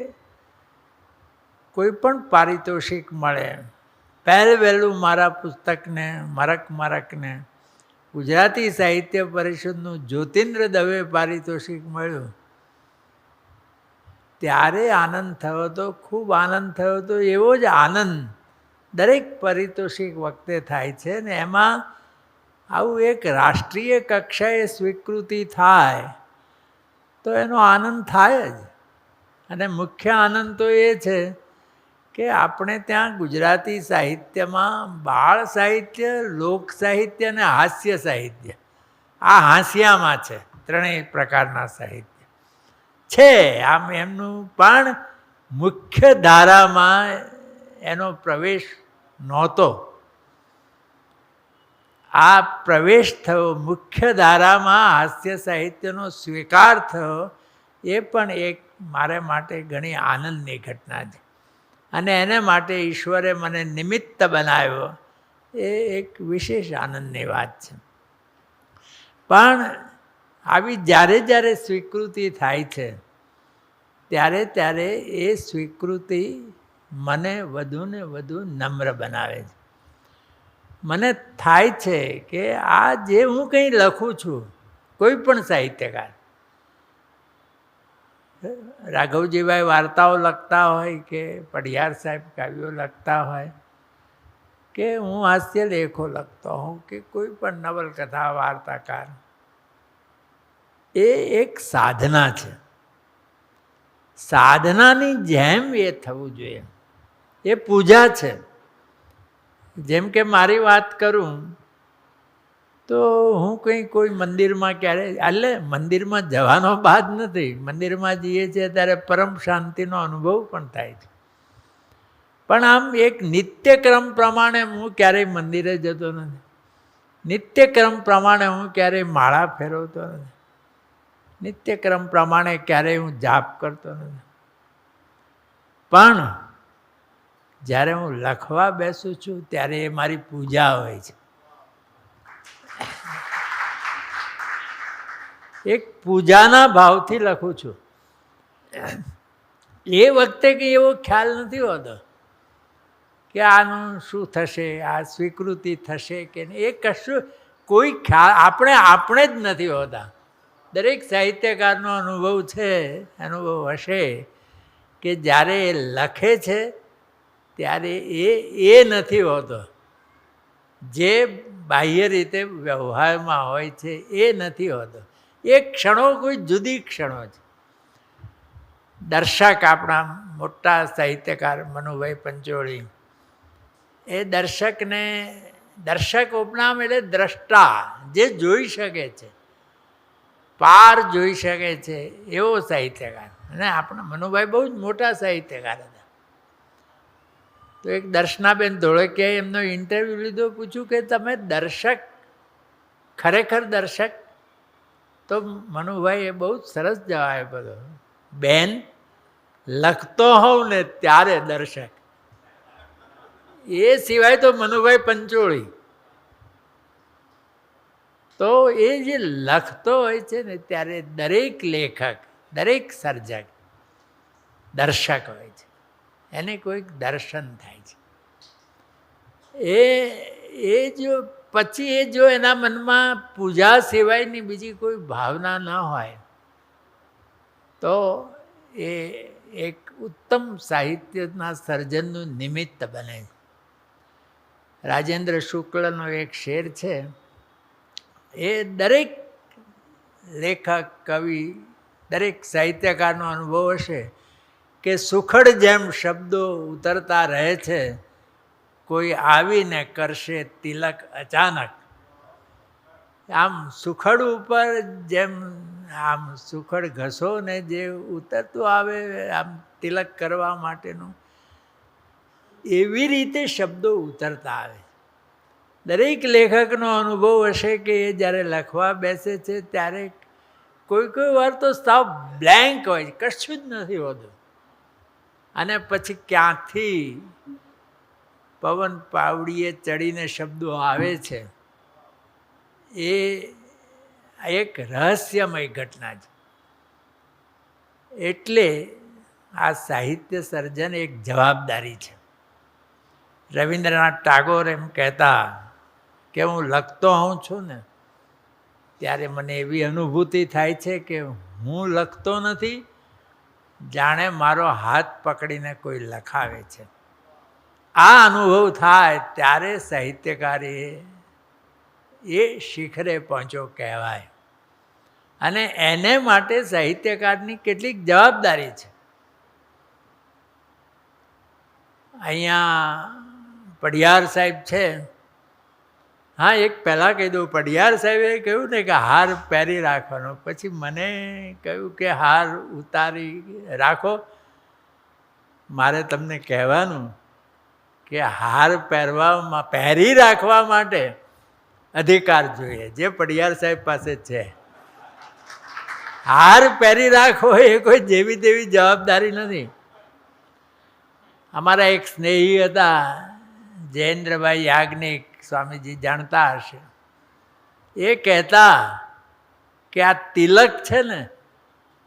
કોઈ પણ પારિતોષિક મળે, પહેલું મારા પુસ્તકને મરકને ગુજરાતી સાહિત્ય પરિષદનું જ્યોતિન્દ્ર દવે પારિતોષિક મળ્યું ત્યારે આનંદ થયો હતો, ખૂબ આનંદ થયો હતો. એવો જ આનંદ દરેક પારિતોષિક વખતે થાય છે ને એમાં આવું એક રાષ્ટ્રીય કક્ષાએ સ્વીકૃતિ થાય તો એનો આનંદ થાય જ. અને મુખ્ય આનંદ તો એ છે કે આપણે ત્યાં ગુજરાતી સાહિત્યમાં બાળ સાહિત્ય, લોક સાહિત્ય અને હાસ્ય સાહિત્ય, આ હાસ્યામાં છે. ત્રણેય પ્રકારના સાહિત્ય છે. આમ એમનું પણ મુખ્ય ધારામાં એનો પ્રવેશ નહોતો. આ પ્રવેશ થયો, મુખ્ય ધારામાં હાસ્ય સાહિત્યનો સ્વીકાર થયો, એ પણ એક મારે માટે ઘણી આનંદની ઘટના છે. અને એને માટે ઈશ્વરે મને નિમિત્ત બનાવ્યો, એ એક વિશેષ આનંદની વાત છે. પણ આવી જ્યારે જ્યારે સ્વીકૃતિ થાય છે ત્યારે ત્યારે એ સ્વીકૃતિ મને વધુ ને વધુ નમ્ર બનાવે છે. મને થાય છે કે આ જે હું કંઈ લખું છું, કોઈ પણ સાહિત્યકાર, રાઘવજીભાઈ વાર્તાઓ લખતા હોય કે પઢિયાર સાહેબ કાવ્યો લખતા હોય કે હું હાસ્ય લેખો લખતો હોઉં કે કોઈ પણ નવલકથા વાર્તાકાર, એ એક સાધના છે. સાધનાની જેમ એ થવું જોઈએ. એ પૂજા છે. જેમ કે મારી વાત કરું તો હું કંઈ કોઈ મંદિરમાં ક્યારે, એટલે મંદિરમાં જવાનો બાદ નથી, મંદિરમાં જઈએ છીએ ત્યારે પરમ શાંતિનો અનુભવ પણ થાય છે. પણ આમ એક નિત્યક્રમ પ્રમાણે હું ક્યારેય મંદિરે જતો નથી. નિત્યક્રમ પ્રમાણે હું ક્યારેય માળા ફેરવતો નથી. નિત્યક્રમ પ્રમાણે ક્યારેય હું જાપ કરતો નથી. પણ જ્યારે હું લખવા બેસું છું ત્યારે એ મારી પૂજા હોય છે. એક પૂજાના ભાવથી લખું છું. એ વખતે કંઈ એવો ખ્યાલ નથી હોતો કે આનું શું થશે, આ સ્વીકૃતિ થશે કે નહીં, એ કશું કોઈ ખ્યાલ આપણે જ નથી હોતા. દરેક સાહિત્યકારનો અનુભવ છે, અનુભવ હશે કે જ્યારે એ લખે છે ત્યારે એ નથી હોતો. જે બાહ્ય રીતે વ્યવહારમાં હોય છે એ નથી હોતો. એ ક્ષણો કોઈ જુદી ક્ષણો છે. દર્શક, આપણા મોટા સાહિત્યકાર મનુભાઈ પંચોળી, એ દર્શકને, દર્શક ઉપનામ એટલે દ્રષ્ટા, જે જોઈ શકે છે, પાર જોઈ શકે છે, એવો સાહિત્યકાર. અને આપણા મનુભાઈ બહુ જ મોટા સાહિત્યકાર હતા. તો એક દર્શનાબેન ધોળકિયાએ એમનો ઇન્ટરવ્યૂ લીધો, પૂછ્યું કે તમે દર્શક, ખરેખર દર્શક? તો મનુભાઈએ બહુ જ સરસ જવાબ આપ્યો, બેન, લખતો હોઉં ને ત્યારે દર્શક, એ સિવાય તો મનુભાઈ પંચોળી. તો એ જે લખતો હોય છે ને ત્યારે દરેક લેખક, દરેક સર્જક દર્શક હોય છે. એને કોઈક દર્શન થાય છે. એ જો પછી એ જો એના મનમાં પૂજા સિવાયની બીજી કોઈ ભાવના ન હોય તો એ એક ઉત્તમ સાહિત્યના સર્જનનું નિમિત્ત બને. રાજેન્દ્ર શુક્લનો એક શેર છે, એ દરેક લેખક, કવિ, દરેક સાહિત્યકારનો અનુભવ હશે કે સુખડ જેમ શબ્દો ઉતરતા રહે છે, કોઈ આવીને કરશે તિલક અચાનક. આમ સુખડ ઉપર જેમ આમ સુખડ ઘસો ને જે ઉતરતું આવે આમ તિલક કરવા માટેનું, એવી રીતે શબ્દો ઉતરતા આવે. દરેક લેખકનો અનુભવ હશે કે એ જ્યારે લખવા બેસે છે ત્યારે કોઈ વાર તો સાવ બ્લેન્ક હોય, કશું જ નથી હોતું. અને પછી ક્યાંથી પવન પાવડીએ ચડીને શબ્દો આવે છે, એ એક રહસ્યમય ઘટના છે. એટલે આ સાહિત્ય સર્જન એક જવાબદારી છે. રવિન્દ્રનાથ ટાગોર એમ કહેતા કે હું લખતો હોઉં છું ને ત્યારે મને એવી અનુભૂતિ થાય છે કે હું લખતો નથી, જાણે મારો હાથ પકડીને કોઈ લખાવે છે. આ અનુભવ થાય ત્યારે સાહિત્યકારી એ શિખરે પહોંચ્યો કહેવાય. અને એને માટે સાહિત્યકારની કેટલીક જવાબદારી છે. અહીંયા પડિયાર સાહેબ છે, હા એક પહેલાં કહી દઉં, પડિયાર સાહેબે કહ્યું ને કે હાર પહેરી રાખવાનો, પછી મને કહ્યું કે હાર ઉતારી રાખો. મારે તમને કહેવાનું કે હાર પહેરી રાખવા માટે અધિકાર જોઈએ, જે પડિયાર સાહેબ પાસે છે. હાર પહેરી રાખવો એ કોઈ જેવી તેવી જવાબદારી નથી. અમારા એક સ્નેહી હતા જયેન્દ્રભાઈ યાજ્ઞિક, સ્વામીજી જાણતા હશે. એ કહેતા કે આ તિલક છે ને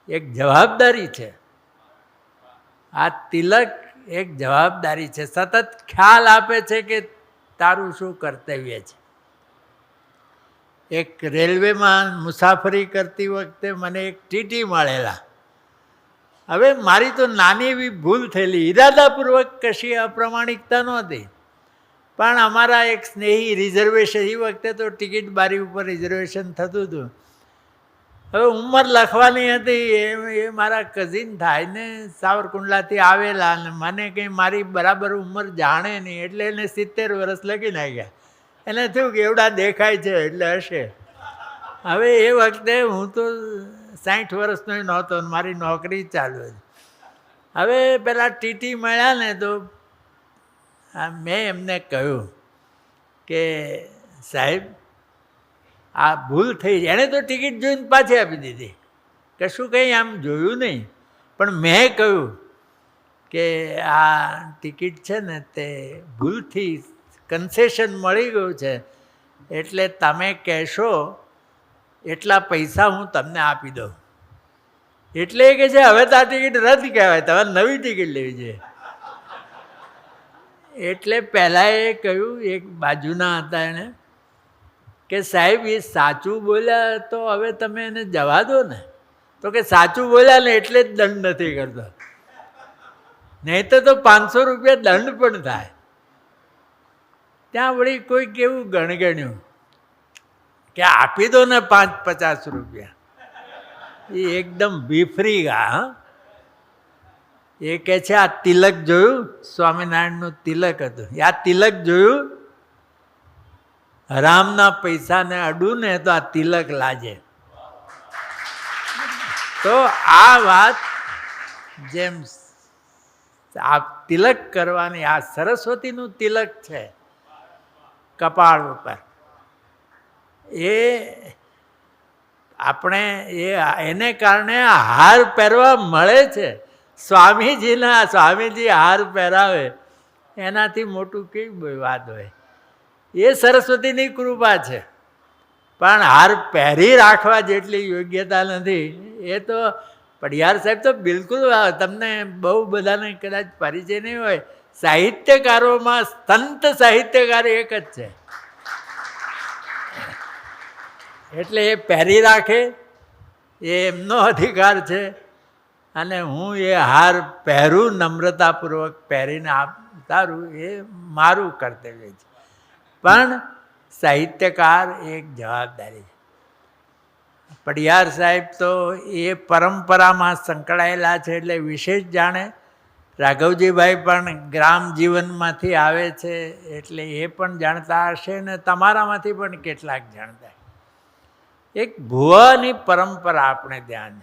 એક જવાબદારી છે. આ તિલક એક જવાબદારી છે, સતત ખ્યાલ આપે છે કે તારું શું કર્તવ્ય છે. એક રેલવેમાં મુસાફરી કરતી વખતે મને એક ટીટી મળેલા. હવે મારી તો નાની એવી ભૂલ થયેલી, ઈરાદાપૂર્વક કશી અપ્રમાણિકતા નહોતી, પણ અમારા એક સ્નેહી રિઝર્વેશન, એ વખતે તો ટિકિટ બારી ઉપર રિઝર્વેશન થતું હતું. હવે ઉંમર લખવાની હતી, એ મારા કઝિન થાય ને સાવરકુંડલાથી આવેલા, અને મને કંઈ મારી બરાબર ઉંમર જાણે નહીં, એટલે એને 70 વર્ષ લખી નાખ્યા. એને થયું કે એવડા દેખાય છે એટલે હશે. હવે એ વખતે હું તો 60 વર્ષનો નહોતો, મારી નોકરી ચાલુ હતી. હવે પેલા ટીટી મળ્યા ને તો મેં એમને કહ્યું કે સાહેબ આ ભૂલ થઈ. એણે તો ટિકિટ જોઈને પાછી આપી દીધી, કશું કંઈ આમ જોયું નહીં. પણ મેં કહ્યું કે આ ટિકિટ છે ને તે ભૂલથી કન્સેશન મળી ગયું છે, એટલે તમે કહેશો એટલા પૈસા હું તમને આપી દઉં. એટલે એ કહે છે હવે તો આ ટિકિટ રદ કહેવાય, તમારે નવી ટિકિટ લેવી જોઈએ. એટલે પહેલાં એ કહ્યું, એક બાજુના હતા એણે કે સાહેબ એ સાચું બોલ્યા તો હવે તમે એને જવા દો ને. તો કે સાચું બોલ્યા ને એટલે જ દંડ નથી કરતો, નહીં તો 500 રૂપિયા દંડ પણ થાય. ત્યાં વળી કોઈ કેવું ગણગણ્યું કે આપી દો ને 50 રૂપિયા. એ એકદમ બીફરી ગયા. એ કહે છે આ તિલક જોયું, સ્વામિનારાયણનું તિલક હતું, આ તિલક જોયું, હરામના પૈસાને અડું ને તો આ તિલક લાજે. તો આ વાત જેમ આ તિલક કરવાની, આ સરસ્વતીનું તિલક છે કપાળ ઉપર, એ આપણે એને કારણે હાર પહેરવા મળે છે. સ્વામીજી હાર પહેરાવે એનાથી મોટું કેવી વાત હોય. એ સરસ્વતીની કૃપા છે, પણ હાર પહેરી રાખવા જેટલી યોગ્યતા નથી. એ તો પડિયાર સાહેબ તો બિલકુલ, તમને બહુ બધાને કદાચ પરિચય નહીં હોય, સાહિત્યકારોમાં સંત સાહિત્યકાર એક જ છે. એટલે એ પહેરી રાખે એ એમનો અધિકાર છે, અને હું એ હાર પહેરું, નમ્રતાપૂર્વક પહેરીને ઉતારું, એ મારું કર્તવ્ય છે. પણ સાહિત્યકાર એક જવાબદારી છે. પડિયાર સાહેબ તો એ પરંપરામાં સંકળાયેલા છે એટલે વિશેષ જાણે. રાઘવજીભાઈ પણ ગ્રામ જીવનમાંથી આવે છે એટલે એ પણ જાણતા હશે, ને તમારામાંથી પણ કેટલાક જાણતા. એક ભુવાની પરંપરા આપણે ધ્યાન,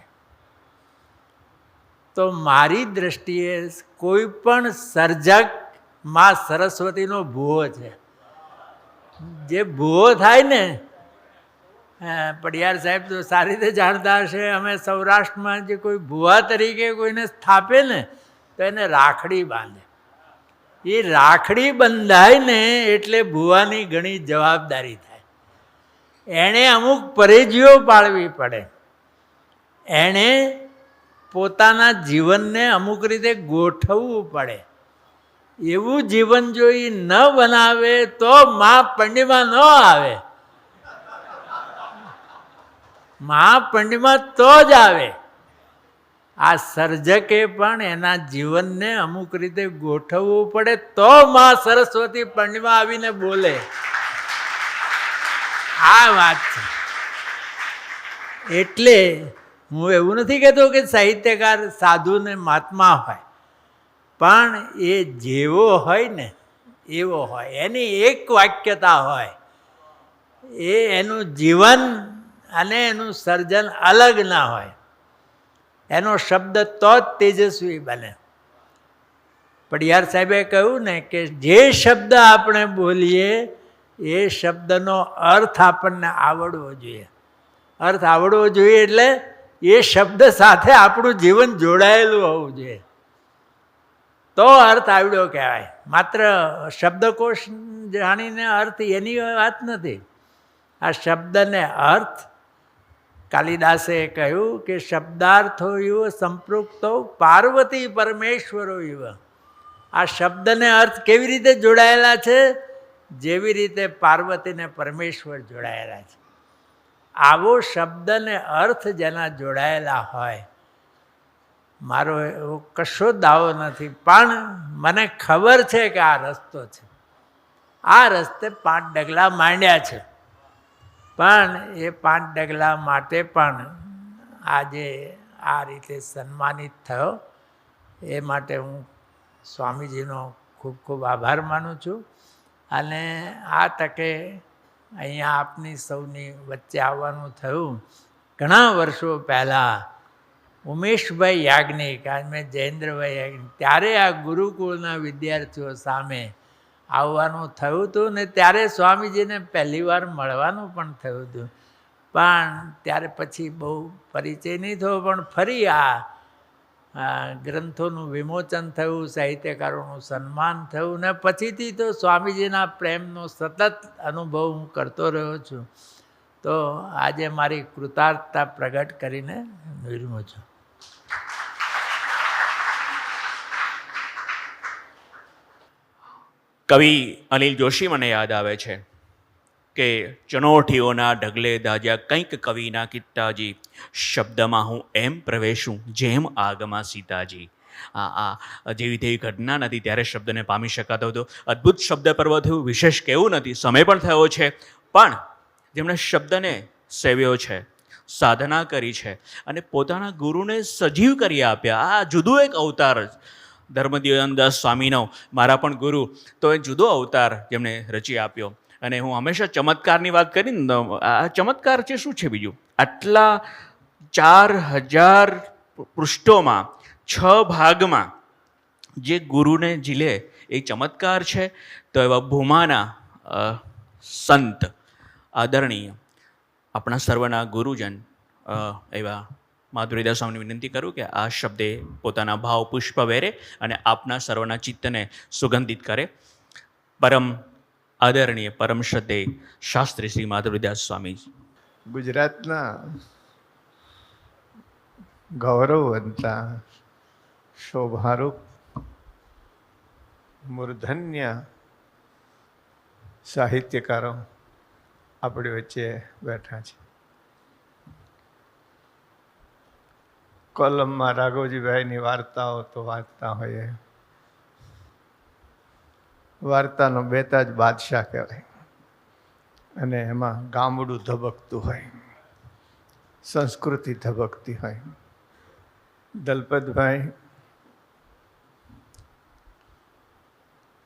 તો મારી દ્રષ્ટિએ કોઈ પણ સર્જક માં સરસ્વતીનો ભુવો છે. જે ભુવો થાય ને, પડિયાર સાહેબ તો સારી રીતે જાણતા હશે, અમે સૌરાષ્ટ્રમાં જે કોઈ ભુવા તરીકે કોઈને સ્થાપે ને તો એને રાખડી બાંધે. એ રાખડી બંધાય ને એટલે ભુવાની ઘણી જવાબદારી થાય. એણે અમુક પરેજીઓ પાળવી પડે, એણે પોતાના જીવનને અમુક રીતે ગોઠવવું પડે. એવું જીવન જો એ ન બનાવે તો મહાપંડિમાં ન આવે. મહાપંડિમાં તો જ આવે. આ સર્જકે પણ એના જીવનને અમુક રીતે ગોઠવવું પડે તો મા સરસ્વતી પંડિમાં આવીને બોલે. આ વાત છે. એટલે હું એવું નથી કહેતો કે સાહિત્યકાર સાધુ ને મહાત્મા હોય, પણ એ જેવો હોય ને એવો હોય, એની એક વાક્યતા હોય, એનું જીવન અને એનું સર્જન અલગ ના હોય, એનો શબ્દ તો જ તેજસ્વી બને. પડિયાર સાહેબે કહ્યું ને કે જે શબ્દ આપણે બોલીએ એ શબ્દનો અર્થ આપણને આવડવો જોઈએ. અર્થ આવડવો જોઈએ એટલે એ શબ્દ સાથે આપણું જીવન જોડાયેલું હોવું જોઈએ, તો અર્થ આવડ્યો કહેવાય. માત્ર શબ્દકોશ જાણીને અર્થ એની વાત નથી. આ શબ્દને અર્થ કાલિદાસે કહ્યું કે શબ્દાર્થો યુવ સંપૃક્તો પાર્વતી પરમેશ્વરો યુવ. આ શબ્દને અર્થ કેવી રીતે જોડાયેલા છે? જેવી રીતે પાર્વતીને પરમેશ્વર જોડાયેલા છે. આવો શબ્દને અર્થ જેના જોડાયેલા હોય, મારો એવો કશો દાવો નથી, પણ મને ખબર છે કે આ રસ્તો છે, આ રસ્તે 5 ડગલા માંડ્યા છે, પણ એ 5 ડગલા માટે પણ આજે આ રીતે સન્માનિત થયો એ માટે હું સ્વામીજીનો ખૂબ ખૂબ આભાર માનું છું. અને આ તકે અહીંયા આપની સૌની વચ્ચે આવવાનું થયું. ઘણા વર્ષો પહેલાં ઉમેશભાઈ યાજ્ઞિક, મેં જયેન્દ્રભાઈ યાજ્ઞિક, ત્યારે આ ગુરુકુળના વિદ્યાર્થીઓ સામે આવવાનું થયું હતું ને ત્યારે સ્વામીજીને પહેલી વાર મળવાનું પણ થયું હતું. પણ ત્યારે પછી બહુ પરિચય નહીં થયો, પણ ફરી આ ગ્રંથોનું વિમોચન થયું, સાહિત્યકારોનું સન્માન થયું ને પછીથી તો સ્વામીજીના પ્રેમનો સતત અનુભવ હું કરતો રહ્યો છું. તો આજે મારી કૃતાર્થતા પ્રગટ કરીને વિરમું છું. કવિ અનિલ જોશી મને યાદ આવે છે કે ચનોઠીઓના ઢગલે દાજ્યા કંઈક કવિના કિત્તાજી, શબ્દમાં હું એમ પ્રવેશું જેમ આગમાં સીતાજી. જેવી તેવી ઘટના નથી, ત્યારે શબ્દને પામી શકાતો હતો. અદ્ભુત શબ્દ પર્વ થયું, વિશેષ કહેવું નથી, સમય પણ થયો છે, પણ જેમણે શબ્દને સેવ્યો છે, સાધના કરી છે અને પોતાના ગુરુને સજીવ કરી આપ્યા. આ જુદું એક અવતાર ધર્મદયાનંદદાસ સ્વામીનો, મારા પણ ગુરુ, તો એ જુદો અવતાર જેમણે રચી આપ્યો. અને હું હંમેશા ચમત્કારની વાત કરીને, આ ચમત્કાર છે શું છે બીજું, આટલા 4000 પૃષ્ઠોમાં 6 ભાગમાં જે ગુરુને ઝીલે એ ચમત્કાર છે. તો એવા ભૂમાના સંત આદરણીય આપણા સર્વના ગુરુજન એવા માધુરીદાસ સ્વામીને વિનંતી કરું કે આ શબ્દે પોતાના ભાવ પુષ્પ વેરે અને આપના સર્વના ચિત્તને સુગંધિત કરે. પરમ આદરણીય પરમ શ્રદ્ધેય શાસ્ત્રી શ્રી માધુરીદાસ સ્વામી. ગુજરાતના ગૌરવવંતા શોભારૂપ મૂર્ધન્ય સાહિત્યકારો આપણી વચ્ચે બેઠા છે. કોલમમાં રાઘવજીભાઈની વાર્તાઓ તો વાંચતા હોઈએ. વાર્તાનો બેતાજ બાદશાહ કહેવાય અને એમાં ગામડું ધબકતું હોય, સંસ્કૃતિ ધબકતી હોય. દલપતભાઈ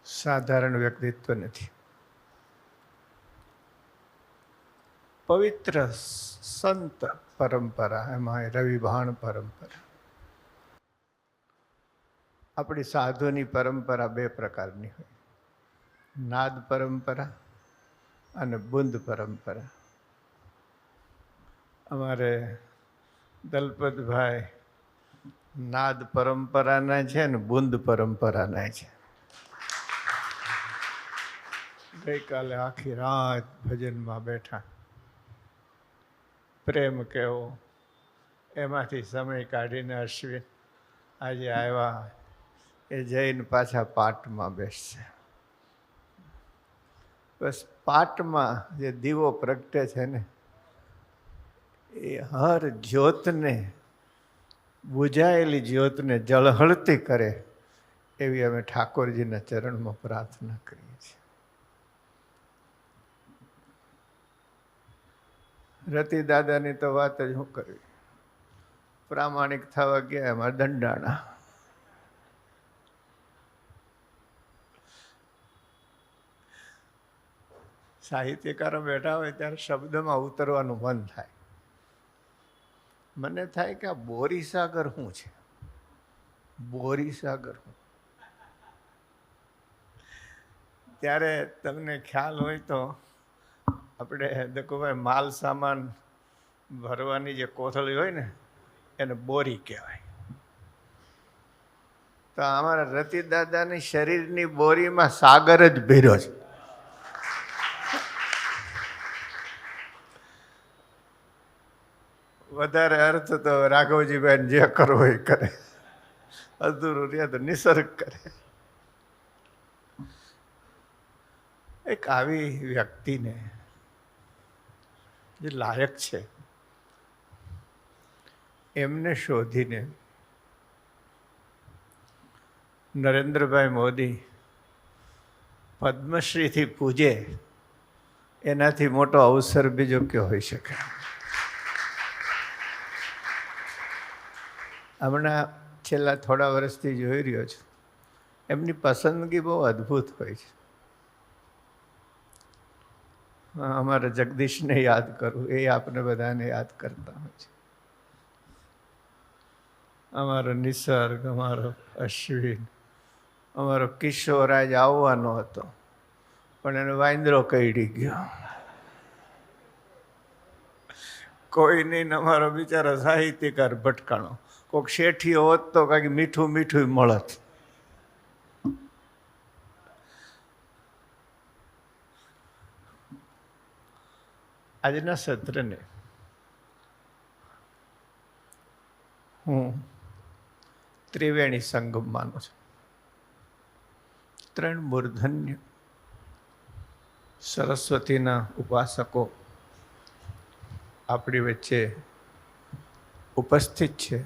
સાધારણ વ્યક્તિત્વ નથી, પવિત્ર સંત પરંપરા, એમાં રવિભાણ પરંપરા. આપણી સાધુની પરંપરા 2 પ્રકારની હોય, નાદ પરંપરા અને બુંદ પરંપરા. અમારે દલપતભાઈ નાદ પરંપરાના છે ને બુંદ પરંપરાના છે. ગઈકાલે આખી રાત ભજનમાં બેઠા, પ્રેમ કેવો, એમાંથી સમય કાઢીને અશ્વિન આજે આવ્યા, એ જઈને પાછા પાઠમાં બેસશે. બસ પાઠમાં જે દીવો પ્રગટે છે ને, એ હર જ્યોતને, બુઝાયેલી જ્યોતને જળહળતી કરે એવી અમે ઠાકોરજીના ચરણમાં પ્રાર્થના કરીએ છીએ. રતિ દાદાની તો વાત જ શું કરવી. પ્રામાણિક થવા ગયા એમાં દંડાણા. સાહિત્યકારો બેઠા હોય ત્યારે શબ્દમાં ઉતરવાનું મન થાય. મને થાય કે આ બોરીસાગર શું છે? બોરીસાગર શું? ત્યારે તમને ખ્યાલ હોય તો આપણે દકુભાઈ માલ સામાન ભરવાની જે કોથળી હોય ને એને બોરી કહેવાય. તો અમારા રતિ દાદાની શરીરની બોરીમાં સાગર જ ભર્યો છે. વધારે અર્થ તો રાઘવજીભાઈ જે કરવો એ કરે, અધૂરું રહે તો નિસર્ગ કરે. એક આવી વ્યક્તિને જે લાયક છે એમને શોધીને નરેન્દ્રભાઈ મોદી પદ્મશ્રીથી પૂજે એનાથી મોટો અવસર બીજો કયો હોઈ શકે? હમણાં છેલ્લા થોડા વર્ષથી જોઈ રહ્યો છું, એમની પસંદગી બહુ અદ્ભુત હોય છે. અમારા જગદીશને યાદ કરું, એ આપણે બધાને યાદ કરતા હોય છે. અમારો નિસર્ગ, અમારો અશ્વિન, અમારો કિશોર આજ આવવાનો હતો પણ એને વાંદરો કરડી ગયો. કોઈ નહીં, અમારો બિચારો સાહિત્યકાર ભટકાણો. કોઈક શેઠીઓ હોત તો કાંઈક મીઠું મીઠું મળત. આજના સત્રને હું ત્રિવેણી સંગમ માનું છું. 3 મૂર્ધન્ય સરસ્વતીના ઉપાસકો આપણી વચ્ચે ઉપસ્થિત છે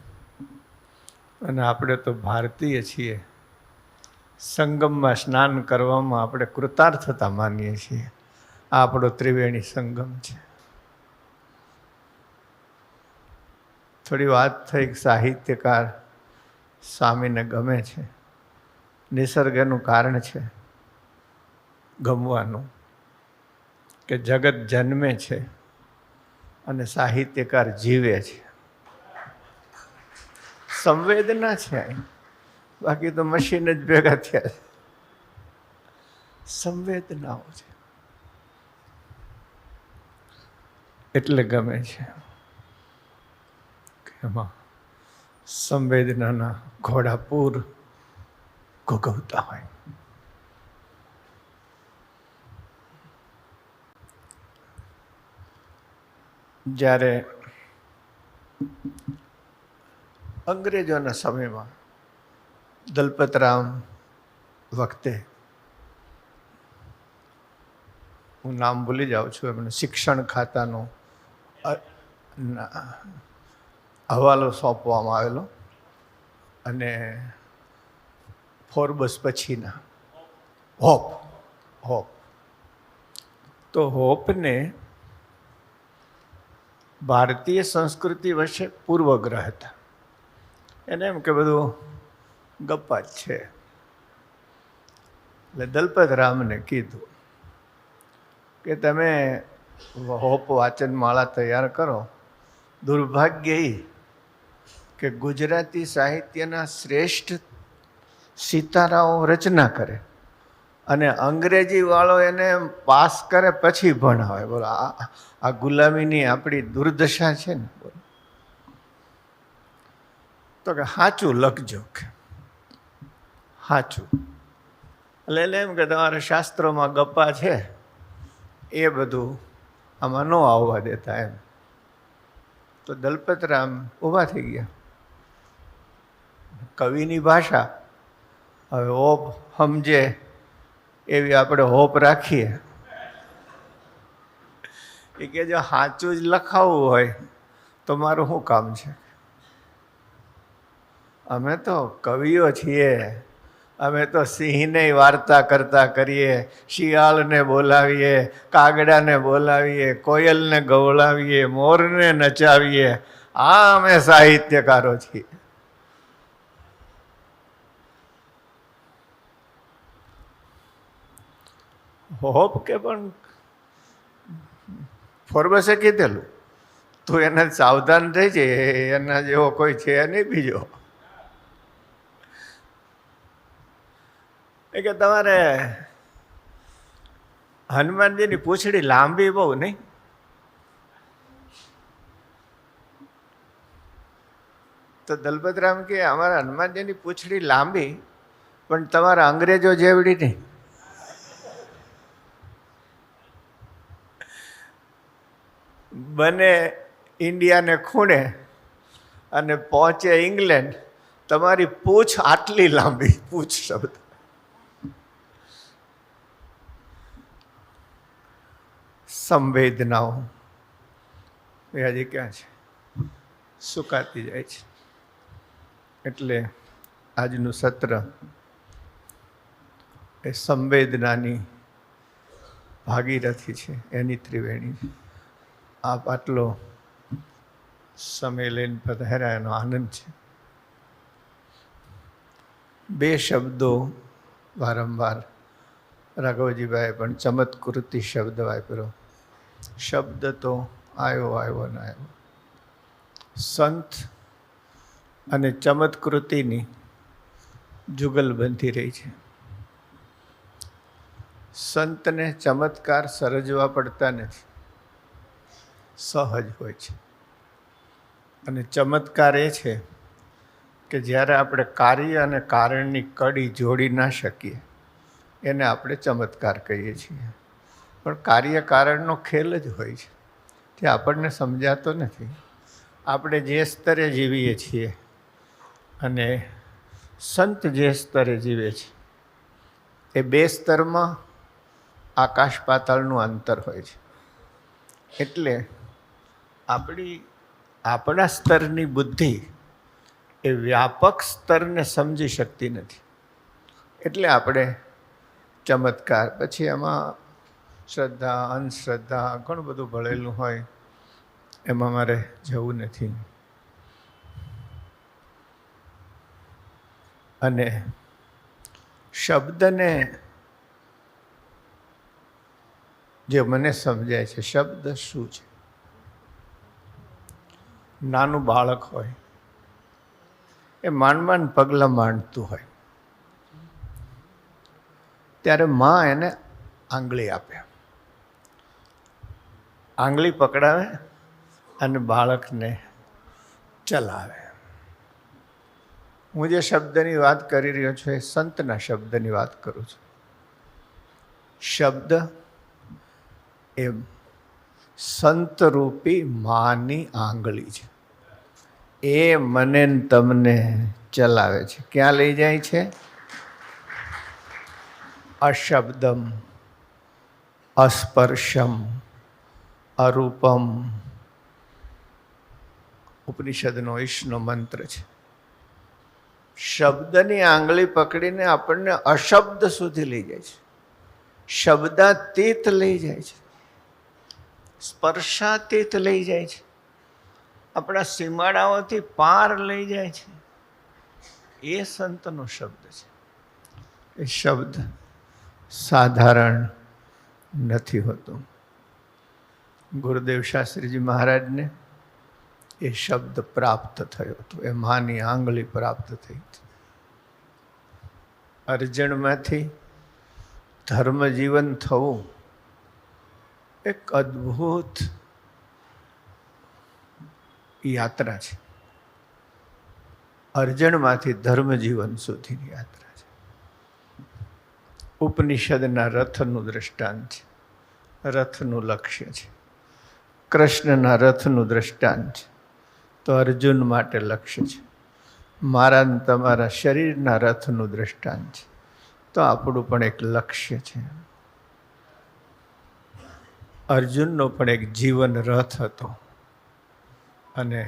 અને આપણે તો ભારતીય છીએ. સંગમમાં સ્નાન કરવામાં આપણે કૃતાર્થતા માનીએ છીએ. આ આપણો ત્રિવેણી સંગમ છે. થોડી વાત થઈ, સાહિત્યકાર સ્વામીને ગમે છે, નિસર્ગ એનું કારણ છે ગમવાનું, કે જગત જન્મે છે અને સાહિત્યકાર જીવે છે. સંવેદના છે, બાકી તો મશીન જ ભેગા થયા છે. સંવેદનાઓ છે એટલે ગમે છે. એમાં સંવેદનાના ઘોડાપૂર ઘોઘવતા હોય. જ્યારે અંગ્રેજોના સમયમાં દલપતરામ વખતે, હું નામ ભૂલી જાઉં છું, એમને શિક્ષણ ખાતાનો હવાલો સોંપવામાં આવેલો અને ફોર્બસ પછીના હોપ તો હોપને ભારતીય સંસ્કૃતિ વચ્ચે પૂર્વગ્રહ હતા. એને એમ કે બધું ગપ્પા જ છે. એટલે દલપતરામને કીધું કે તમે હોપ વાચન માળા તૈયાર કરો. દુર્ભાગ્ય એ કે ગુજરાતી સાહિત્યના શ્રેષ્ઠ સિતારાઓ રચના કરે અને અંગ્રેજી વાળો એને પાસ કરે પછી ભણાવે. બોલો, આ ગુલામીની આપણી દુર્દશા છે ને. બોલો, તો કે સાચું લખજો, કે સાચું. એટલે એમ કે તમારા શાસ્ત્રોમાં ગપ્પા છે એ બધું આમાં ન આવવા દેતા એમ. તો દલપતરામ ઊભા થઈ ગયા. કવિની ભાષા, હવે હોપ સમજે એવી આપણે હોપ રાખીએ. એ કે જો સાચું જ લખાવવું હોય તો મારું શું કામ છે? અમે તો કવિઓ છીએ અમે તો સિંહને વાર્તા કરતા કરીએ, શિયાળને બોલાવીએ, કાગડાને બોલાવીએ, કોયલને ગવડાવીએ, મોરને નચાવીએ. આ અમે સાહિત્યકારો છીએ. હોપ કે પણ ફોર્બસે કીધેલું, તું એને સાવધાન થઈ છે, એના જેવો કોઈ છે નહીં બીજો. એ કે તમારે હનુમાનજીની પૂંછડી લાંબી બહુ નહીં? તો દલપતરામ કે અમારા હનુમાનજીની પૂંછડી લાંબી, પણ તમારા અંગ્રેજો જેવડી નહીં. બને ઇન્ડિયાને ખૂણે અને પહોંચે ઇંગ્લેન્ડ, તમારી પૂંછ આટલી લાંબી. પૂંછ શબ્દ સંવેદનાઓ એ હજી ક્યાં છે? સુકાતી જાય છે. એટલે આજનું સત્ર એ સંવેદનાની ભાગીરથી છે, એની ત્રિવેણી. આપ આટલો સમય લઈને પધાર્યા એનો આનંદ છે. બે શબ્દો વારંવાર રાઘવજીભાઈએ પણ ચમત્કૃતિ શબ્દ વાપર્યો. શબ્દ તો આવ્યો ને આવ્યો. સંત અને ચમત્કૃતિની જુગલબંધી રહી છે. સંતને ચમત્કાર સર્જવા પડતા નથી, સહજ હોય છે. અને ચમત્કાર એ છે કે જ્યારે આપણે કાર્ય અને કારણની કડી જોડી ના શકીએ એને આપણે ચમત્કાર કહીએ છીએ. પણ કાર્ય કારણનો ખેલ જ હોય છે, તે આપણને સમજાતો નથી. આપણે જે સ્તરે જીવીએ છીએ અને સંત જે સ્તરે જીવે છે એ બે સ્તરમાં આકાશ પાતાળનું અંતર હોય છે. એટલે આપણા સ્તરની બુદ્ધિ એ વ્યાપક સ્તરને સમજી શકતી નથી. એટલે આપણે ચમત્કાર, પછી એમાં શ્રદ્ધા, અંધશ્રદ્ધા ઘણું બધું ભળેલું હોય, એમાં મારે જવું નથી. અને શબ્દને જે મને સમજાય છે, શબ્દ શું છે? નાનું બાળક હોય એ માંડ પગલાં માંડતું હોય ત્યારે માં એને આંગળી આપે, આંગળી પકડાવે અને બાળકને ચલાવે. હું જે શબ્દની વાત કરી રહ્યો છું એ સંતના શબ્દની વાત કરું છું. શબ્દ એ સંતરૂપી માની આંગળી છે. એ મને તમને ચલાવે છે. ક્યાં લઈ જાય છે? અશબ્દમ, અસ્પર્શમ, અરૂપમ. ઉપનિષદનો ઈશનો મંત્ર છે. શબ્દની આંગળી પકડીને આપણને અશબ્દ સુધી લઈ જાય છે, શબ્દાતીત લઈ જાય છે, સ્પર્શાતીત લઈ જાય છે, આપણા સીમાડાઓથી પાર લઈ જાય છે. એ સંતનો શબ્દ છે. એ શબ્દ સાધારણ નથી હોતો. ગુરુદેવ શાસ્ત્રીજી મહારાજને એ શબ્દ પ્રાપ્ત થયો હતો, એ માની આંગળી પ્રાપ્ત થઈ હતી. અર્જણમાંથી ધર્મજીવન થવું એક અદ્ભુત યાત્રા છે. અર્જણમાંથી ધર્મજીવન સુધીની યાત્રા છે. ઉપનિષદના રથનું દ્રષ્ટાંત છે, રથનું લક્ષ્ય છે. કૃષ્ણના રથનું દ્રષ્ટાંત છે, તો અર્જુન માટે લક્ષ્ય છે. મારા ને તમારા શરીરના રથનું દ્રષ્ટાંત છે, તો આપણું પણ એક લક્ષ્ય છે. અર્જુનનો પણ એક જીવન રથ હતો. અને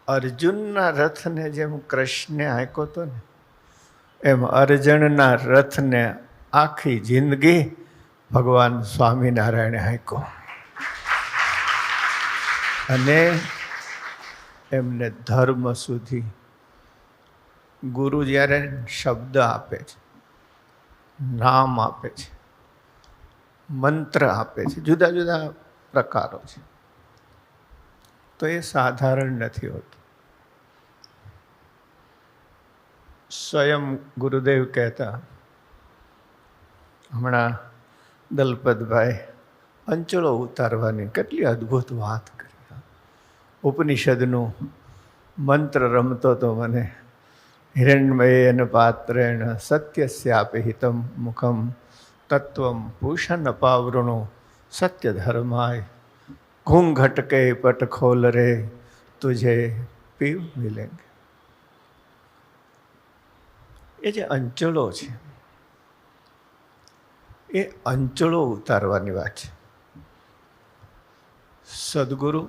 અર્જુનના રથને જેમ કૃષ્ણે આંક્યો હતો ને, એમ અર્જણના રથને આખી જિંદગી ભગવાન સ્વામિનારાયણે હાંક્યો અને એમને ધર્મ સુધી ગુરુ જ્યારે શબ્દ આપે છે, નામ આપે છે, મંત્ર આપે છે, જુદા જુદા પ્રકારો છે, તો એ સાધારણ નથી હોતું. સ્વયં ગુરુદેવ કહેતા, હમણાં દલપતભાઈ અંચળો ઉતારવાની કેટલી અદ્ભુત વાત કરી. ઉપનિષદનું મંત્ર રમતો તો મને હિરણ્મયેન પાત્રેણ સત્યસ્યાપి હિતમ મુખમ તત્વમ ભૂષણ પાવૃણો સત્ય ધર્માય ઘૂંઘટ કે પટ ખોલ રે તુझे પીવ મિલેંગે. એ જે અંચળો છે એ અંચળો ઉતારવાની વાત છે. સદગુરુ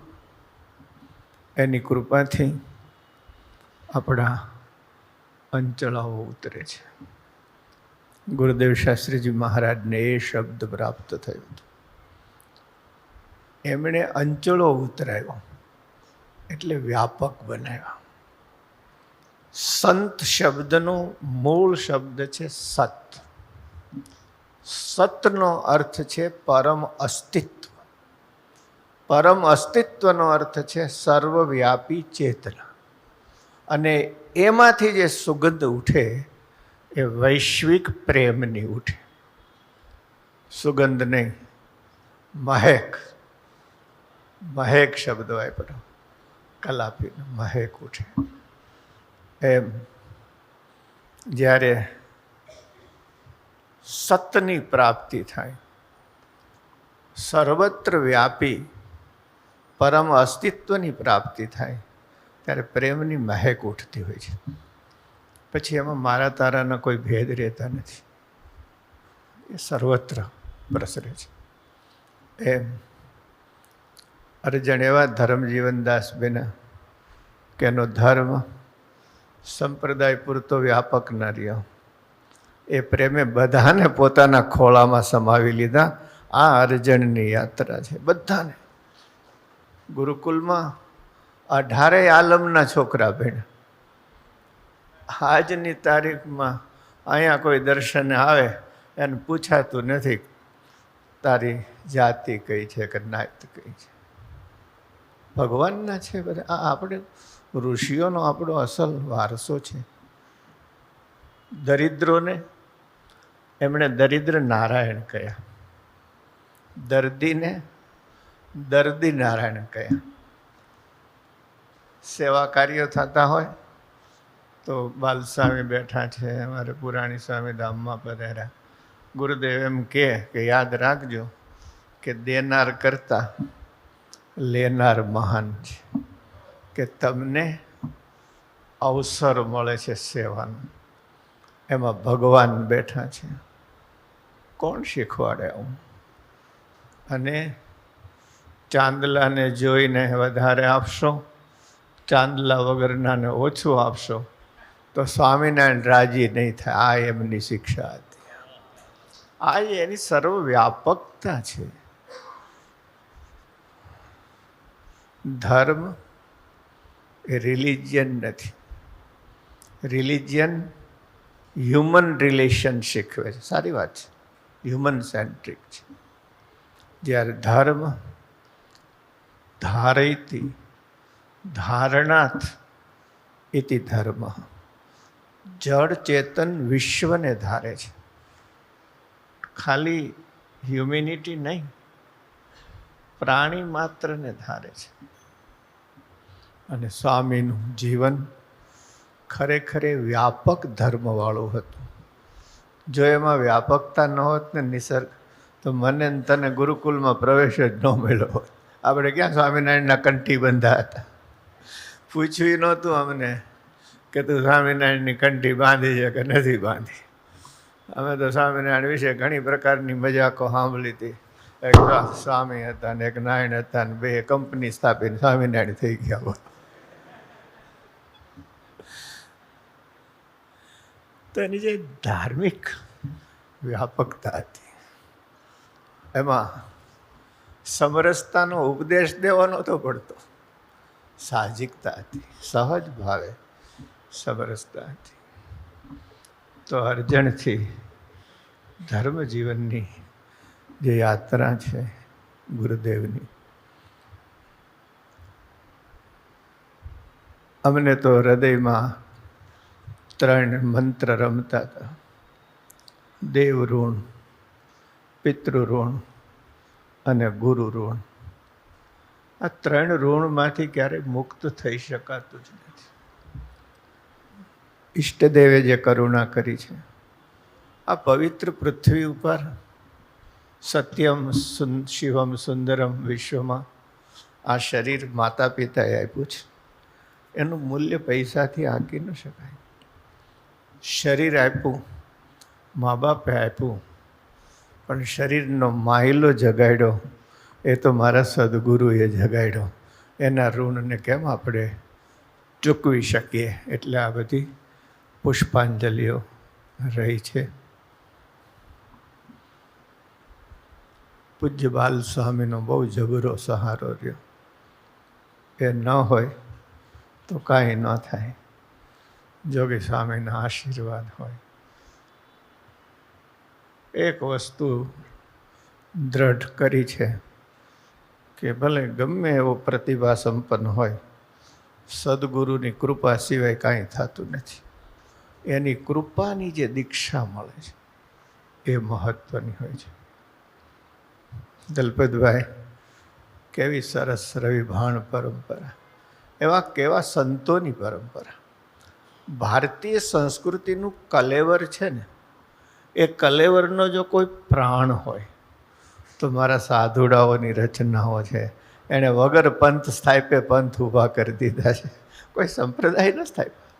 એની કૃપાથી આપણા અંચળાઓ ઉતરે છે. ગુરુદેવ શાસ્ત્રીજી મહારાજને એ શબ્દ પ્રાપ્ત થયો હતો. એમણે અંચળો ઉતરાયો એટલે વ્યાપક બનાવ્યા. સંત શબ્દનો મૂળ શબ્દ છે સત. સતનો અર્થ છે પરમ અસ્તિત્વ. પરમ અસ્તિત્વનો અર્થ છે સર્વવ્યાપી ચેતના. અને એમાંથી જે સુગંધ ઉઠે એ વૈશ્વિક પ્રેમની ઉઠે. સુગંધ નહીં, મહેક. મહેક શબ્દ વાપરો, કલાપીનો મહેક ઉઠે. એમ જ્યારે સતની પ્રાપ્તિ થાય, સર્વત્ર વ્યાપી પરમ અસ્તિત્વની પ્રાપ્તિ થાય, ત્યારે પ્રેમની મહેક ઉઠતી હોય છે. પછી એમાં મારા તારાના કોઈ ભેદ રહેતા નથી, એ સર્વત્ર પ્રસરે છે. એમ અર્જણ એવા ધર્મજીવનદાસ બેના કે એનો ધર્મ સંપ્રદાય પૂરતો વ્યાપક ન રહ્યો. એ પ્રેમે બધાને પોતાના ખોળામાં સમાવી લીધા. આ અર્જણની યાત્રા છે. બધાને ગુરુકુલમાં 18 આલમના છોકરા ભેણ. આજની તારીખમાં અહીંયા કોઈ દર્શને આવે એને પૂછાતું નથી તારી જાતિ કઈ છે કે નાત કઈ છે. ભગવાનના છે બધા. આ આપણે ઋષિઓનો આપણો અસલ વારસો છે. દરિદ્રોને એમણે દરિદ્ર નારાયણ કહ્યા, દર્દીને દર્દી નારાયણ કહ્યા. સેવા કાર્યો થતા હોય તો બાલસ્વામી બેઠા છે, અમારે પુરાણી સ્વામી ધામમાં પધાર્યા. ગુરુદેવ એમ કે યાદ રાખજો કે દેનાર કરતા લેનાર મહાન છે, કે તમને અવસર મળે છે સેવાનો, એમાં ભગવાન બેઠા છે. કોણ શીખવાડે આવું? અને ચાંદલાને જોઈને વધારે આપશો, ચાંદલા વગરનાને ઓછું આપશો તો સ્વામિનારાયણ રાજી નહીં થાય. આ એમની શિક્ષા હતી. આ એની સર્વવ્યાપકતા છે. ધર્મ એ રિલિજિયન નથી. રિલિજિયન હ્યુમન રિલેશન શીખવે છે. સારી વાત છે, હ્યુમન સેન્ટ્રિક છે. જ્યારે ધર્મ ધારયતિ ધારણાથ ઇતિ ધર્મ, જળ ચેતન વિશ્વને ધારે છે. ખાલી હ્યુમેનિટી નહીં, પ્રાણી માત્રને ધારે છે. અને સ્વામીનું જીવન ખરેખર વ્યાપક ધર્મવાળું હતું. જો એમાં વ્યાપકતા ન હોત ને નિસર્ગ, તો મને તને ગુરુકુલમાં પ્રવેશ જ ન મળ્યો હોત. આપણે ક્યાં સ્વામિનારાયણના કંઠી બંધા હતા? પૂછ્યું નહોતું અમને કે તું સ્વામિનારાયણની કંઠી બાંધી છે કે નથી બાંધી. અમે તો સ્વામિનારાયણ વિશે ઘણી પ્રકારની મજાકો સાંભળી હતી. એક સ્વામી હતા ને એક નારાયણ હતા ને બે કંપની સ્થાપીને સ્વામિનારાયણ થઈ ગયા. તો એની જે ધાર્મિક વ્યાપકતા હતી, એમાં સમરસતાનો ઉપદેશ દેવો નહોતો પડતો, સાહજિકતા હતી, સહજ ભાવે સમરસતા હતી. તો અર્જણથી ધર્મ જીવનની જે યાત્રા છે ગુરુદેવની, અમને તો હૃદયમાં 3 મંત્ર રમતા હતા: દેવ ઋણ, પિતૃ ઋણ અને ગુરુ ઋણ. આ 3 ઋણમાંથી ક્યારેય મુક્ત થઈ શકાતું જ નથી. ઈષ્ટદેવે જે કરુણા કરી છે, આ પવિત્ર પૃથ્વી ઉપર સત્યમ શિવમ સુંદરમ વિશ્વમાં આ શરીર માતા પિતાએ આપ્યું છે. એનું મૂલ્ય પૈસાથી આંકી ન શકાય. શરીર આપ્યું, મા બાપે આપ્યું, પણ શરીરનો માયલો જગાડ્યો એ તો મારા સદગુરુએ જગાડ્યો. એના ઋણને કેમ આપણે ચૂકવી શકીએ? એટલે આ બધી પુષ્પાંજલિઓ રહી છે. પૂજ્ય બાલ સ્વામીનો બહુ જબરો સહારો રહ્યો. એ ન હોય તો કાંઈ ન થાય. જોગી સ્વામીના આશીર્વાદ હોય. એક વસ્તુ દ્રઢ કરી છે કે ભલે ગમે એવો પ્રતિભા સંપન્ન હોય, સદગુરુની કૃપા સિવાય કાંઈ થતું નથી. એની કૃપાની જે દીક્ષા મળે છે એ મહત્વની હોય છે. દલપતભાઈ, કેવી સરસ રવિભાણ પરંપરા, એવા કેવા સંતોની પરંપરા. ભારતીય સંસ્કૃતિનું કલેવર છે ને, એ કલેવરનો જો કોઈ પ્રાણ હોય તો મારા સાધુડાઓની રચનાઓ છે. એણે વગર પંથ સ્થાપે પંથ ઊભા કરી દીધા છે. કોઈ સંપ્રદાય ન સ્થાપ્યા,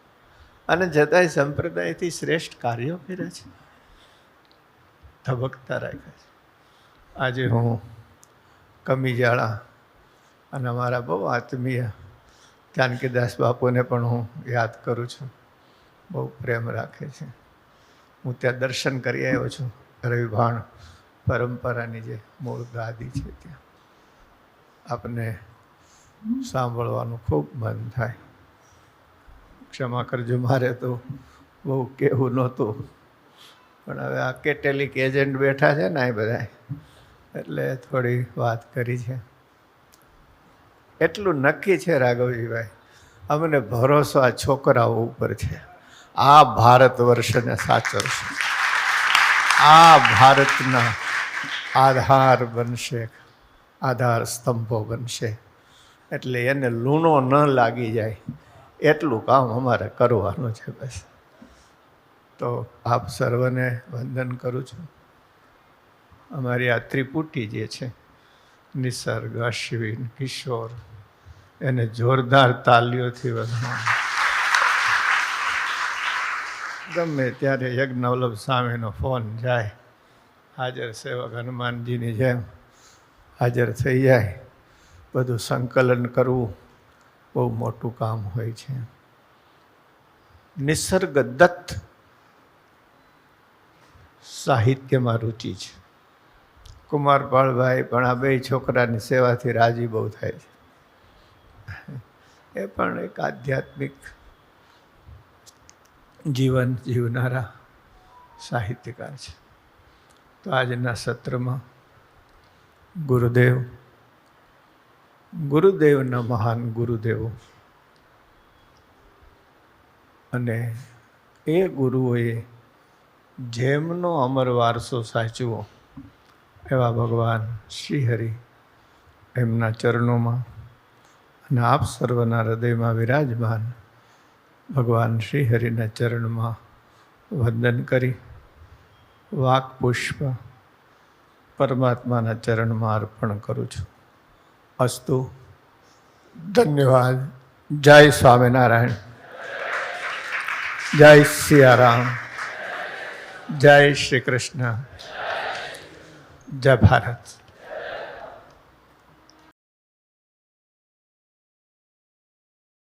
અને જતાંય સંપ્રદાયથી શ્રેષ્ઠ કાર્યો કર્યા છે, ધબકતા રાખ્યા છે. આજે હું કમીજાળા અને અમારા બહુ આત્મીય જાનકીદાસ બાપુને પણ હું યાદ કરું છું. બહુ પ્રેમ રાખે છે. હું ત્યાં દર્શન કરી આવ્યો છું. રવિભાણ પરંપરાની જે મૂળ ગાદી છે ત્યાં આપને સાંભળવાનું ખૂબ મન થાય. ક્ષમા કરજો, મારે તો બહુ કહેવું નહોતું, પણ હવે આ કેટેલિક એજન્ટ બેઠા છે ને એ બધા, એટલે થોડી વાત કરી છે. એટલું નક્કી છે રાઘવજીભાઈ, અમને ભરોસો આ છોકરાઓ ઉપર છે. આ ભારત વર્ષને સાચવશે, આ ભારતના આધાર બનશે, આધાર સ્તંભો બનશે. એટલે એને લૂણો ન લાગી જાય એટલું કામ અમારે કરવાનું છે બસ. તો આપ સર્વને વંદન કરું છું. અમારી આ ત્રિપુટી જે છે, નિસર્ગ, અશ્વિન, કિશોર, એને જોરદાર તાલીઓથી વધાવો. ગમે ત્યારે યજ્ઞવલ્લભ સ્વામીનો ફોન જાય, હાજર સેવક હનુમાનજીની જેમ હાજર થઈ જાય. બધું સંકલન કરવું બહુ મોટું કામ હોય છે. નિસર્ગ દત્ત સાહિત્યમાં રુચિ છે. કુમારપાળભાઈ પણ આ 2 છોકરાની સેવાથી રાજી બહુ થાય છે. એ પણ એક આધ્યાત્મિક જીવન જીવનારા સાહિત્યકાર છે. તો આજના સત્રમાં ગુરુદેવના મહાન ગુરુદેવો અને એ ગુરુઓએ જેમનો અમર વારસો સાચવો એવા ભગવાન શ્રીહરિ એમના ચરણોમાં અને આપ સર્વના હૃદયમાં વિરાજમાન ભગવાન શ્રીહરિના ચરણમાં વંદન કરી વાક પુષ્પ પરમાત્માના ચરણમાં અર્પણ કરું છું. અસ્તુ. ધન્યવાદ. જય સ્વામિનારાયણ. જય સિયારામ. જય શ્રી કૃષ્ણ. જય ભારત.